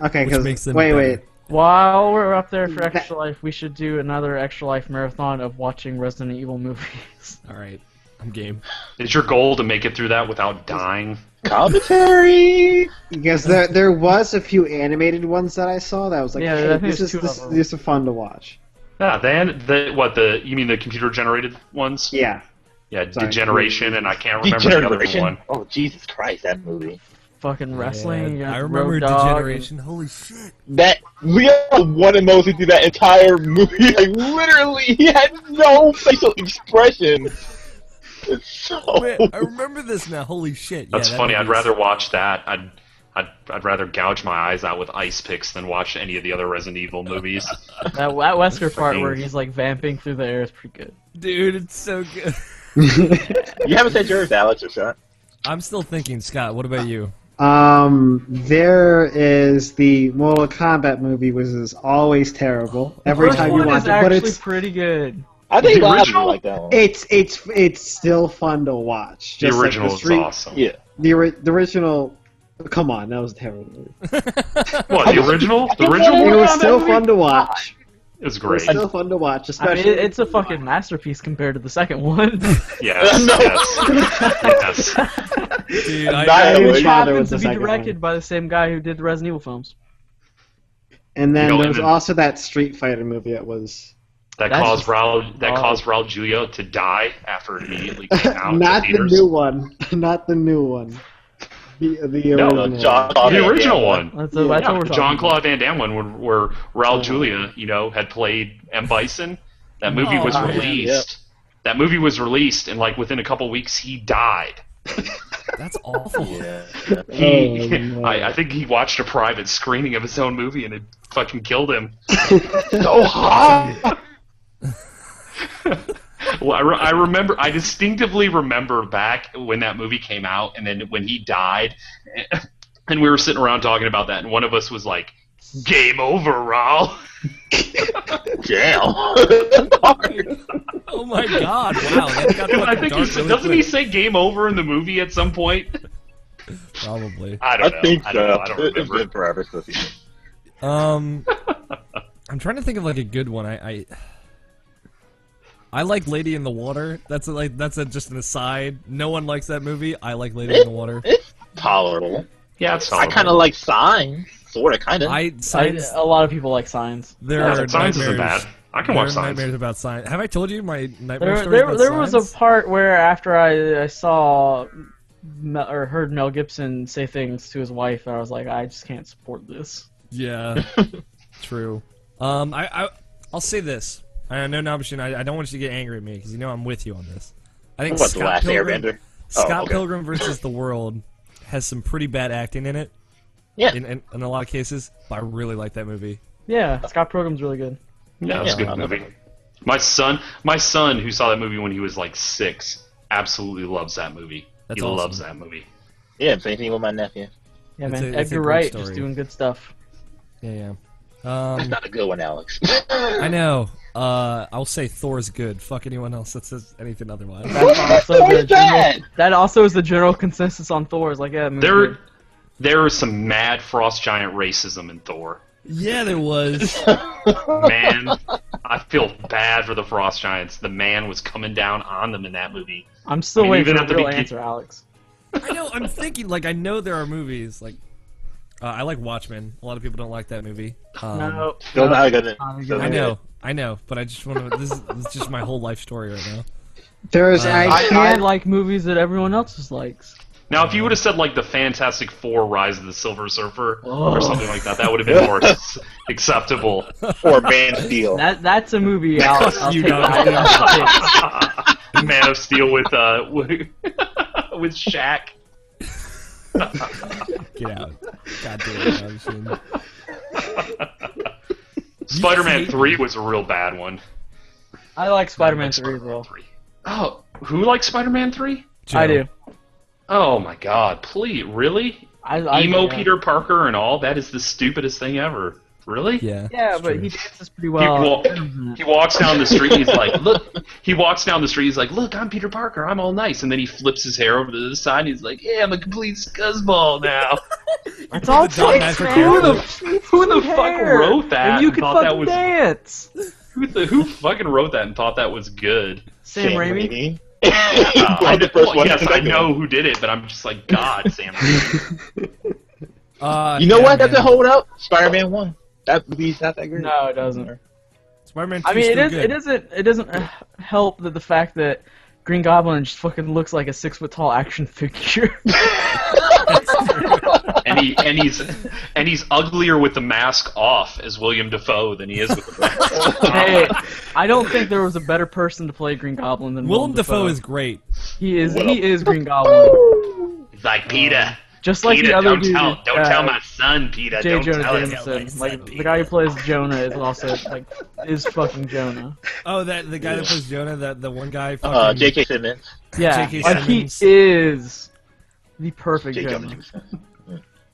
Okay, which makes because them wait, better. wait. While we're up there for Extra Life, we should do another Extra Life marathon of watching Resident Evil movies. All right. I'm game. Is your goal to make it through that without dying? Commentary. Because there was a few animated ones that I saw that was like, Yeah, I hey, think this there's is two of them. these are fun to watch. Yeah, you mean the computer generated ones? Yeah. Yeah, Sorry. Degeneration, and I can't remember the other Degeneration. one. Oh Jesus Christ, that movie. Fucking wrestling. You Yeah, got I remember Road Dogg Degeneration. Holy shit. That Leo one of those who did that entire movie. Like literally, he had no facial expression. It's so. Man, I remember this now. Holy shit. That's yeah, that funny. I'd movie's- rather watch that. I'd rather gouge my eyes out with ice picks than watch any of the other Resident Evil movies. That Wesker part where he's like vamping through the air is pretty good. Dude, it's so good. You haven't said yours, Alex, or Sean? I'm still thinking, Scott. What about you? There is the Mortal Kombat movie, which is always terrible. Every First time you one watch is it, but actually it's pretty good. I think The a lot of people original? like that one. it's still fun to watch. The Just like original is Street- awesome. Yeah. The original. Come on, that was a terrible movie. What, the original? The It original? was still fun to watch. It was It great. was still fun to watch, I especially. mean, it's a fucking masterpiece compared to the second one. Yes, No. yes. Dude, Not I, even Which bother happens with to the be second directed one. by the same guy who did the Resident Evil films. And then You know, there and was then- also that Street Fighter movie that was That That's caused just- Raul Julia to die after it immediately came out. not to the theaters. new one, not the new one. The No, original. John- one. The original one. That's Yeah. what we're Yeah, talking the John about. Claude Van Damme one where Raul Julia, had played M. Bison. That movie was Oh, yeah. released. That movie was released, and like within a couple weeks, he died. that's awful. Yeah. He, Oh, no. I think he watched a private screening of his own movie, and it fucking killed him. So hot. Well, I distinctively remember back when that movie came out, and then when he died, and we were sitting around talking about that, and one of us was like, "Game over, Raul." Damn. Oh my god, wow. That got I fucking think dark really doesn't he quick. say "game over" in the movie at some point? Probably. I don't know. I think I don't know. so. I don't It's remember. been forever since he. I'm trying to think of like a good one. I like Lady in the Water. That's just an aside. No one likes that movie. I like Lady in the Water. It's tolerable. Yeah, it's I solid. kind of like Signs. Sort of, kind of. A lot of people like Signs. There Yeah, are Signs isn't nightmares- bad. I can there watch are Signs. nightmares about Signs. Have I told you my nightmare story There about was a Signs? part where after I saw or heard Mel Gibson say things to his wife, I was like, I just can't support this. Yeah, true. I'll say this. I know, Nabashin, I don't want you to get angry at me because I'm with you on this. I think What, the last Airbender? Oh, Scott okay. Pilgrim versus the World has some pretty bad acting in it. Yeah. In a lot of cases, but I really like that movie. Yeah, Scott Pilgrim's really good. Yeah, it's a Yeah, good movie. My son, who saw that movie when he was like 6, absolutely loves that movie. That's he awesome. loves that movie. Yeah, same thing with my nephew. Yeah, It's man. a- it's a Edgar great Wright story. just doing good stuff. Yeah. That's not a good one, Alex. I know. I'll say Thor's good. Fuck anyone else that says anything otherwise. That's also Who's the general, that? that also is the general consensus on Thor. Is like, yeah, movie There is some mad frost giant racism in Thor. Yeah, there was. Man, I feel bad for the frost giants. The man was coming down on them in that movie. I'm still I mean, waiting even for at the the real begin- answer, Alex. I know. I'm thinking. Like, I know there are movies. Like, I like Watchmen. A lot of people don't like that movie. No, Still no, not gonna. not still good. not I know. But I just want to. This is just my whole life story right now. There's I I can't. like movies that everyone else likes. Now, if you would have said like the Fantastic Four: Rise of the Silver Surfer Oh. or something like that, that would have been more acceptable. Or Man Steel. That's a movie. I'll You take got that. Man of Steel with with Shaq. Get out. God damn it, Nabashin. Spider-Man hate 3 was a real bad one. I like Spider-Man 3 as well. 3. Oh, who likes Spider-Man 3? I do. Oh my God! Please, really? I Emo yeah. Peter Parker and all? That is the stupidest thing ever. Really? Yeah. Yeah, it's but true. he dances pretty well. He walks down the street. He's like, look. He walks down the street. He's like, look, I'm Peter Parker. I'm all nice. And then he flips his hair over to the side. And he's like, yeah, I'm a complete scuzzball now. It's all The Don tricks, Matrick man. Who the fuck wrote that? And you can thought that fucking was dance. who fucking wrote that and thought that was good? Sam Raimi. I the first one. Yes, I know who did it, but I'm just like, God, Sam. You know what? Doesn't hold up. Spider-Man 1. That movie's not that great. No, it doesn't. Spider-Man 2 I mean, still it good. doesn't help that the fact that Green Goblin just fucking looks like a 6-foot-tall action figure. and he's uglier with the mask off as William Dafoe than he is with the mask. Hey, I don't think there was a better person to play Green Goblin than Willem Dafoe is great. He is Green Goblin. He's like, Peter. Just like Peter, the other don't dude. tell my son, Peter. J. Don't Jonah tell him. Jameson. Like the guy who plays Jonah is also is fucking Jonah. Oh, the guy that plays Jonah, the one guy. Fucking, J.K. Simmons. Yeah, J.K. like he Simmons. is the perfect J.K. Jonah. Jameson.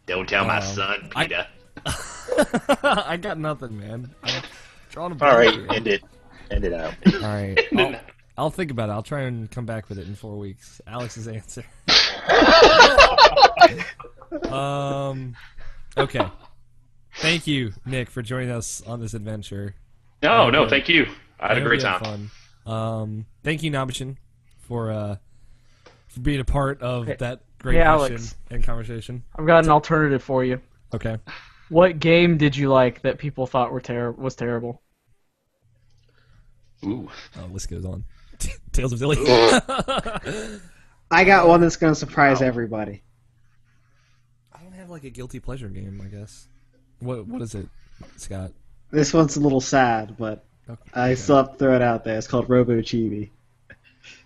Don't tell my son, Peter. I got nothing, man. I'm drawing a All blank right, here. end it out. All right. I'll think about it. I'll try and come back with it in 4 weeks. Alex's answer. Okay. Thank you, Nick, for joining us on this adventure. No, thank you. I had a hope great you had time. fun. Thank you, Nabichin, for being a part of that great Hey, question Alex. and conversation. I've got an alternative for you. Okay. What game did you like that people thought was terrible? Ooh. Oh, list goes on. Tales of Dilly. I got one that's going to surprise everybody. I don't have like a guilty pleasure game, I guess. What is it, Scott? This one's a little sad, but Okay. I still have to throw it out there. It's called Robo Chibi.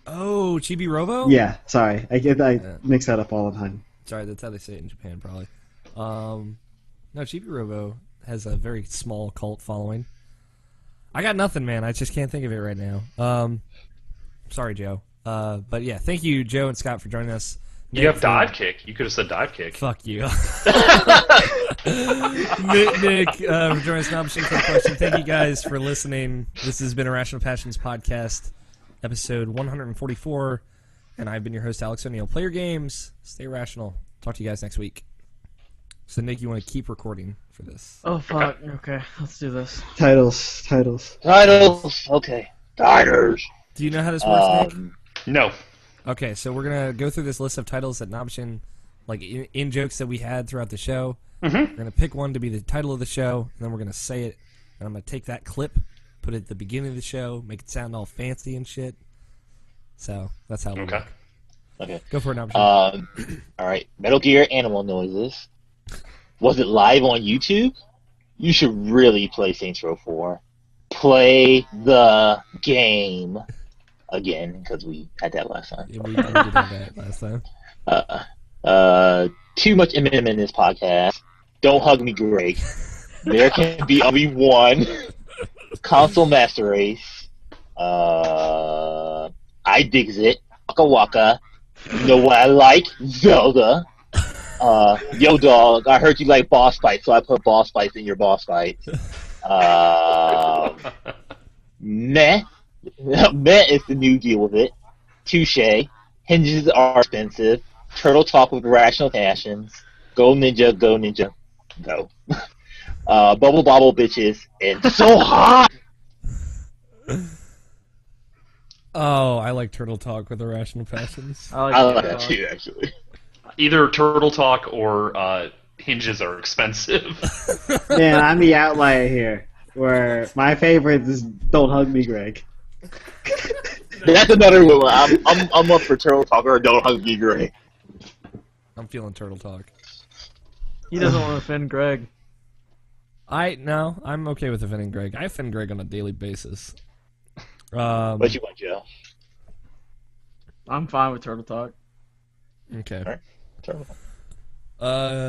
Oh, Chibi Robo? Yeah, sorry. I mix that up all the time. Sorry, that's how they say it in Japan, probably. No, Chibi Robo has a very small cult following. I got nothing, man. I just can't think of it right now. Sorry, Joe. But yeah, thank you, Joe and Scott, for joining us. You have dive kick. You could have said dive kick. Fuck you. Nick, for joining us. Now, for the question. Thank you guys for listening. This has been Irrational Passions Podcast, episode 144, and I've been your host, Alex O'Neill. Play your games. Stay rational. Talk to you guys next week. So, Nick, you want to keep recording for this? Oh fuck. Okay, let's do this. Titles. Okay. Titles. Do you know how this works, Nick? No. Okay, so we're gonna go through this list of titles that Nabichin, like in jokes that we had throughout the show. Mm-hmm. We're gonna pick one to be the title of the show, and then we're gonna say it. And I'm gonna take that clip, put it at the beginning of the show, make it sound all fancy and shit. So that's how we Okay. work. Okay. Go for it, Nabichin. All right. Metal Gear Animal Noises. Was it live on YouTube? You should really play Saints Row 4. Play the game again, because we had that last time. Yeah, we did have that last time. Too much M&M in this podcast. Don't hug me, Greg. There can be only one. Console Master Race. I digs it. Waka Waka. You know what I like? Zelda. Yo, dog, I heard you like boss fights, so I put boss fights in your boss fights. Meh. Meh is the new deal with it. Touche. Hinges are expensive. Turtle Talk with Irrational Passions. Go Ninja, go Ninja, go. Bubble Bobble bitches. And so hot! Oh, I like Turtle Talk with Irrational Passions. I like that too, actually. Either Turtle Talk or hinges are expensive. Man, I'm the outlier here, where my favorite is Don't Hug Me, Greg. That's another one. I'm up for Turtle Talk or Don't Hug Me, Greg. I'm feeling Turtle Talk. He doesn't want to offend Greg. No, I'm okay with offending Greg. I offend Greg on a daily basis. What you want, Joe? I'm fine with Turtle Talk. Okay. Alright. Turtle.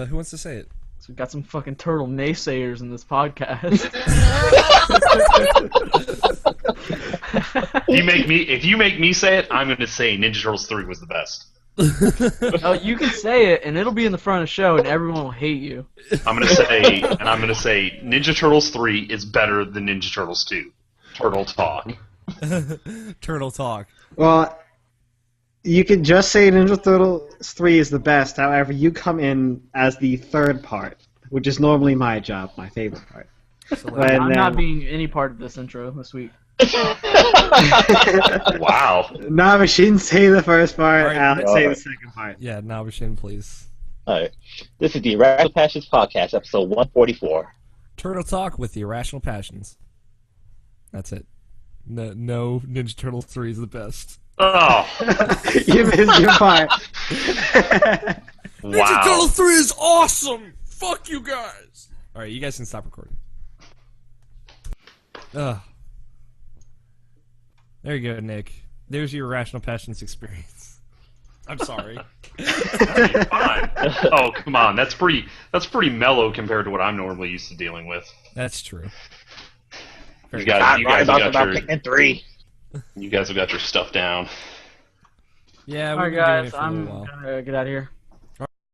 Who wants to say it? So we've got some fucking turtle naysayers in this podcast. If you make me say it, I'm going to say Ninja Turtles 3 was the best. Oh, you can say it, and it'll be in the front of the show, and everyone will hate you. I'm going to say Ninja Turtles 3 is better than Ninja Turtles 2. Turtle Talk. Turtle Talk. Well, you can just say Ninja Turtles 3 is the best, however, you come in as the third part, which is normally my job, my favorite part. So, But I'm not then- being any part of this intro this week. Wow. Navashin, say the first part. Alright, Alex, say the second part. Yeah, Navashin, please. Alright. This is the Irrational Passions Podcast, episode 144. Turtle Talk with the Irrational Passions. That's it. No, Ninja Turtles 3 is the best. Oh, You missed your part. Ninja wow. Turtles 3 is awesome! Fuck you guys! Alright, you guys can stop recording. Ugh. There you go, Nick. There's your Irrational Passions experience. I'm sorry. Fine. Oh, come on. That's pretty mellow compared to what I'm normally used to dealing with. That's true. You guys have got about your picking 3. you guys have got your stuff down. Yeah, All we've right, been doing it guys, for a I'm little while. gonna get out of here.